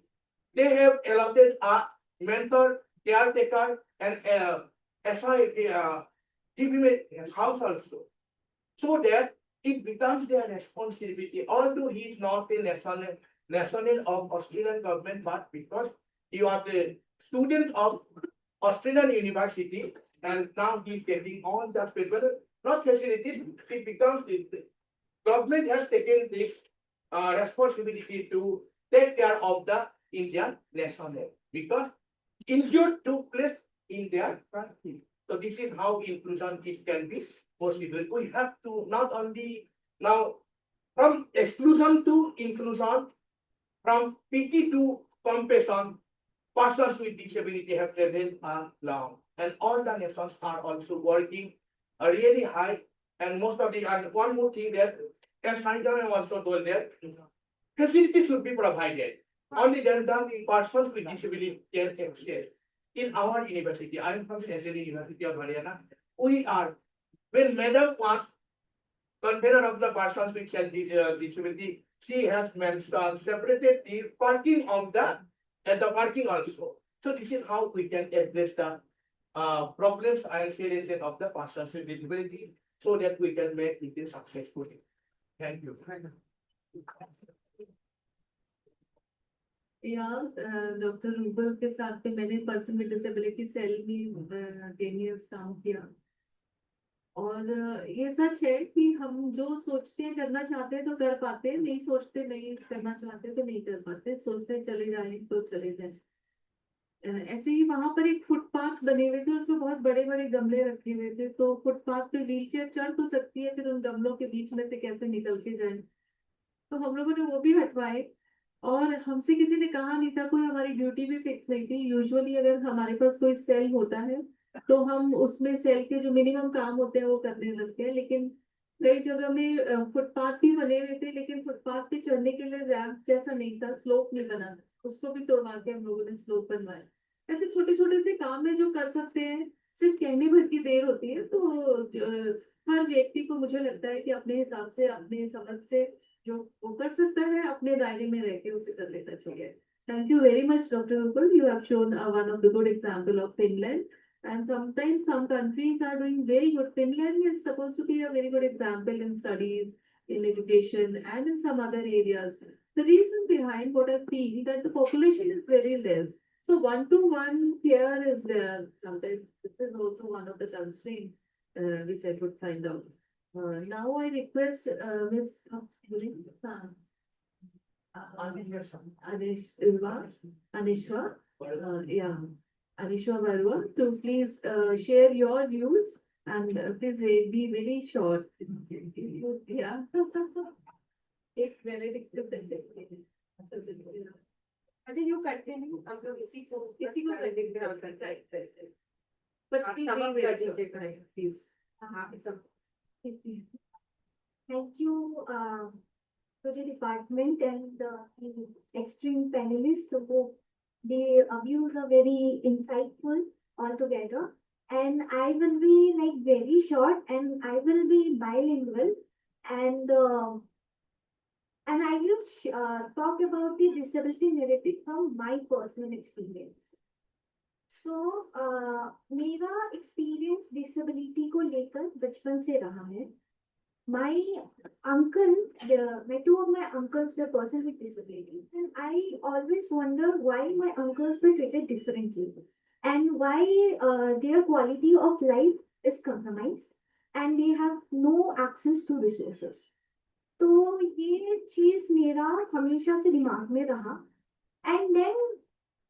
they have allotted a mentor, caretaker, and give him a house also, so that it becomes their responsibility. Although he is not a national of Australian government, but because he was a student of Australian University, and now he is getting all the not facilities, it becomes the government has taken this responsibility to take care of the Indian national, because injury took place in their country. So this is how inclusion can be possible. We have to not only now from exclusion to inclusion, from pity to compassion, persons with disability have traveled long, and all the nations are also working really high. And most of the, and one more thing that, as Saidam also told that, facilities should be provided. Only then the persons with disability can access. In our university, I am from Central University of Haryana. We are, when Madam was convener of the persons with disability, she has separated the parking of the at the parking also. So this is how we can address the problems and challenges of the persons with disability, so that we can make it successful. Thank you. Yeah, Dr. Rubal के साथ पे मैंने person with disability cell में 10 years काम किया, और ये सच है कि हम जो सोचते हैं करना चाहते हैं तो कर पाते हैं, नहीं सोचते नहीं करना चाहते तो नहीं कर पाते, सोचते चले जाए तो चले जाए. ऐसे ही वहां पर एक फुटपाथ बने हुए थे, उसमें बहुत बड़े बड़े गमले रखे हुए थे, तो फुटपाथ पे व्हीलचेयर चढ़ तो सकती है, फिर उन गमलों के बीच में से कैसे निकल के जाए, तो हम लोगों ने वो भी हटवाए। और हमसे किसी ने कहा नहीं था, कोई हमारी ड्यूटी भी फिक्स नहीं थी। यूजुअली अगर हमारे पास कोई सेल होता है तो हम उसमें सेल के जो मिनिमम काम होते हैं वो करने लगते हैं, लेकिन कई जगह में फुटपाथ भी बने हुए थे, लेकिन फुटपाथ पे चढ़ने के लिए रैंप जैसा नहीं था, स्लोप नहीं बना था, उसको भी तोड़वा के हम लोगों ने स्लोप बनवाया। ऐसे छोटे छोटे से काम है जो कर सकते हैं, सिर्फ कहने भर की देर होती है। तो हर व्यक्ति को मुझे लगता है कि अपने हिसाब से, अपने समझ से जो वो कर सकता है, अपने दायरे में रह के उसे कर लेना चाहिए। Thank you very much, Dr. Rupal. You have shown one of the good example of Finland. And sometimes some countries are doing very good. Finland is supposed to be a very good example in studies, in education, and in some other areas. The reason behind what I feel that the population is very less. So 1-to-1 here is there. Sometimes this is also one of the constraints which I could find out. Now I request Ms. Anishwa, yeah, Anishwa Barua, to please share your views and please be very short. Yeah. एक अच्छा यूँ करते हैं हम लोग इसी को कर देंगे but please be very short, please. Thank you to the department and the extreme panelists who the views are very insightful altogether. And I will be like very short and I will be bilingual and I will talk about the disability narrative from my personal experience. So मेरा experience disability को लेकर बचपन से रहा है. My uncle, my two of my uncles were person with disability, and I always wonder why my uncles were treated differently, and why their quality of life is compromised, and they have no access to resources. तो ये चीज मेरा हमेशा से दिमाग में रहा. And then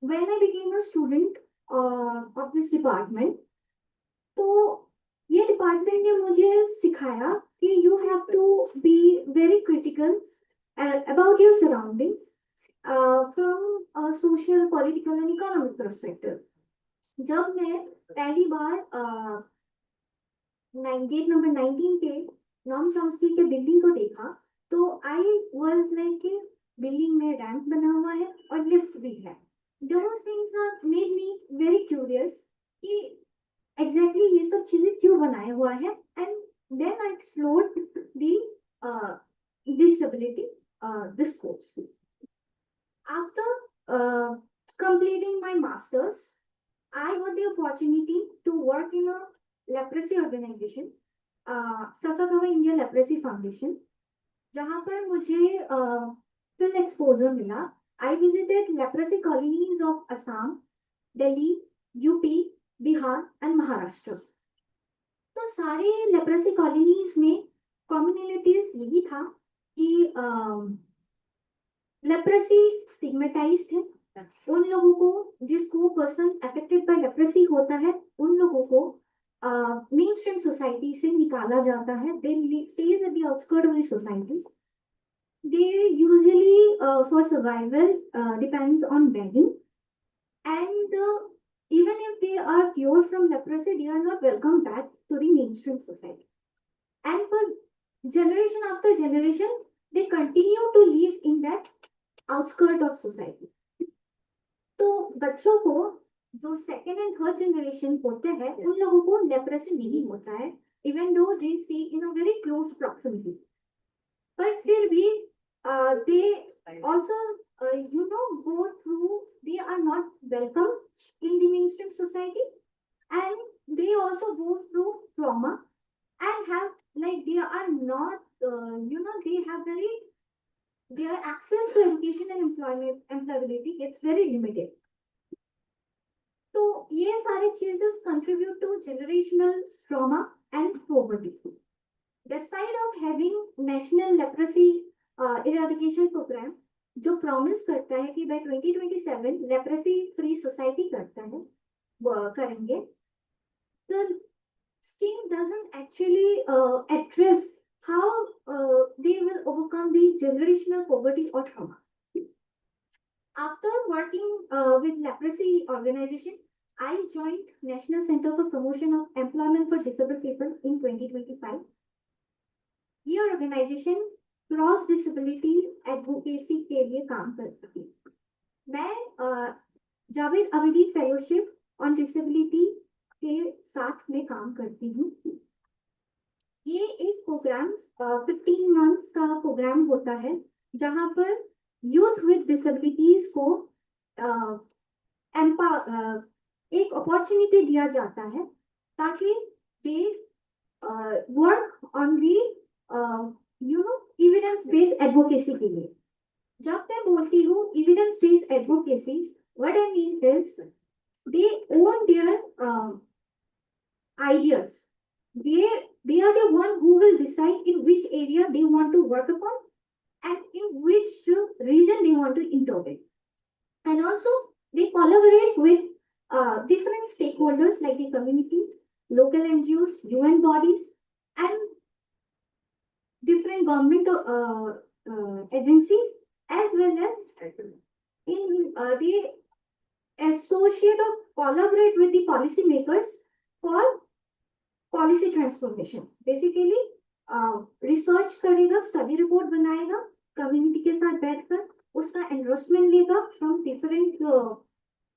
when I became a student of this department, तो ये डिपार्टमेंट ने मुझे सिखाया कि you have to be very critical about your surroundings from a social, political and economic perspective. जब मैं पहली बार गेट नंबर 19 के नॉर्म चॉम्स्की के बिल्डिंग को देखा तो आई वाज लाइक कि बिल्डिंग में रैंप बना हुआ है और लिफ्ट भी है. Those things made me very curious कि exactly ये सब चीजें क्यों बनाया हुआ है. And then I explored the disability discourse. After completing my masters, I got the opportunity to work in a leprosy organization, Sasakawa India Leprosy Foundation, जहाँ पर मुझे full exposure मिला. I visited leprosy colonies of Assam, Delhi, UP, Bihar and Maharashtra. तो सारे leprosy colonies में कॉमनलिटीज यही था कि लेप्रेसी स्टिग्मेटाइज्ड है. उन लोगों को जिसको पर्सन अफेक्टेड बाय लेप्रेसी होता है उन लोगों को मेन स्ट्रीम सोसाइटी से निकाला जाता है. They stays at the outskirt of the society. They usually for survival depends on begging and even if they are cured from leprosy, they are not welcome back to the mainstream society. And for generation after generation, they continue to live in that outskirt of society. तो बच्चों को जो second and third generation होते हैं उन लोगों को leprosy नहीं होता है, even though they stay in a very close proximity. But फिर भी they also go through, they are not welcome in the mainstream society, and they also go through trauma and have like they are not they have their access to education and employability gets very limited. तो ये सारे चीजें contribute to generational trauma and poverty. Despite of having national leprosy eradication program, जो promise करता है कि bye 2027 leprosy free society करता है करेंगे. The scheme doesn't actually address how they will overcome the generational poverty or trauma. After working with leprosy organization, I joined National Center for Promotion of Employment for Disabled People in 2025. ये organisation cross disability advocacy के लिए काम करती है. मैं Javed अविदी fellowship on disability के साथ में काम करती हूँ. ये एक प्रोग्राम 15 मंथ्स का प्रोग्राम होता है जहाँ पर यूथ विद डिसेबिलिटीज को एक अपॉर्चुनिटी दिया जाता है ताकि they work on the evidence based advocacy के लिए. जब मैं बोलती हूँ evidence based advocacy, what I mean is they own their ideas. They are the one who will decide in which area they want to work upon and in which region they want to intervene. And also they collaborate with different stakeholders like the communities, local NGOs, UN bodies, and different government agencies, as well as in they associate or collaborate with the policy makers for policy transformation. Basically research करेगा, study report बनाएगा, community के साथ बैठकर उसका endorsement लेगा from different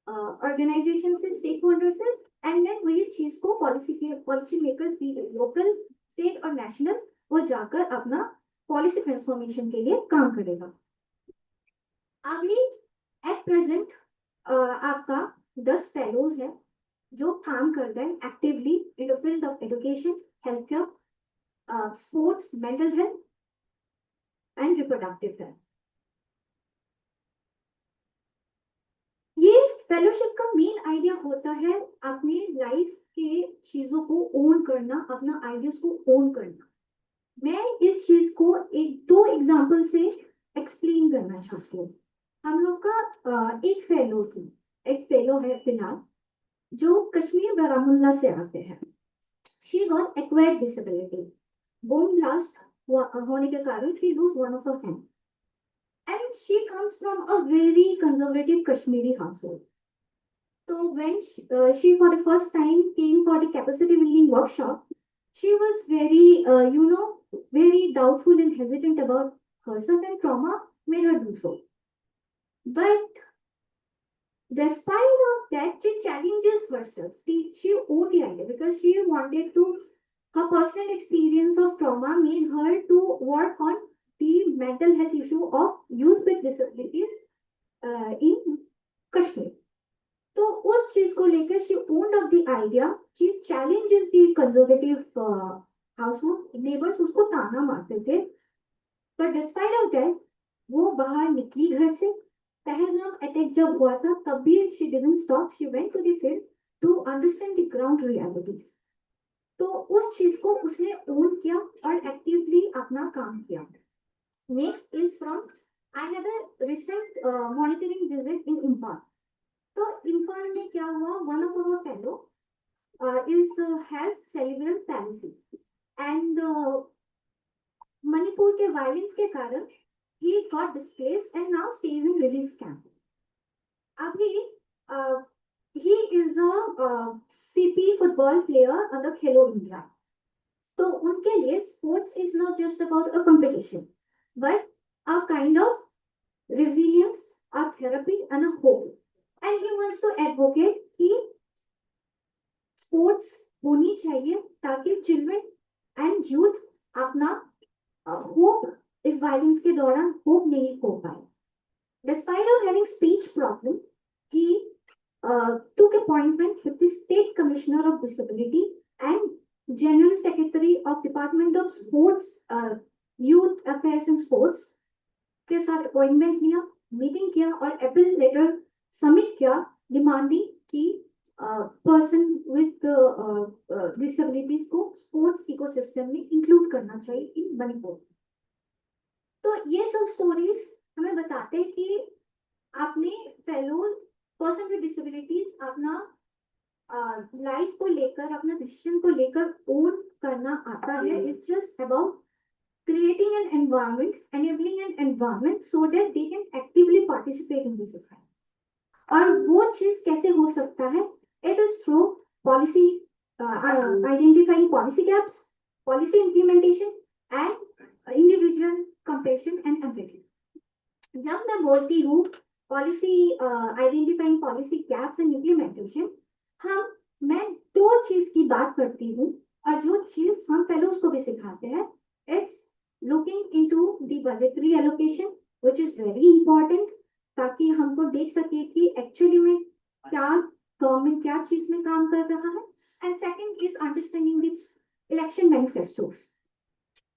organisation से, stake holder से, and then वही चीज को पॉलिसी मेकर्स भी लोकल, स्टेट और नेशनल वो जाकर अपना पॉलिसी ट्रांसफॉर्मेशन के लिए काम करेगा. अभी एट प्रेजेंट आपका 10 फेलोज है जो काम कर रहे हैं actively in the field of education, health care, sports, mental health and reproductive health. ये फेलोशिप का मेन आइडिया होता है अपने लाइफ के चीजों को ओन करना, अपना आइडियाज को ओन करना. मैं इस चीज को 2 एग्जाम्पल से एक्सप्लेन करना चाहती हूँ. हम लोग का एक फेलो है फिलहाल जो कश्मीर बारामुल्ला से आते हैं. She got acquired disability, bone blast होने के कारण she lose one of her hand, and she comes from a very conservative Kashmiri household. So when she for the first time came for the capacity building workshop, she was very, very doubtful and hesitant about herself, and trauma made her do so. But despite of that, she challenges herself. She owned the idea because she wanted to, her personal experience of trauma made her to work on the mental health issue of youth with disabilities in Kashmir. तो उस चीज को लेकर she owned up the idea, she challenges the conservative household neighbors, उसको ताना मारते थे. But despite of that, वो बाहर निकली घर से. पहलगाम अटैक जब हुआ था तब भी she didn't stop, she went to the field to understand the ground realities. तो उस चीज को उसने ओन किया और एक्टिवली अपना काम किया. Next is from, I had a recent monitoring visit in Imphal. तो इम्फाल में क्या हुआ, one of our fellow has cerebral palsy and Manipur के वायलेंस के कारण ही got displaced and now stays in relief camp. अभी ही is a CP football player on the Khelo India. तो उनके लिए sports is not just about a competition but a kind of resilience, a therapy and a hope. And he wants to advocate कि sports होनी चाहिए ताकि children and youth अपना hope इस violence के दौरान होप नहीं खो पाए. Despite of having speech problem, he took appointment with the State Commissioner of Disability and General Secretary of Department of Sports, Youth Affairs and Sports के साथ appointment लिया, मीटिंग किया और अपील लेटर सबमिट किया demanding कि person with disabilities को sports ecosystem में include करना चाहिए इन मणिपुर. तो ये सब स्टोरीज हमें बताते हैं कि आपने फेलो पर्सन विद डिसेबिलिटीज अपना लाइफ को लेकर, अपना डिसीजन को लेकर ओन करना आता है. It's just about creating an environment, enabling an environment so that they can actively participate in the society. और वो चीज कैसे हो सकता है? It is through policy, identifying policy gaps, policy implementation and individual compassion and empathy. जब मैं बोलती हूँ policy identifying policy gaps and implementation, मैं दो चीज की बात करती हूँ और जो चीज हम फेलोज को भी सिखाते हैं, it's looking into the budgetary allocation which is very important, ताकि हमको देख सके कि एक्चुअली में क्या गवर्नमेंट क्या चीज में काम कर रहा है. And second is understanding the election manifestos.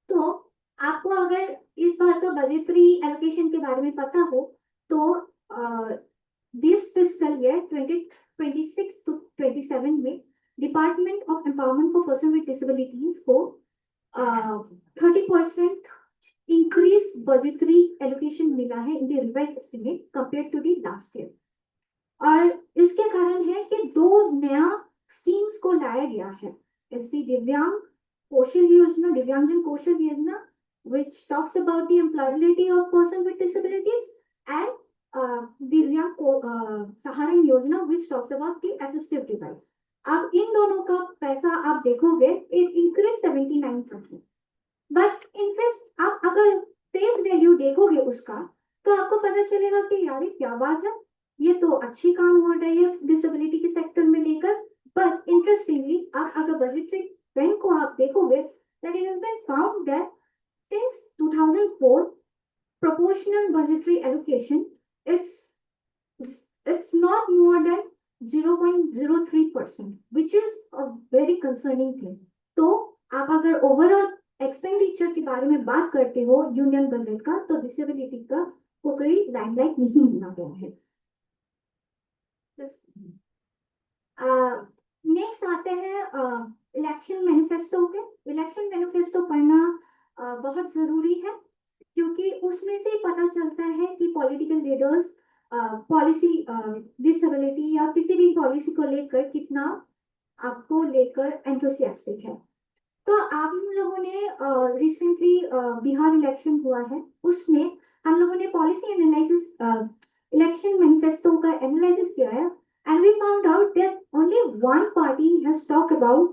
तो आपको अगर इस बार का बजटरी एलोकेशन के बारे में पता हो तो दिस फिस्कल ईयर 2026 to 27 में department of empowerment for person with disabilities को 30% इंक्रीज बजटरी एलोकेशन मिला है in the revise estimate compare to the last year. और इसके कारण है कि दो नया स्कीम्स को लाया गया है. ऐसी दिव्यांग कौशल योजना, दिव्यांगजन Kaushal Yojana which talks about the employability of person with disabilities, and दिव्यांग सहारण योजना which talks about the assistive device. अब इन दोनों का पैसा आप देखोगे it increased 79%. बट इंटरेस्ट आप अगर फेस वैल्यू देखोगे उसका तो आपको पता चलेगा कि यार क्या बात है, ये तो अच्छी काम हो रही है डिसेबिलिटी के सेक्टर में लेकर. बट इंटरेस्टिंगली आप अगर बजटरी ट्रेंड को आप देखोगे that it has been found that since 2004 proportional budgetary allocation it's not more than 0.03%, which is a very concerning thing. तो आप अगर ओवरऑल एक्सपेंडिचर के बारे में बात करते हो यूनियन बजट का, तो डिसेबिलिटी का को कोई लाइमलाइट नहीं मिला गया है. नेक्स्ट आते हैं इलेक्शन मैनिफेस्टो के. इलेक्शन मैनिफेस्टो पढ़ना बहुत जरूरी है क्योंकि उसमें से पता चलता है कि पॉलिटिकल लीडर्स पॉलिसी डिसेबिलिटी या किसी भी पॉलिसी को लेकर कितना आपको लेकर एंथुसियास्टिक है. तो आप लोगों ने रिसेंटली बिहार इलेक्शन हुआ है, उसमें हम लोगों ने पॉलिसी एनालिसिस इलेक्शन मैनिफेस्टो का एनालिसिस किया है and we found out that only one party has talked about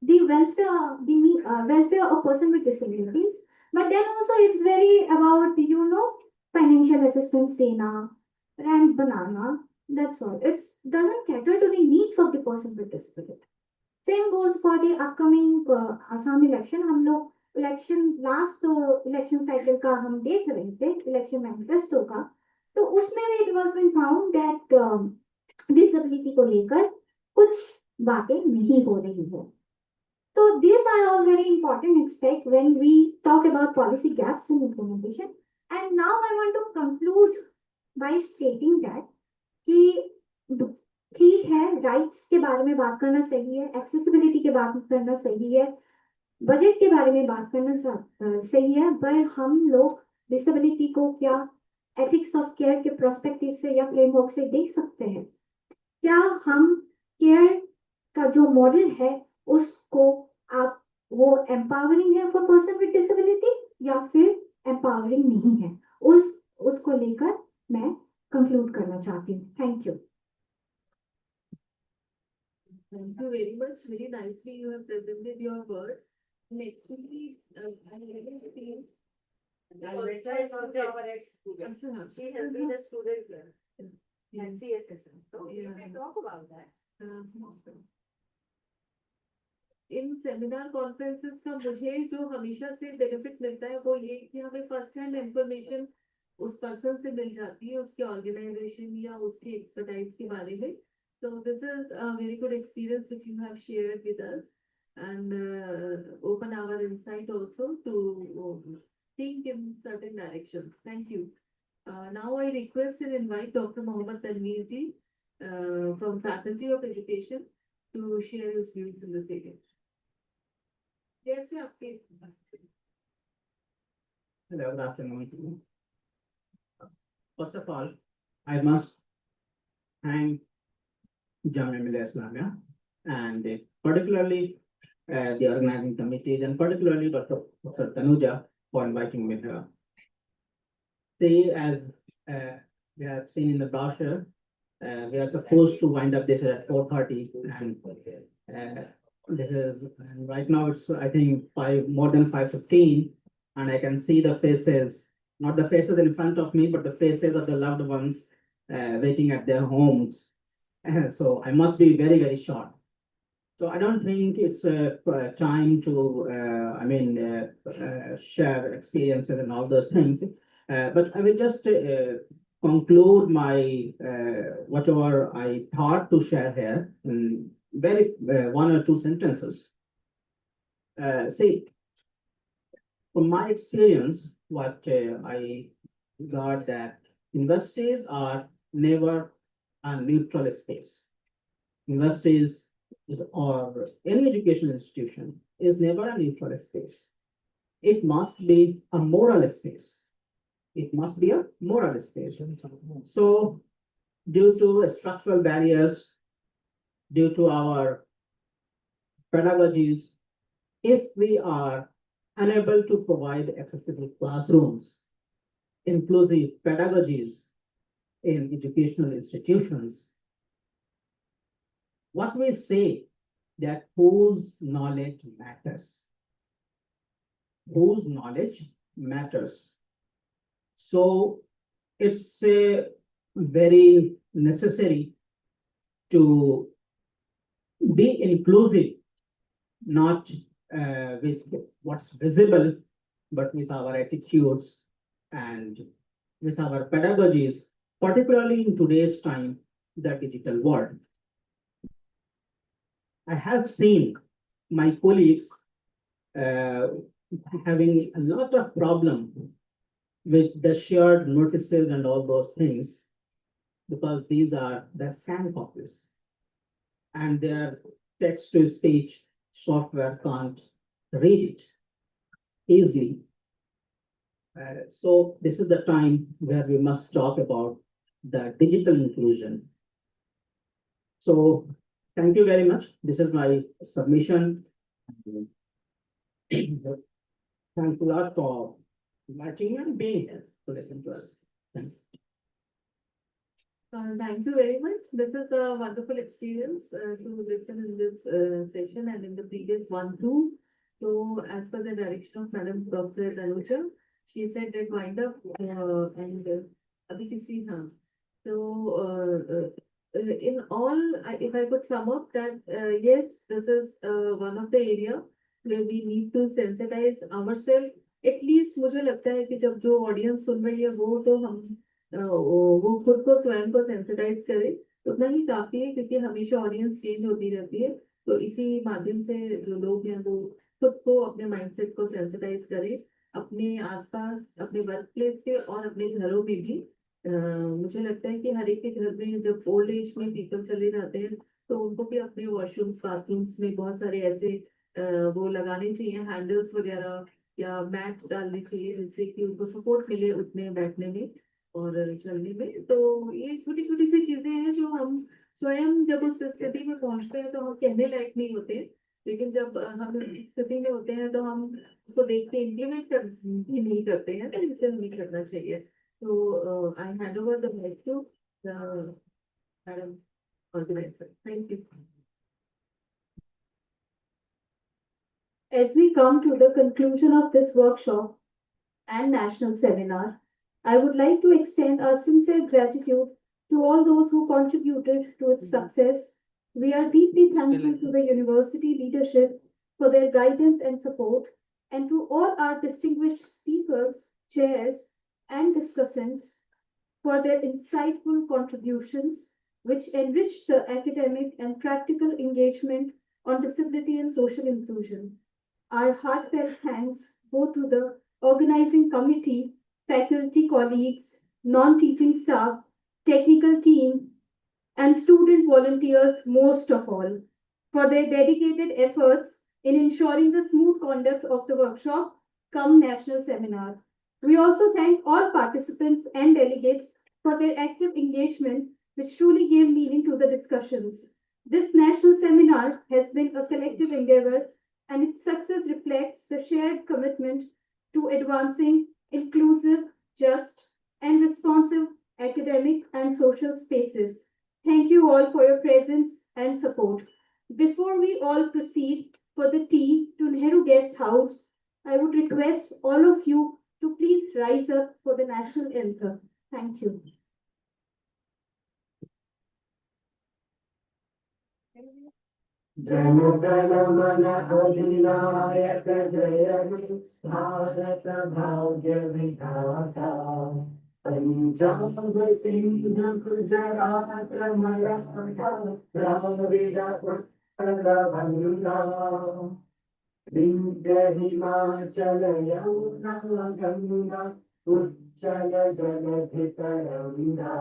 the welfare of person with disabilities, but then also it's very about financial assistance देना, rent banana, that's all. It doesn't cater to the needs of the person with disability. Same goes for the upcoming Assam election. हम लोग last election cycle का हम देख रहे थे election manifesto का, तो उसमें भी it was been found that disability को लेकर कुछ बातें नहीं हो रही है. तो these are all very important aspects when we talk about policy gaps in implementation. And now I want to conclude by stating that कि ठीक है, राइट्स के बारे में बात करना सही है, एक्सेसिबिलिटी के बात करना सही है, बजट के बारे में बात करना सही है, पर हम लोग डिसेबिलिटी को क्या एथिक्स ऑफ केयर के प्रोस्पेक्टिव से या फ्रेमवर्क से देख सकते हैं? क्या हम केयर का जो मॉडल है उसको आप वो एम्पावरिंग है फॉर पर्सन विद डिसेबिलिटी या फिर एम्पावरिंग नहीं है? उसको लेकर मैं कंक्लूड करना चाहती हूँ. Thank you. Thank you very much. Very nicely you have presented your words. And actually, I really feel Alberta is also our ex-student. She has been a student here at CSSM. So we can talk about that. In seminar conferences का मुझे जो हमेशा से benefit मिलता है वो ये कि हमें फर्स्ट हैंड इंफॉर्मेशन उस पर्सन से मिल जाती है, उसके ऑर्गेनाइजेशन या उसके एक्सपर्टाइज के बारे में. So this is a very good experience which you have shared with us and open our insight also to think in certain directions. Thank you. Now I request and invite Dr. Mohammed Tanveer ji from Faculty of Education to share his views in this area. जैसे आपके Hello, good afternoon. first of all, I must thank Jamia Millia Islamia and particularly the organizing committees and particularly Dr. Tanuja for inviting me here. See, as we have seen in the brochure, we are supposed to wind up this at 4:30 and this is, and right now it's, I think, more than 5:15, and I can see the faces, not the faces in front of me, but the faces of the loved ones waiting at their homes. So I must be very, very short. So I don't think it's time to, share experiences and all those things. But I will just conclude my whatever I thought to share here in very one or two sentences. See, from my experience, what I got that universities are never a neutral space. Universities or any educational institution is never a neutral space. It must be a moral space. It must be a moral space. So, due to structural barriers, due to our pedagogies, if we are unable to provide accessible classrooms, inclusive pedagogies in educational institutions, what we say that whose knowledge matters. Whose knowledge matters. So it's very necessary to be inclusive, not with what's visible, but with our attitudes and with our pedagogies, particularly in today's time, the digital world. I have seen my colleagues having a lot of problem with the shared notices and all those things, because these are the scan copies and their text-to-speech software can't read it easily. So this is the time where we must talk about the digital inclusion. So thank you very much. This is my submission. Thanks a lot for inviting me and being here to listen to us. Thanks. Thank you very much. This is a wonderful experience to listen in this session and in the previous one too. So as per the direction of Madam Professor Tanuja, she said that wind up and Aditi Sinha. So in all, if I could sum up that, yes, this is one of the area where we need to sensitize ourselves. At least मुझे लगता है कि जब जो audience सुन रही है वो तो हम वो खुद को स्वयं को सेंसिटाइज करे उतना ही काफी है, क्योंकि हमेशा ऑडियंस चेंज होती रहती है. तो इसी माध्यम से जो लोग हैं वो खुद को अपने माइंडसेट को सेंसिटाइज करें, अपने आसपास, अपने वर्क प्लेस के और अपने घरों में भी. मुझे लगता है कि हर एक के घर में जब ओल्ड एज में पीपल चले जाते हैं तो उनको भी अपने वॉशरूम्स बाथरूम्स में बहुत सारे ऐसे वो लगाने चाहिए, हैंडल्स वगैरह या मैट डालने चाहिए, जिससे कि उनको सपोर्ट मिले उठने बैठने में और चलने में. तो ये छोटी छोटी सी चीजें हैं जो हम स्वयं जब उस स्थिति में पहुंचते हैं तो हम कहने लायक नहीं होते, लेकिन जब हम उस स्थिति में होते हैं तो हम उसको देख के इम्प्लीमेंट भी नहीं करते हैं, तो इसे हमें करना चाहिए. तो I hand over the mike to madam organiser. Thank you. As we come to the conclusion of this workshop and national seminar, I would like to extend our sincere gratitude to all those who contributed to its success. We are deeply thankful to the university leadership for their guidance and support, and to all our distinguished speakers, chairs, and discussants for their insightful contributions, which enriched the academic and practical engagement on disability and social inclusion. Our heartfelt thanks go to the organizing committee, faculty colleagues, non-teaching staff, technical team, and student volunteers most of all, for their dedicated efforts in ensuring the smooth conduct of the workshop come national seminar. We also thank all participants and delegates for their active engagement, which truly gave meaning to the discussions. This national seminar has been a collective endeavor, and its success reflects the shared commitment to advancing inclusive, just, and responsive academic and social spaces. Thank you all for your presence and support. Before we all proceed for the tea to Nehru Guest House, I would request all of you to please rise up for the national anthem. Thank you. Jana Gana मन अधिनायक जय हे भारत भाग्य विधाता पंजाब सिंध गुजरात मराठा द्राविड उत्कल बंगा विंध्य हिमाचल यमुना गंगा उज्जल जलधि तरंगा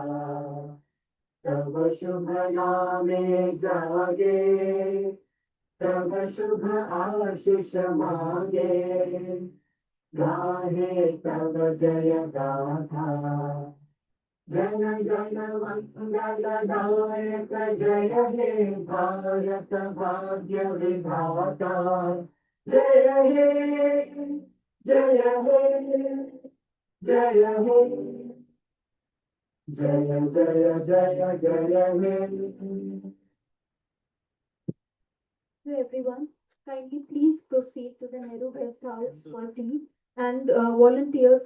तब शुभ नामे जागे तब शुभ आशीष मांगे गाहे तब जय गाथा जन गण मंगलदायक जय हे भारत भाग्य विधाता जय हे जय हे जय हे जय जय जय जय हे To everyone, kindly please proceed to the Nehru Guest House for tea, and volunteers